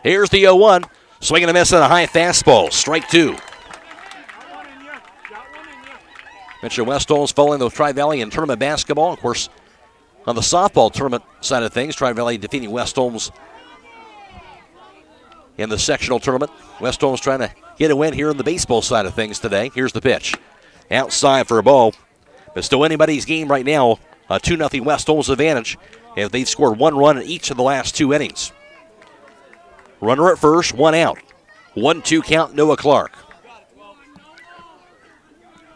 Here's the 0-1. Swing and a miss on a high fastball. Strike 2. Mentioned West Holmes following the Tri-Valley in tournament basketball. Of course, on the softball tournament side of things, Tri-Valley defeating West Holmes in the sectional tournament. West Holmes trying to get a win here on the baseball side of things today. Here's the pitch. Outside for a ball. But still anybody's game right now. A 2-0 West Holmes advantage. If they've scored 1 run in each of the last 2 innings. Runner at first, 1 out. 1-2 count, Noah Clark.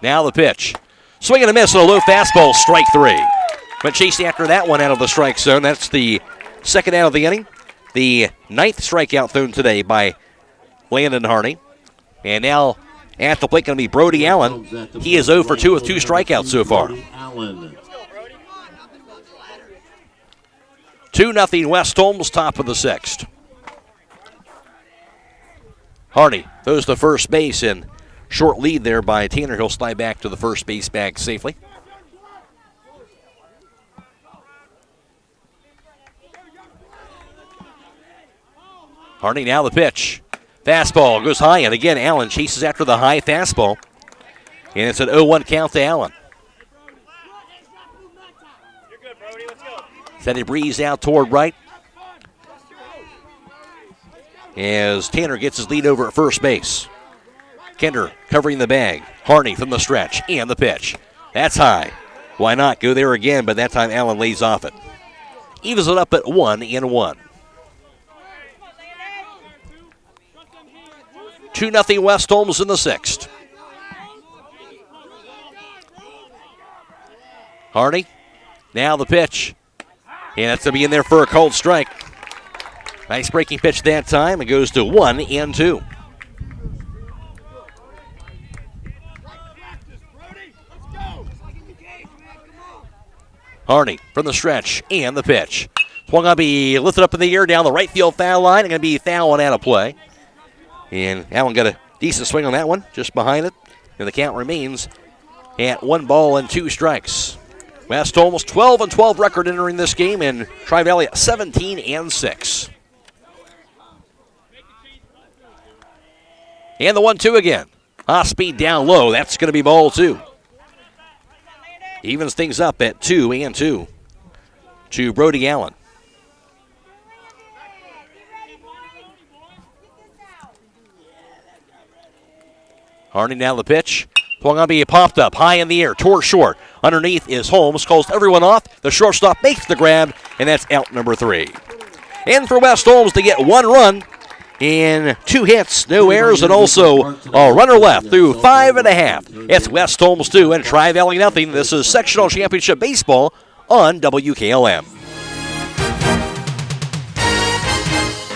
Now the pitch. Swing and a miss on a low fastball, strike 3. But chasing after that one out of the strike zone. That's the second out of the inning. The 9th strikeout thrown today by Landon Harney. And now at the plate going to be Brody Allen. He is 0 for 2 with 2 strikeouts so far. 2-0 West Holmes, top of the 6th. Harney throws to first base in short lead there by Taner. He'll slide back to the first base bag safely. Harney now the pitch. Fastball goes high, and again Allen chases after the high fastball. And it's an 0-1 count to Allen. Set a breeze out toward right as Taner gets his lead over at first base. Kinder covering the bag. Harney from the stretch and the pitch. That's high. Why not go there again, but that time Allen lays off it. Evens it up at 1-1. 2-0 West Holmes in the 6th. Harney, now the pitch. And that's going to be in there for a called strike. Nice breaking pitch that time. It goes to 1-2. Harney from the stretch and the pitch. Swung on to be lifted up in the air down the right field foul line. It's going to be foul and out of play. And Allen got a decent swing on that one, just behind it. And the count remains at 1-2 strikes. West Holmes 12-12 record entering this game, and Tri-Valley 17-6. And the 1-2 again. Off speed down low. That's going to be ball 2. Evens things up at 2-2 to Brody Allen. Harney now the pitch. Swung on to be popped up high in the air, toward short. Underneath is Holmes, calls everyone off. The shortstop makes the grab, and that's out number 3. And for West Holmes to get 1 run in 2 hits, no errors, and also a runner left through 5.5. It's West Holmes 2 and Tri-Valley nothing. This is Sectional Championship Baseball on WKLM.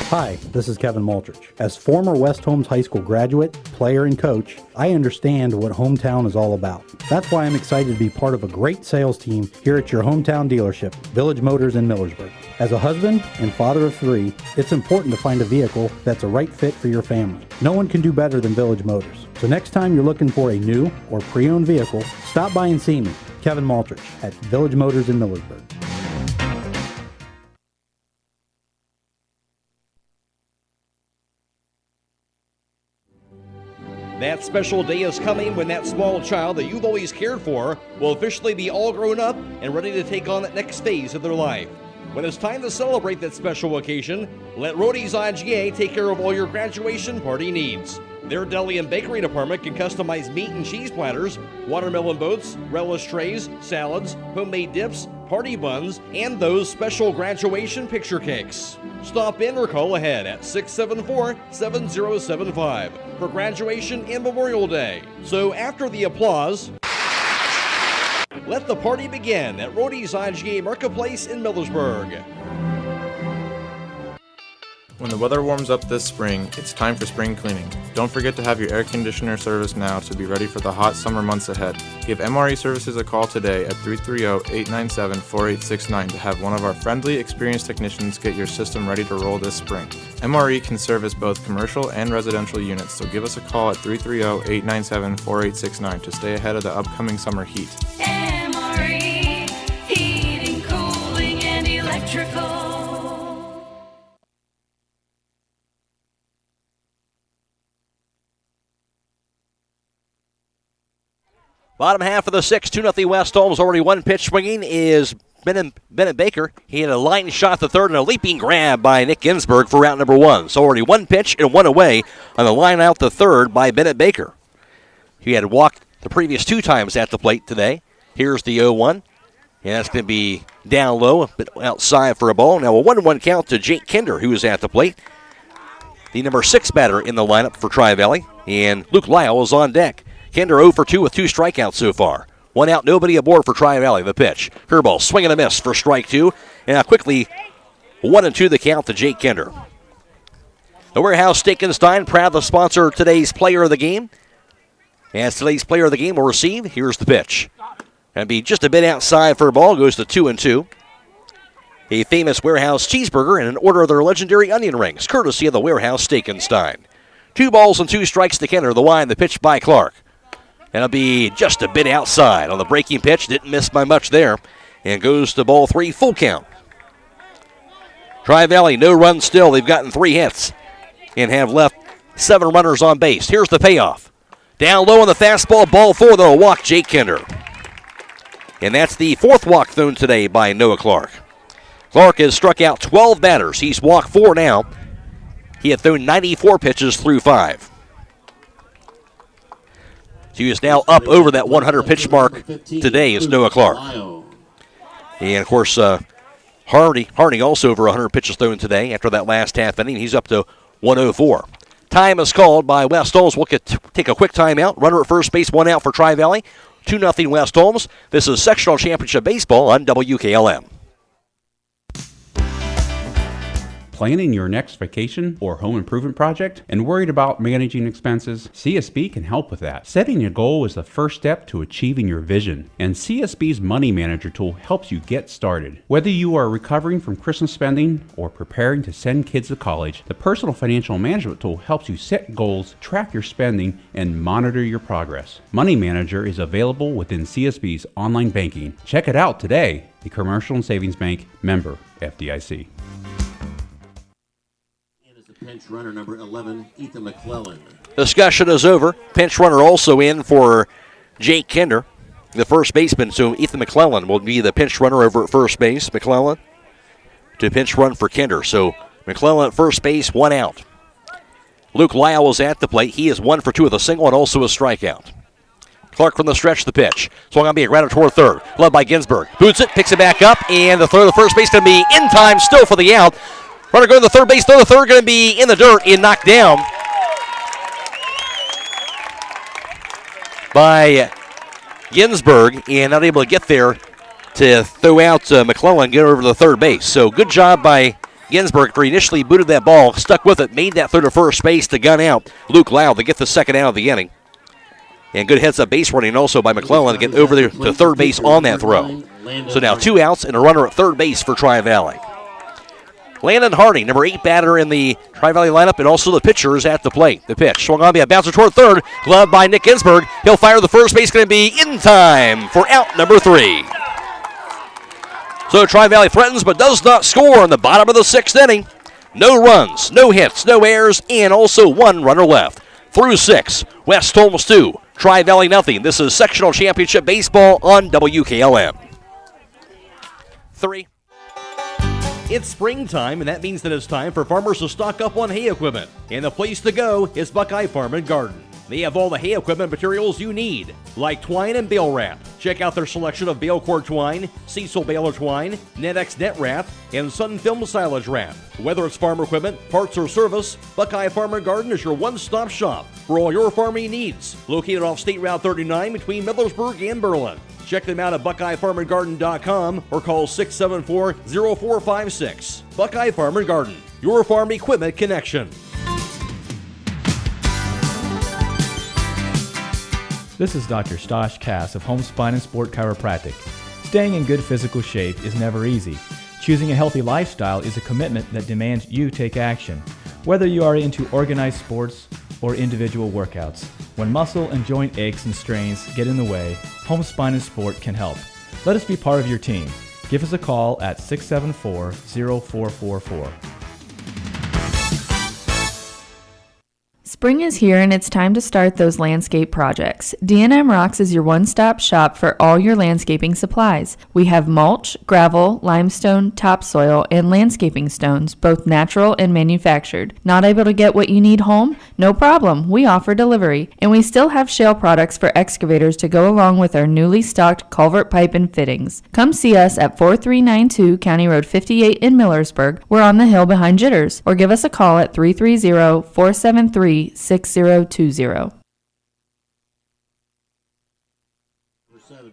Hi, this is Kevin Maltrich. As former West Holmes High School graduate, player, and coach, I understand what hometown is all about. That's why I'm excited to be part of a great sales team here at your hometown dealership, Village Motors in Millersburg. As a husband and father of 3, it's important to find a vehicle that's a right fit for your family. No one can do better than Village Motors. So next time you're looking for a new or pre-owned vehicle, stop by and see me, Kevin Maltrich, at Village Motors in Millersburg. That special day is coming when that small child that you've always cared for will officially be all grown up and ready to take on that next phase of their life. When it's time to celebrate that special occasion, let Rody's IGA take care of all your graduation party needs. Their deli and bakery department can customize meat and cheese platters, watermelon boats, relish trays, salads, homemade dips, party buns, and those special graduation picture cakes. Stop in or call ahead at 674-7075 for graduation and Memorial Day. So after the applause, let the party begin at Rody's IGA Marketplace in Millersburg. When the weather warms up this spring, it's time for spring cleaning. Don't forget to have your air conditioner serviced now to be ready for the hot summer months ahead. Give MRE Services a call today at 330-897-4869 to have one of our friendly, experienced technicians get your system ready to roll this spring. MRE can service both commercial and residential units, so give us a call at 330-897-4869 to stay ahead of the upcoming summer heat. MRE, heating, cooling, and electrical. Bottom half of the 6th, 2-0 West Holmes. Already 1 pitch swinging is Bennett Baker. He had a line shot to third and a leaping grab by Nick Ginsburg for route number 1. So already 1 pitch and 1 away on the line out to third by Bennett Baker. He had walked the previous 2 times at the plate today. Here's the 0-1. And that's going to be down low, a bit outside for a ball. Now a 1-1 count to Jake Kinder, who is at the plate. The number 6 batter in the lineup for Tri-Valley. And Luke Lyle is on deck. Kinder 0 for 2 with 2 strikeouts so far. 1 out, nobody aboard for Tri-Valley. The pitch. Curveball, swing and a miss for strike 2. And now quickly, 1-2 the count to Jake Kinder. The Warehouse Steak and Stein, proud to sponsor today's player of the game. As today's player of the game will receive, here's the pitch. And be just a bit outside for a ball, goes to 2-2. A famous Warehouse cheeseburger and an order of their legendary onion rings, courtesy of the Warehouse Steak and Stein. 2 balls and 2 strikes to Kinder. The wind, the pitch by Clark. And it'll be just a bit outside on the breaking pitch. Didn't miss by much there. And goes to ball 3, full count. Tri-Valley, no runs still. They've gotten 3 hits and have left 7 runners on base. Here's the payoff. Down low on the fastball, ball 4, though, walk Jake Kinder. And that's the 4th walk thrown today by Noah Clark. Clark has struck out 12 batters. He's walked 4 now. He had thrown 94 pitches through 5. So he is now up over that 100 pitch mark today is Noah Clark. And, of course, Harney also over 100 pitches thrown today after that last half inning. He's up to 104. Time is called by West Holmes. We'll take a quick timeout. Runner at first base, 1 out for Tri-Valley. 2-0 West Holmes. This is Sectional Championship Baseball on WKLM. Planning your next vacation or home improvement project and worried about managing expenses? CSB can help with that. Setting a goal is the first step to achieving your vision, and CSB's Money Manager tool helps you get started. Whether you are recovering from Christmas spending or preparing to send kids to college, the Personal Financial Management tool helps you set goals, track your spending, and monitor your progress. Money Manager is available within CSB's online banking. Check it out today. The Commercial and Savings Bank, member FDIC. Pinch runner number 11, Ethan McClellan. Discussion is over. Pinch runner also in for Jake Kinder, the first baseman. So Ethan McClellan will be the pinch runner over at first base. McClellan to pinch run for Kinder. So McClellan at first base, 1 out. Luke Lyle was at the plate. He is 1 for 2 with a single and also a strikeout. Clark from the stretch, the pitch. Swung on, be a grounded toward third. Led by Ginsburg. Boots it, picks it back up, and the throw to first base going to be in time still for the out. Runner going to the third base, throw to third, going to be in the dirt and knocked down by Ginsburg, and not able to get there to throw out McClellan and get over to the third base. So good job by Ginsburg after he initially booted that ball, stuck with it, made that throw to first base to gun out Luke Lau to get the second out of the inning. And good heads-up base running also by McClellan to get over there to third base on that throw. So now 2 outs and a runner at third base for Tri-Valley. Landon Hardy, number 8 batter in the Tri-Valley lineup, and also the pitcher is at the plate. The pitch swung on, be a bouncer toward third, gloved by Nick Ginsburg. He'll fire the first base, going to be in time for out number 3. So Tri-Valley threatens but does not score in the bottom of the 6th inning. No runs, no hits, no errors, and also 1 runner left. Through 6, West Holmes 2, Tri-Valley nothing. This is Sectional Championship Baseball on WKLM. 3. It's springtime, and that means that it's time for farmers to stock up on hay equipment. And the place to go is Buckeye Farm and Garden. They have all the hay equipment materials you need, like twine and bale wrap. Check out their selection of bale cord twine, Cecil baler twine, NetX net wrap, and Sun Film silage wrap. Whether it's farm equipment, parts, or service, Buckeye Farm and Garden is your one-stop shop for all your farming needs. Located off State Route 39 between Millersburg and Berlin. Check them out at BuckeyeFarmandGarden.com or call 674-0456. Buckeye Farm and Garden, your farm equipment connection. This is Dr. Stosh Cass of Home Spine and Sport Chiropractic. Staying in good physical shape is never easy. Choosing a healthy lifestyle is a commitment that demands you take action. Whether you are into organized sports or individual workouts, when muscle and joint aches and strains get in the way, Home Spine and Sport can help. Let us be part of your team. Give us a call at 674-0444. Spring is here and it's time to start those landscape projects. D&M Rocks is your one-stop shop for all your landscaping supplies. We have mulch, gravel, limestone, topsoil, and landscaping stones, both natural and manufactured. Not able to get what you need home? No problem. We offer delivery. And we still have shale products for excavators to go along with our newly stocked culvert pipe and fittings. Come see us at 4392 County Road 58 in Millersburg. We're on the hill behind Jitters. Or give us a call at 330-473-6020.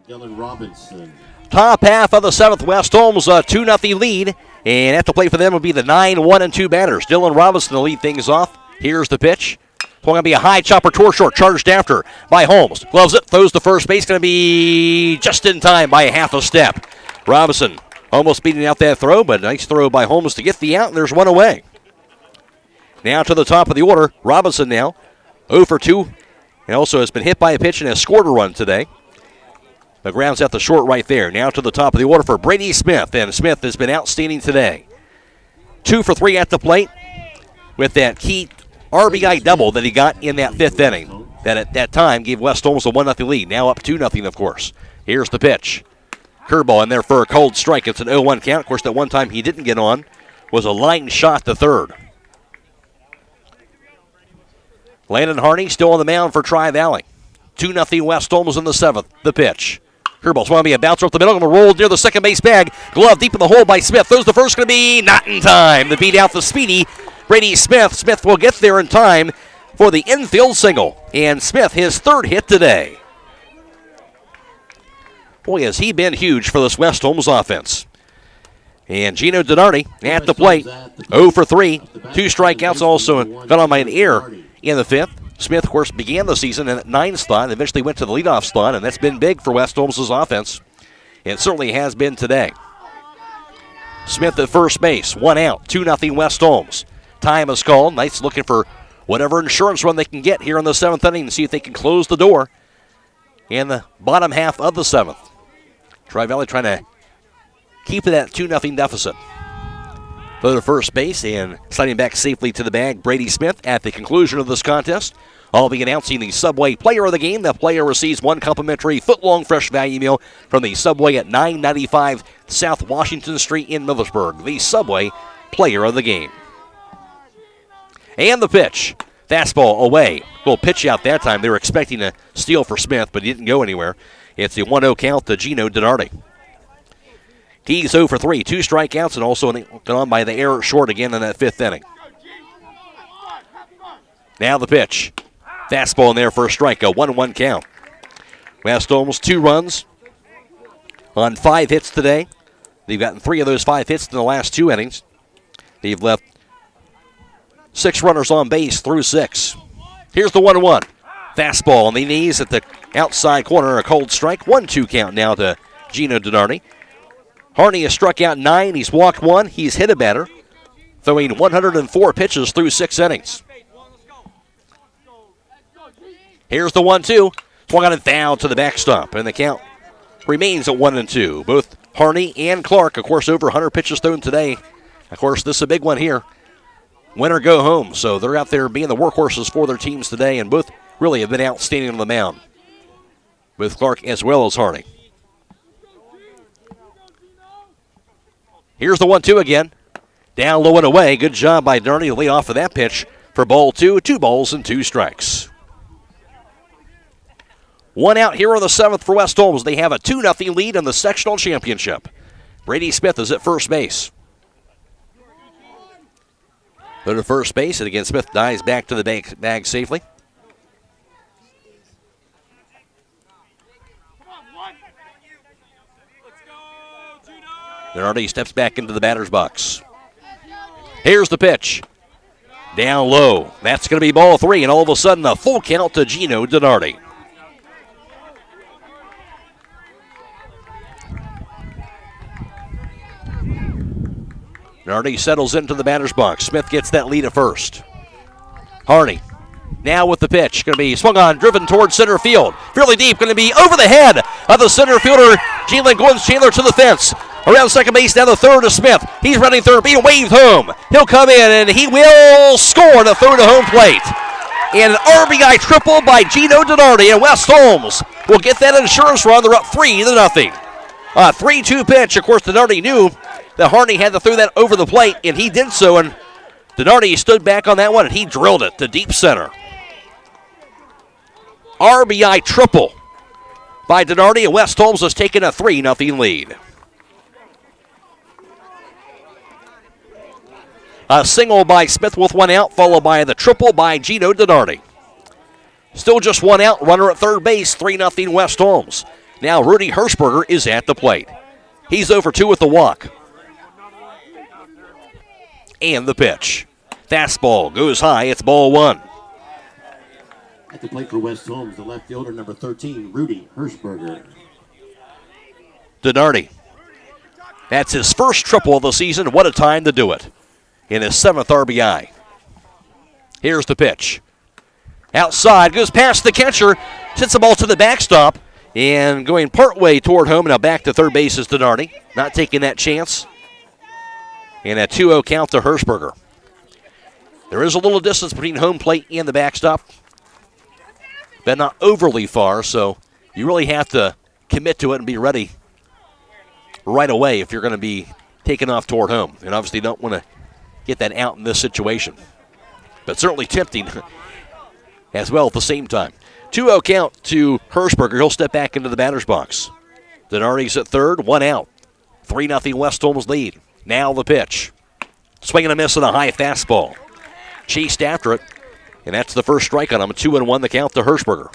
Dylan Robinson. Top half of the 7th, West Holmes, a 2-0 lead. And at the plate for them will be the 9, 1, and 2 batters. Dylan Robinson to lead things off. Here's the pitch. It's going to be a high chopper toward short, charged after by Holmes. Gloves it, throws to first base. Going to be just in time by a half a step. Robinson almost beating out that throw, but nice throw by Holmes to get the out, and there's one away. Now to the top of the order. Robinson now 0 for 2, and also has been hit by a pitch and has scored a run today. The ground's at the short right there. Now to the top of the order for Brady Smith, and Smith has been outstanding today. 2 for 3 at the plate with that key RBI double that he got in that 5th inning. That at that time gave West Holmes a 1-0 lead. Now up 2-0, of course. Here's the pitch. Curveball in there for a cold strike. It's an 0-1 count. Of course, that one time he didn't get on was a line shot to third. Landon Harney still on the mound for Tri-Valley. 2-0 West Holmes in the 7th. The pitch. Curveball's going to be a bouncer up the middle. Going to roll near the second base bag. Glove deep in the hole by Smith. Throws the first. Going to be not in time to beat out the speedy Brady Smith. Smith will get there in time for the infield single. And Smith, his 3rd hit today. Boy, has he been huge for this West Holmes offense. And Gino Donardi at the plate. 0 for 3. 2 strikeouts, also got on by an error in the 5th. Smith, of course, began the season in that 9 slot and eventually went to the leadoff slot, and that's been big for West Holmes' offense. It certainly has been today. Smith at first base, 1 out, 2-0 West Holmes. Time is called. Knights looking for whatever insurance run they can get here in the 7th inning and see if they can close the door in the bottom half of the 7th. Tri-Valley trying to keep that 2-0 deficit. Go to first base and sliding back safely to the bag, Brady Smith at the conclusion of this contest. I'll be announcing the Subway Player of the Game. The player receives 1 complimentary foot-long fresh value meal from the Subway at 995 South Washington Street in Millersburg. The Subway Player of the Game. And the pitch. Fastball away. Little pitch out that time. They were expecting a steal for Smith, but he didn't go anywhere. It's the 1-0 count to Gino Donardi. He's 0 for 3. 2 strikeouts and also got on by the error short again in that 5th inning. Now the pitch. Fastball in there for a strike. A 1-1 count. West Holmes 2 runs on 5 hits today. They've gotten 3 of those 5 hits in the last 2 innings. They've left 6 runners on base through 6. Here's the 1-1. Fastball on the knees at the outside corner. A cold strike. 1-2 count now to Gino Donardi. Harney has struck out 9. He's walked 1. He's hit a batter, throwing 104 pitches through 6 innings. Here's the 1-2. Swung on and down to the backstop, and the count remains at 1-2. Both Harney and Clark, of course, over 100 pitches thrown today. Of course, this is a big one here. Win or go home. So they're out there being the workhorses for their teams today, and both really have been outstanding on the mound, with Clark as well as Harney. Here's the 1-2 again. Down low and away. Good job by Donardi to lead off of that pitch for ball 2. 2 balls and 2 strikes. 1 out here on the 7th for West Holmes. They have a 2-0 lead in the sectional championship. Brady Smith is at first base. Go to first base, and again, Smith dives back to the bag safely. Donardi steps back into the batter's box. Here's the pitch. Down low. That's going to be ball 3, and all of a sudden a full count to Gino Donardi. Donardi settles into the batter's box. Smith gets that lead at first. Harney now with the pitch. Going to be swung on, driven towards center field. Fairly deep. Going to be over the head of the center fielder, Jalen Gordon-Chandler, to the fence. Around second base, down the third to Smith. He's running third, being waved home. He'll come in, and he will score to throw to home plate. And an RBI triple by Gino Donardi, and West Holmes will get that insurance run. They're up 3-0. A 3-2 pitch. Of course, Donardi knew that Harney had to throw that over the plate, and he did so, and Donardi stood back on that one, and he drilled it to deep center. RBI triple by Donardi, and West Holmes has taken a 3-0 lead. A single by Smith with 1 out, followed by the triple by Gino Donardi. Still just 1 out, runner at third base, 3-0 West Holmes. Now Rudy Hirschberger is at the plate. He's over 2 with the walk. And the pitch. Fastball goes high. It's ball 1. At the plate for West Holmes, the left fielder, number 13, Rudy Hirschberger. Denardi. That's his first triple of the season. What a time to do it. In his 7th RBI. Here's the pitch. Outside, goes past the catcher, sends the ball to the backstop, and going partway toward home. Now back to third base is Denardi. Not taking that chance. And a 2-0 count to Hirschberger. There is a little distance between home plate and the backstop, but not overly far, so you really have to commit to it and be ready right away if you're going to be taken off toward home. And obviously don't want to get that out in this situation. But certainly tempting as well at the same time. 2-0 count to Hirschberger. He'll step back into the batter's box. Denardi's at third, 1 out. 3-0 West Holmes lead. Now the pitch. Swing and a miss on a high fastball. Chased after it, and that's the first strike on him. 2-1 the count to Hirschberger.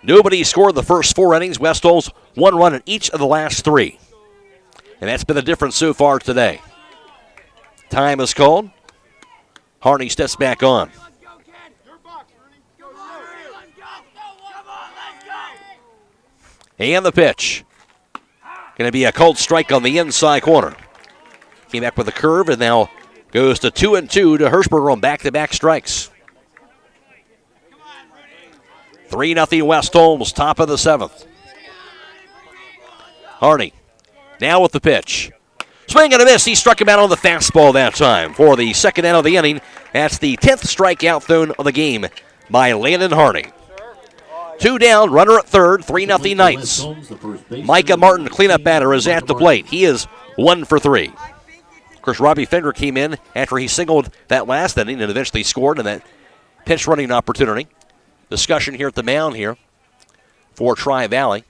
Nobody scored the first 4 innings. West Holmes 1 run in each of the last 3. And that's been the difference so far today. Time is called. Harney steps back on. And the pitch. Going to be a cold strike on the inside corner. Came back with a curve and now goes to 2-2 to Hirschberger on back-to-back strikes. 3-0 West Holmes, top of the 7th. Harney now with the pitch. Swing and a miss. He struck him out on the fastball that time for the second out of the inning. That's the 10th strikeout thrown of the game by Landon Harney. 2 down, runner at third, 3-0 Knights. Micah Martin, cleanup batter, is at the plate. He is 1 for 3. Of course, Robbie Fender came in after he singled that last inning and eventually scored in that pinch running opportunity. Discussion here at the mound here for Tri-Valley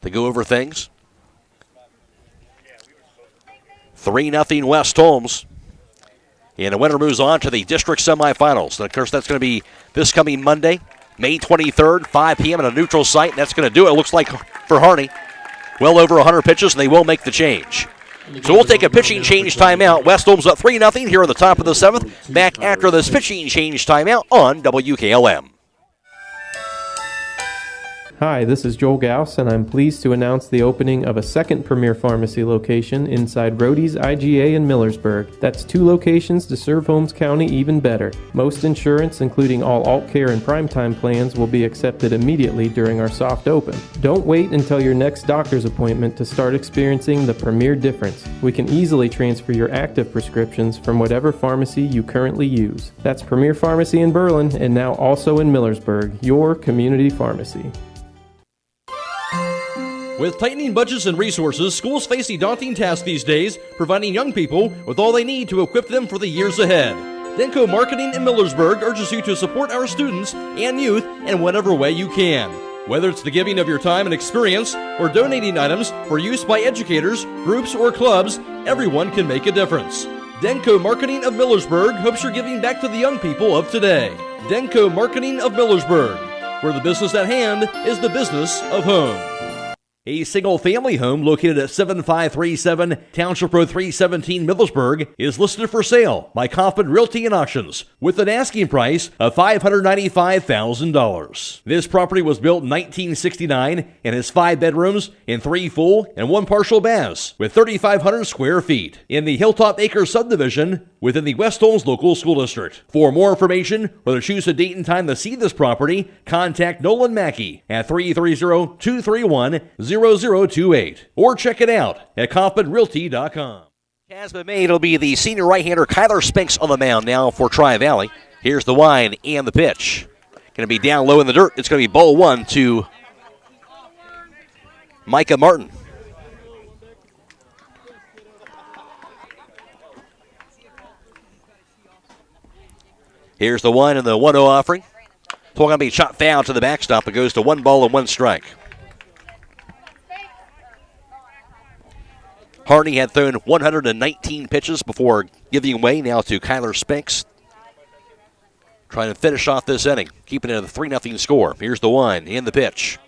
to go over things. 3-0 West Holmes. And the winner moves on to the district semifinals. And of course, that's going to be this coming Monday, May 23rd, 5 p.m. at a neutral site. And that's going to do it, looks like, for Harney. Well over 100 pitches, and they will make the change. So we'll take a pitching change timeout. West Holmes up 3-0 here at the top of the 7th. Back after this pitching change timeout on WKLM. Hi, this is Joel Gauss, and I'm pleased to announce the opening of a second Premier Pharmacy location inside Rody's IGA in Millersburg. That's 2 locations to serve Holmes County even better. Most insurance, including all alt care and primetime plans, will be accepted immediately during our soft open. Don't wait until your next doctor's appointment to start experiencing the premier difference. We can easily transfer your active prescriptions from whatever pharmacy you currently use. That's Premier Pharmacy in Berlin and now also in Millersburg, your community pharmacy. With tightening budgets and resources, schools face a daunting task these days, providing young people with all they need to equip them for the years ahead. Denko Marketing in Millersburg urges you to support our students and youth in whatever way you can. Whether it's the giving of your time and experience or donating items for use by educators, groups, or clubs, everyone can make a difference. Denko Marketing of Millersburg hopes you're giving back to the young people of today. Denko Marketing of Millersburg, where the business at hand is the business of home. A single-family home located at 7537 Township Road 317 Millersburg is listed for sale by Kaufman Realty and Auctions with an asking price of $595,000. This property was built in 1969 and has 5 bedrooms and 3 full and 1 partial baths with 3,500 square feet in the Hilltop Acres subdivision within the West Holmes Local School District. For more information or to choose a date and time to see this property, contact Nolan Mackey at 330-231-0028 or check it out at KaufmanRealty.com. Has been made. It'll be the senior right-hander Kyler Spinks on the mound now for Tri-Valley. Here's the wind and the pitch. Going to be down low in the dirt. It's going to be ball 1 to Micah Martin. Here's the 1 and the 1-0 offering. It's all going to be shot foul to the backstop. It goes to 1 ball and 1 strike. Harney had thrown 119 pitches before giving way now to Kyler Spinks. trying to finish off this inning, keeping it at a 3-0 score. Here's the one in the pitch.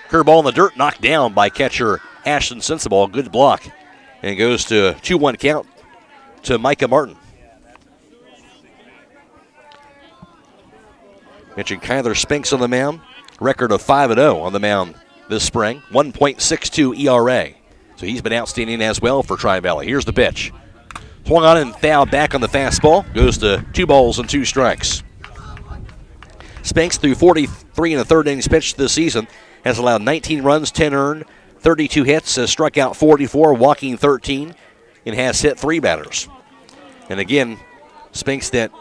Curveball in the dirt, knocked down by catcher Ashton Sensible. Good block. And it goes to 2-1 count to Micah Martin. Mentioned Kyler Spinks on the mound. Record of 5-0 on the mound this spring. 1.62 ERA. So he's been outstanding as well for Tri-Valley. Here's the pitch. Swung on and fouled back on the fastball. Goes to 2 balls and 2 strikes. Spinks threw 43 in the third innings pitched this season. Has allowed 19 runs, 10 earned, 32 hits, has struck out 44, walking 13, and has hit 3 batters. And again, Spinks that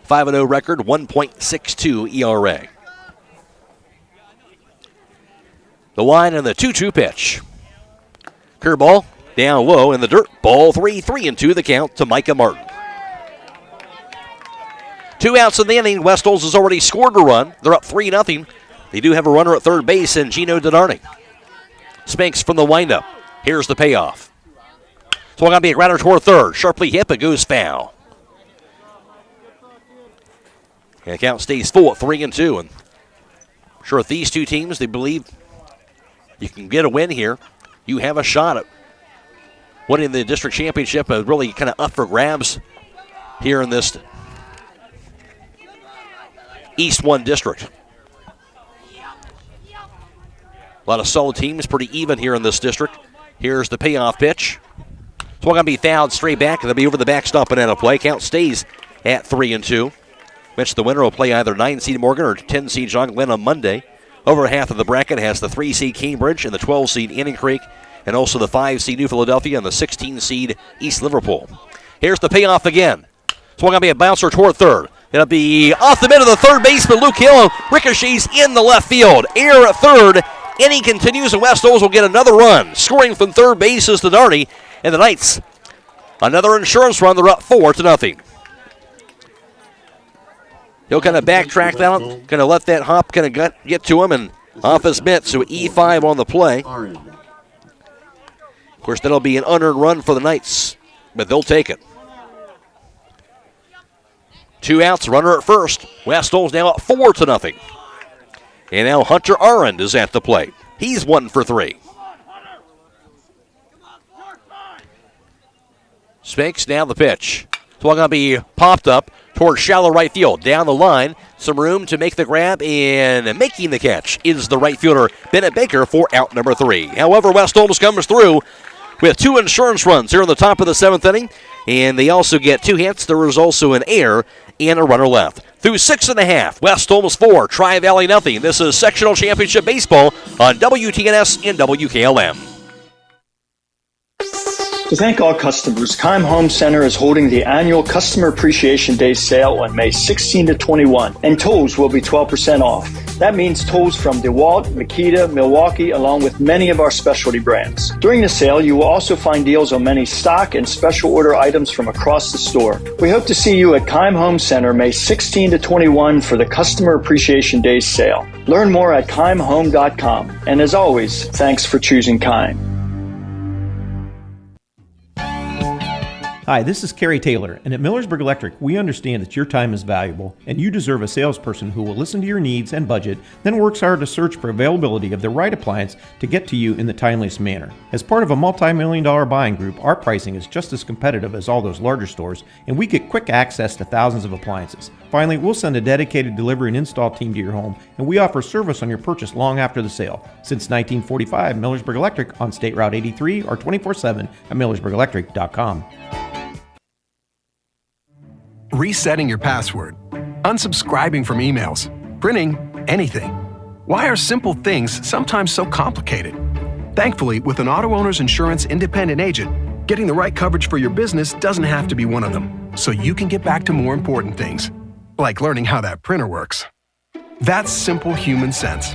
5-0 record, 1.62 ERA. The line and the 2-2 pitch. Curveball down low in the dirt. Ball 3-2 the count to Micah Martin. 2 outs in the inning. West Holmes has already scored a run. They're up 3-0. They do have a runner at third base in Gino Denardi. Spinks from the windup. Here's the payoff. Swung on to be a grounder toward third. Sharply hit, but goes foul. And the count stays full at 3-2. And sure, with these two teams, they believe you can get a win here. You have a shot at winning the district championship, really kind of up for grabs here in this East 1 district. A lot of solid teams, pretty even here in this district. Here's the payoff pitch. Swung on to be fouled straight back, and they'll be over the backstop and out of play. Count stays at 3-2. Mentioned the winner will play either 9-seed Morgan or 10-seed John Glenn on Monday. Over half of the bracket has the 3-seed Cambridge and the 12-seed Indian Creek, and also the 5-seed New Philadelphia and the 16-seed East Liverpool. Here's the payoff again. Swung on to be a bouncer toward third. It'll be off the mid of the third baseman, Luke Hill, ricochets in the left field. Error at third. Inning continues, and West Holmes will get another run. Scoring from third base is Denardi, and the Knights another insurance run. They're up 4-0. He'll kind of backtrack down, kind of let that hop kind of get to him, and off his mitt, so E5 on the play. Of course, that'll be an unearned run for the Knights, but they'll take it. 2 outs, runner at first. West Holmes now up 4-0. And now Hunter Arend is at the plate. He's 1 for 3. Spinks down the pitch. Swung on to be popped up towards shallow right field. Down the line, some room to make the grab, and making the catch is the right fielder, Bennett Baker, for out number 3. However, West Holmes comes through with 2 insurance runs here in the top of the 7th inning, and they also get 2 hits. There was also an error and a runner left. Through 6.5, West Holmes 4, Tri-Valley nothing. This is Sectional Championship Baseball on WTNS and WKLM. To thank all customers, Keim Home Center is holding the annual Customer Appreciation Day sale on May 16 to 21, and tolls will be 12% off. That means tolls from DeWalt, Makita, Milwaukee, along with many of our specialty brands. During the sale, you will also find deals on many stock and special order items from across the store. We hope to see you at Keim Home Center May 16 to 21 for the Customer Appreciation Day sale. Learn more at keimhome.com. And as always, thanks for choosing Keim. Hi, this is Carrie Taylor, and at Millersburg Electric, we understand that your time is valuable, and you deserve a salesperson who will listen to your needs and budget, then works hard to search for availability of the right appliance to get to you in the timeliest manner. As part of a multi-million-dollar buying group, our pricing is just as competitive as all those larger stores, and we get quick access to thousands of appliances. Finally, we'll send a dedicated delivery and install team to your home, and we offer service on your purchase long after the sale. Since 1945, Millersburg Electric on State Route 83 or 24/7 at millersburgelectric.com. Resetting your password, unsubscribing from emails, printing anything. Why are simple things sometimes so complicated? Thankfully, with an auto owner's insurance independent agent, getting the right coverage for your business doesn't have to be one of them, so you can get back to more important things, like learning how that printer works. That's simple human sense.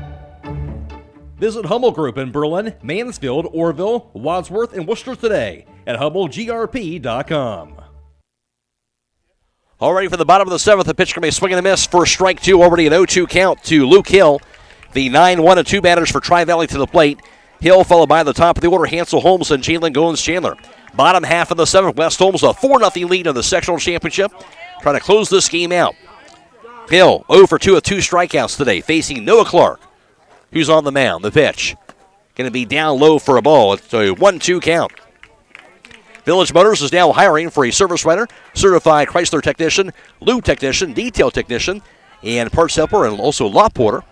Visit Hummel Group in Berlin, Mansfield, Orville, Wadsworth, and Worcester today at HummelGRP.com. Already for the bottom of the 7th, the pitch going to be swinging and a miss for strike 2. Already an 0-2 count to Luke Hill. The 9-1-2 batters for Tri-Valley to the plate. Hill followed by the top of the order, Hansel Holmes and Jalen Goins Chandler. Bottom half of the 7th, West Holmes a 4-0 lead in the sectional championship. trying to close this game out. Hill 0 for 2 with 2 strikeouts today, facing Noah Clark, who's on the mound. The pitch going to be down low for a ball. It's a 1-2 count. Village Motors is now hiring for a service writer, certified Chrysler technician, lube technician, detail technician, and parts helper, and also lot porter.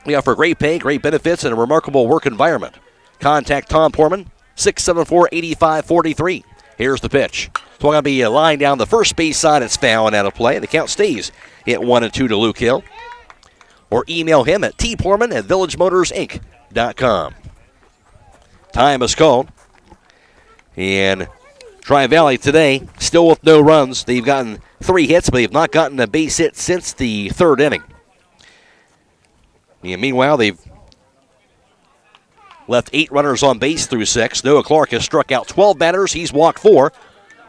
We offer great pay, great benefits, and a remarkable work environment. Contact Tom Portman, 674-8543. Here's the pitch. It's going to be a line down the first base side. It's foul and out of play. The count stays at 1-2 to Luke Hill. Or email him at tportman@villagemotorsinc.com. Time is called. And Tri-Valley today, still with no runs. They've gotten 3 hits, but they've not gotten a base hit since the 3rd inning. And meanwhile, they've left 8 runners on base through 6. Noah Clark has struck out 12 batters. He's walked 4,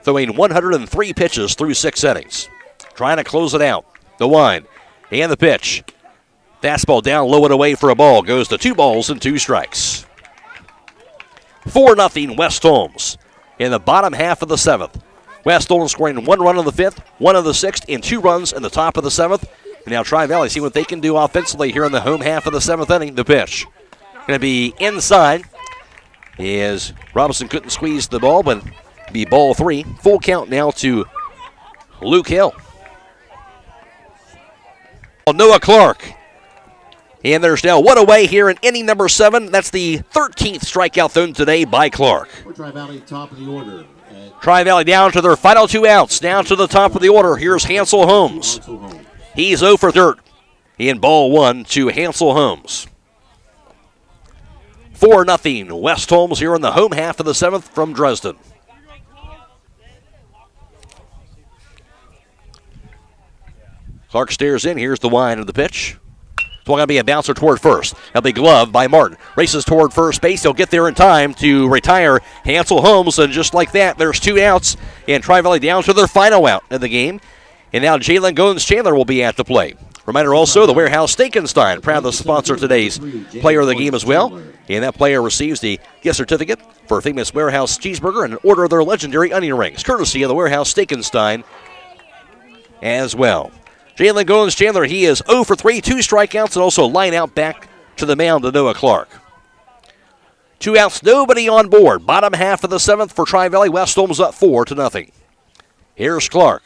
throwing 103 pitches through 6 innings. Trying to close it out. The wind and the pitch. Fastball down low and away for a ball. Goes to 2 balls and 2 strikes. 4-0 West Holmes in the bottom half of the 7th. West Holmes scoring 1 run in the 5th, 1 in the 6th, and 2 runs in the top of the 7th. And now Tri-Valley see what they can do offensively here in the home half of the 7th inning. The pitch going to be inside as Robinson couldn't squeeze the ball, but it'll be ball 3. Full count now to Luke Hill. Noah Clark. And there's now 1 away here in inning number 7. That's the 13th strikeout thrown today by Clark. Tri-Valley top of the order. Tri-Valley down to their final 2 outs. Down to the top of the order. Here's Hansel Holmes. He's 0 for 3 in ball 1 to Hansel Holmes. 4-0 West Holmes here in the home half of the 7th from Dresden. Clark stares in. Here's the wind of the pitch. It's going to be a bouncer toward first. That'll be gloved by Martin. Races toward first base. He'll get there in time to retire Hansel Holmes. And just like that, there's 2 outs. And Tri-Valley down to their final out of the game. And now Jalen Goins-Chandler will be at the plate. Reminder also, the Warehouse Steakenstein, proud to sponsor today's player of the game as well. And that player receives the gift certificate for a famous Warehouse cheeseburger and an order of their legendary onion rings, courtesy of the Warehouse Steakenstein as well. Jalen Goins-Chandler, he is 0 for 3, 2 strikeouts, and also line out back to the mound to Noah Clark. 2 outs, nobody on board. Bottom half of the 7th for Tri-Valley. West Holmes up 4-0. Here's Clark.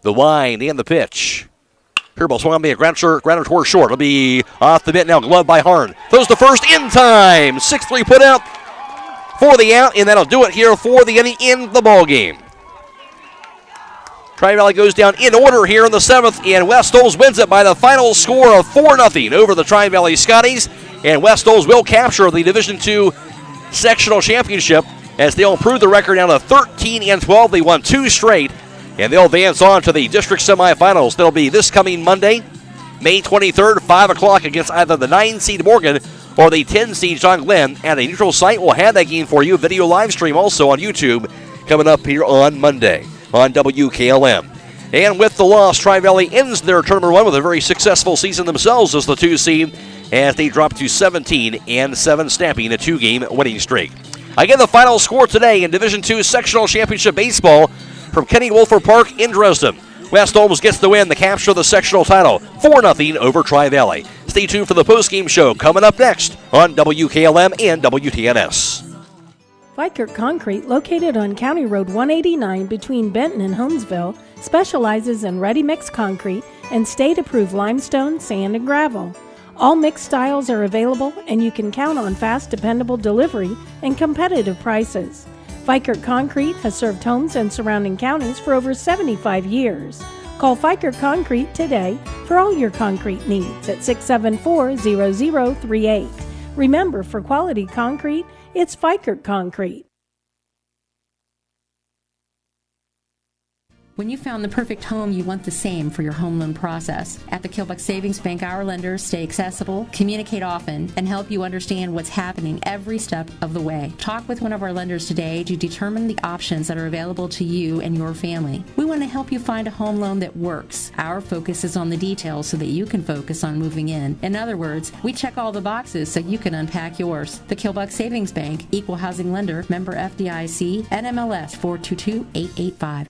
The wind and the pitch. Curveball swung on me, a grounder toward short. It'll be off the mitt now, gloved by Harn. Throws the first in time. 6-3 put out for the out, and that'll do it here for the inning in the ball game. Tri-Valley goes down in order here in the 7th, and West Holmes wins it by the final score of 4-0 over the Tri-Valley Scotties. And West Holmes will capture the Division II Sectional Championship as they'll improve the record down to 13-12. They won 2 straight, and they'll advance on to the district semifinals. That'll be this coming Monday, May 23rd, 5 o'clock against either the 9-seed Morgan or the 10-seed John Glenn at a neutral site. We'll have that game for you. Video live stream also on YouTube coming up here on Monday on WKLM. And with the loss, Tri-Valley ends their tournament run with a very successful season themselves as the 2 seed as they drop to 17-7, snapping a 2-game winning streak. Again, the final score today in Division II Sectional Championship Baseball from Kenny Wolford Park in Dresden. West Holmes gets the win, the capture of the sectional title, 4-0 over Tri-Valley. Stay tuned for the post-game show coming up next on WKLM and WTNS. Vikert Concrete, located on County Road 189 between Benton and Holmesville, specializes in ready-mix concrete and state-approved limestone, sand, and gravel. All mixed styles are available, and you can count on fast, dependable delivery and competitive prices. Vikert Concrete has served homes and surrounding counties for over 75 years. Call Vikert Concrete today for all your concrete needs at 674-0038. Remember, for quality concrete, it's Vikert Concrete. When you found the perfect home, you want the same for your home loan process. At the Kilbuck Savings Bank, our lenders stay accessible, communicate often, and help you understand what's happening every step of the way. Talk with one of our lenders today to determine the options that are available to you and your family. We want to help you find a home loan that works. Our focus is on the details so that you can focus on moving in. In other words, we check all the boxes so you can unpack yours. The Kilbuck Savings Bank, Equal Housing Lender, member FDIC, NMLS 422885.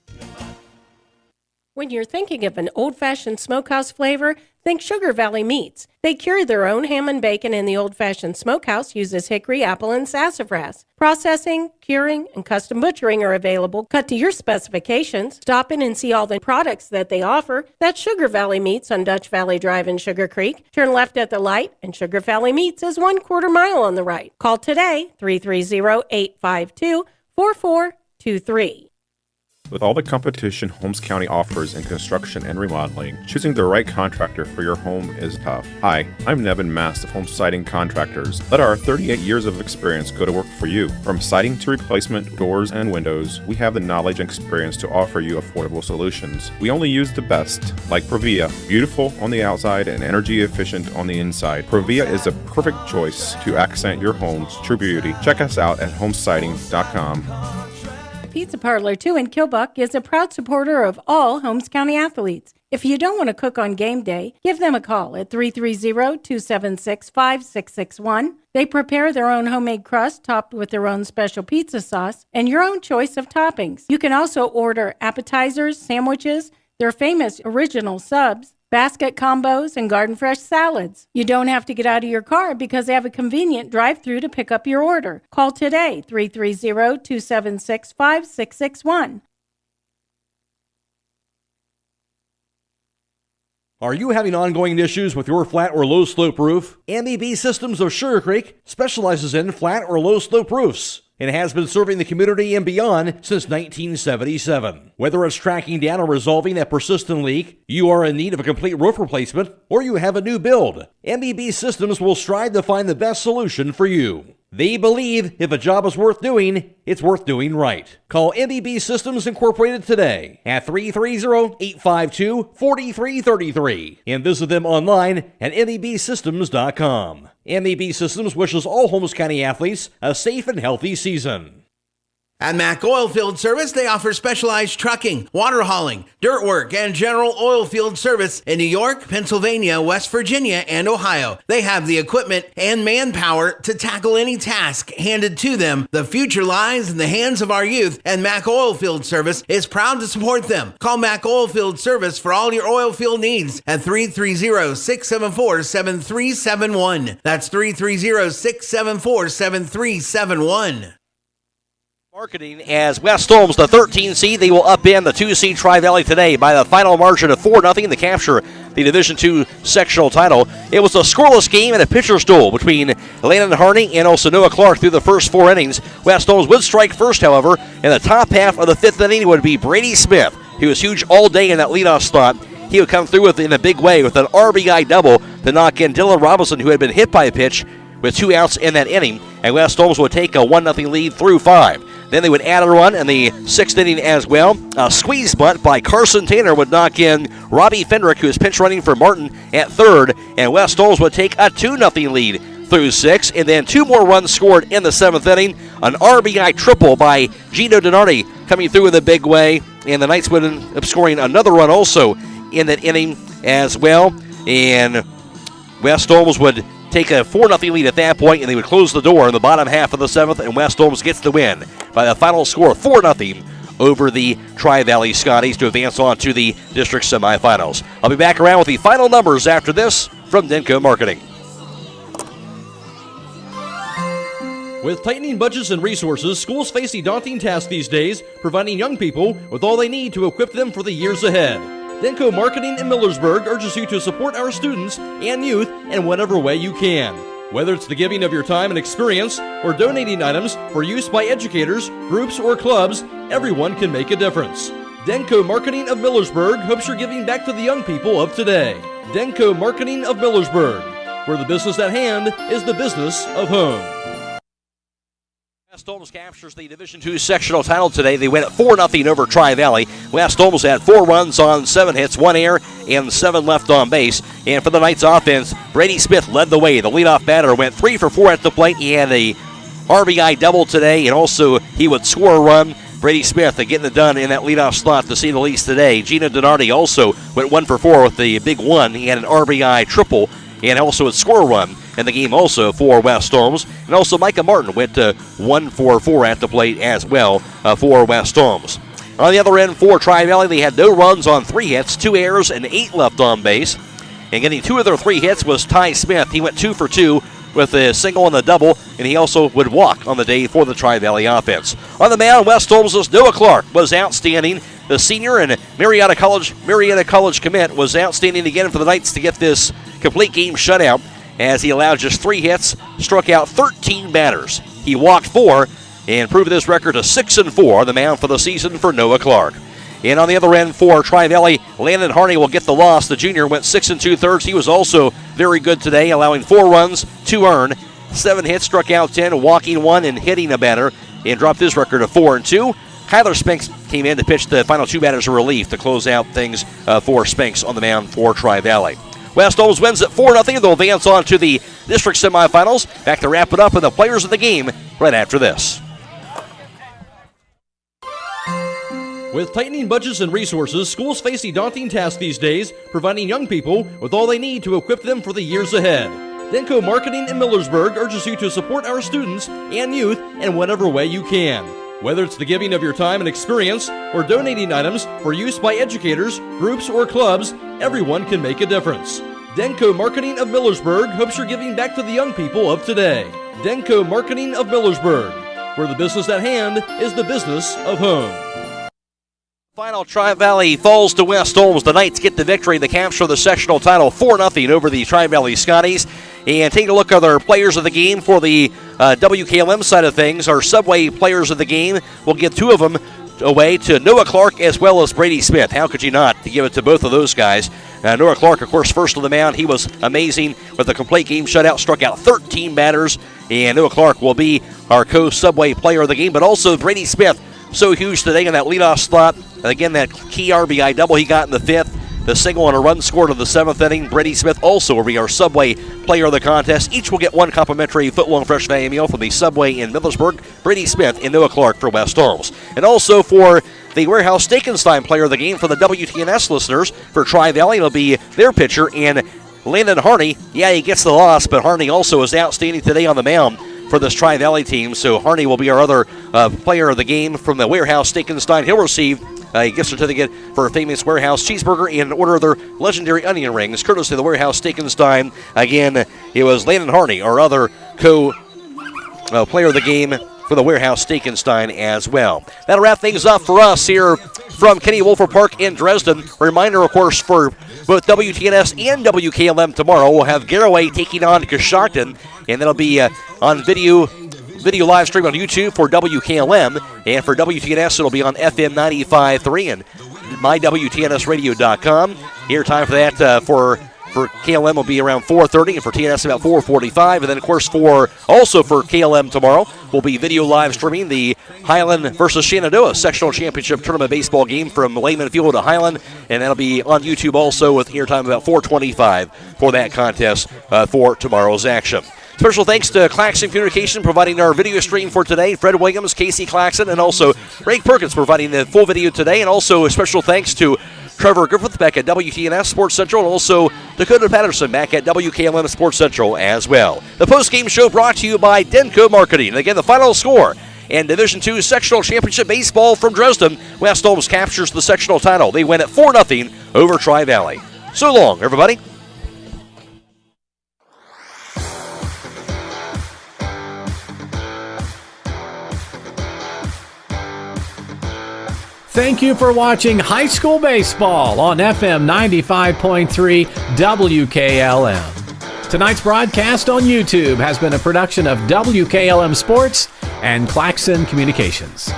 When you're thinking of an old-fashioned smokehouse flavor, think Sugar Valley Meats. They cure their own ham and bacon, and the old-fashioned smokehouse uses hickory, apple, and sassafras. Processing, curing, and custom butchering are available, cut to your specifications. Stop in and see all the products that they offer. That's Sugar Valley Meats on Dutch Valley Drive in Sugar Creek. Turn left at the light, and Sugar Valley Meats is 1/4 mile on the right. Call today, 330-852-4423. With all the competition Holmes County offers in construction and remodeling, choosing the right contractor for your home is tough. Hi, I'm Nevin Mast of Holmes Siding Contractors. Let our 38 years of experience go to work for you. From siding to replacement, doors and windows, we have the knowledge and experience to offer you affordable solutions. We only use the best, like Provia, beautiful on the outside and energy efficient on the inside. Provia is a perfect choice to accent your home's true beauty. Check us out at homesiding.com. Pizza Parlor 2 in Kilbuck is a proud supporter of all Holmes County athletes. If you don't want to cook on game day, give them a call at 330-276-5661. They prepare their own homemade crust topped with their own special pizza sauce and your own choice of toppings. You can also order appetizers, sandwiches, their famous original subs, basket combos, and garden fresh salads. You don't have to get out of your car because they have a convenient drive-thru to pick up your order. Call today, 330-276-5661. Are you having ongoing issues with your flat or low slope roof? MEB Systems of Sugar Creek specializes in flat or low slope roofs and has been serving the community and beyond since 1977. Whether it's tracking down or resolving that persistent leak, you are in need of a complete roof replacement, or you have a new build, MEB Systems will strive to find the best solution for you. They believe if a job is worth doing, it's worth doing right. Call MEB Systems Incorporated today at 330-852-4333 and visit them online at mebsystems.com. MEB Systems wishes all Holmes County athletes a safe and healthy season. At Mack Oilfield Service, they offer specialized trucking, water hauling, dirt work, and general oil field service in New York, Pennsylvania, West Virginia, and Ohio. They have the equipment and manpower to tackle any task handed to them. The future lies in the hands of our youth, and Mack Oilfield Service is proud to support them. Call Mack Oilfield Service for all your oil field needs at 330-674-7371. That's 330-674-7371. Marketing as West Holmes, the 13 seed, they will upend the 2 seed Tri-Valley today by the final margin of 4-0 to capture the Division II sectional title. It was a scoreless game and a pitcher's duel between Landon Harney and also Noah Clark through the first 4 innings. West Holmes would strike first, however. In the top half of the 5th inning would be Brady Smith. He was huge all day in that leadoff slot. He would come through in a big way with an RBI double to knock in Dylan Robinson, who had been hit by a pitch, with 2 outs in that inning. And West Holmes would take a 1-0 lead through 5. Then they would add a run in the 6th inning as well. A squeeze bunt by Carson Taner would knock in Robbie Fendrick, who is pinch running for Martin at 3rd. And West Holmes would take a 2-0 lead through 6. And then 2 more runs scored in the 7th inning. An RBI triple by Gino Donardi coming through in the big way. And the Knights would end up scoring another run also in that inning as well. And West Holmes would take a 4-0 lead at that point, and they would close the door in the bottom half of the 7th, and West Holmes gets the win by the final score of 4-0 over the Tri-Valley Scotties to advance on to the district semifinals. I'll be back around with the final numbers after this from Denko Marketing. With tightening budgets and resources, schools face a daunting task these days, providing young people with all they need to equip them for the years ahead. Denko Marketing in Millersburg urges you to support our students and youth in whatever way you can. Whether it's the giving of your time and experience or donating items for use by educators, groups, or clubs, everyone can make a difference. Denko Marketing of Millersburg hopes you're giving back to the young people of today. Denko Marketing of Millersburg, where the business at hand is the business of home. West Holmes captures the Division II sectional title today. They win at 4-0 over Tri-Valley. West Holmes had 4 runs on 7 hits, 1 error, and 7 left on base. And for the Knights offense, Brady Smith led the way. The leadoff batter went 3 for 4 at the plate. He had a RBI double today, and also he would score a run. Brady Smith getting it done in that leadoff slot, to say the least, today. Gino Donardi also went 1 for 4 with the big one. He had an RBI triple and also would score a run in the game also for West Holmes. And also Micah Martin went 1 for 4 at the plate as well for West Holmes. On the other end for Tri-Valley, they had no runs on 3 hits, 2 errors, and 8 left on base. And getting 2 of their 3 hits was Ty Smith. He went 2 for 2 with a single and a double, and he also would walk on the day for the Tri-Valley offense. On the mound, West Holmes' Noah Clark was outstanding. The senior and Marietta College commit was outstanding again for the Knights to get this complete game shutout, as he allowed just 3 hits, struck out 13 batters. He walked 4 and improved this record to 6-4 on the mound for the season for Noah Clark. And on the other end for Tri-Valley, Landon Harney will get the loss. The junior went 6 2/3. He was also very good today, allowing 4 runs, 2 earned, 7 hits, struck out 10, walking 1, and hitting a batter, and dropped his record to 4-2. Kyler Spinks came in to pitch the final 2 batters of relief to close out things for Spinks on the mound for Tri-Valley. West Holmes wins at 4-0. They'll advance on to the district semifinals. Back to wrap it up with the players of the game right after this. With tightening budgets and resources, schools face a daunting task these days, providing young people with all they need to equip them for the years ahead. Denko Marketing in Millersburg urges you to support our students and youth in whatever way you can. Whether it's the giving of your time and experience or donating items for use by educators, groups, or clubs, everyone can make a difference. Denko Marketing of Millersburg hopes you're giving back to the young people of today. Denko Marketing of Millersburg, where the business at hand is the business of home. Final Tri-Valley falls to West Holmes. The Knights get the victory to capture the sectional title 4-0 over the Tri-Valley Scotties. And take a look at our players of the game for the WKLM side of things. Our Subway players of the game, we'll give 2 of them away to Noah Clark as well as Brady Smith. How could you not to give it to both of those guys? Noah Clark, of course, first on the mound. He was amazing with a complete game shutout, struck out 13 batters. And Noah Clark will be our co-Subway player of the game. But also Brady Smith, so huge today in that leadoff slot. And again, that key RBI double he got in the 5th, the single and a run scored in the 7th inning. Brady Smith also will be our Subway player of the contest. Each will get 1 complimentary foot-long fresh value meal from the Subway in Millersburg. Brady Smith and Noah Clark for West Holmes. And also for the Warehouse Steakenstein player of the game for the WTNS listeners for Tri-Valley, it'll be their pitcher, and Landon Harney. Yeah, he gets the loss, but Harney also is outstanding today on the mound for this Tri-Valley team. So Harney will be our other player of the game from the Warehouse Steakenstein. He'll receive a gift certificate for a famous Warehouse cheeseburger and an order of their legendary onion rings, courtesy of the Warehouse Steakenstein. Again, it was Landon Harney, our other player of the game for the Warehouse Steakenstein as well. That'll wrap things up for us here from Kenny Wolfer Park in Dresden. Reminder, of course, for both WTNS and WKLM tomorrow, we'll have Garaway taking on Coshocton, and that'll be on video live stream on YouTube for WKLM, and for WTNS it'll be on FM 95.3 and mywtnsradio.com. Here, time for that for KLM will be around 4:30, and for TNS about 4:45, and then of course for KLM tomorrow will be video live streaming the Highland versus Shenandoah sectional championship tournament baseball game from Lehman Field to Highland, and that'll be on YouTube also with airtime about 4:25 for that contest for tomorrow's action. Special thanks to Claxon Communications providing our video stream for today. Fred Williams, Casey Claxon, and also Ray Perkins providing the full video today. And also a special thanks to Trevor Griffith back at WTNS Sports Central, and also Dakota Patterson back at WKLM Sports Central as well. The post-game show brought to you by Denko Marketing. And again, the final score in Division II Sectional Championship Baseball from Dresden. West Holmes captures the sectional title. They win at 4-0 over Tri-Valley. So long, everybody. Thank you for watching high school baseball on FM 95.3 WKLM. Tonight's broadcast on YouTube has been a production of WKLM Sports and Claxon Communications.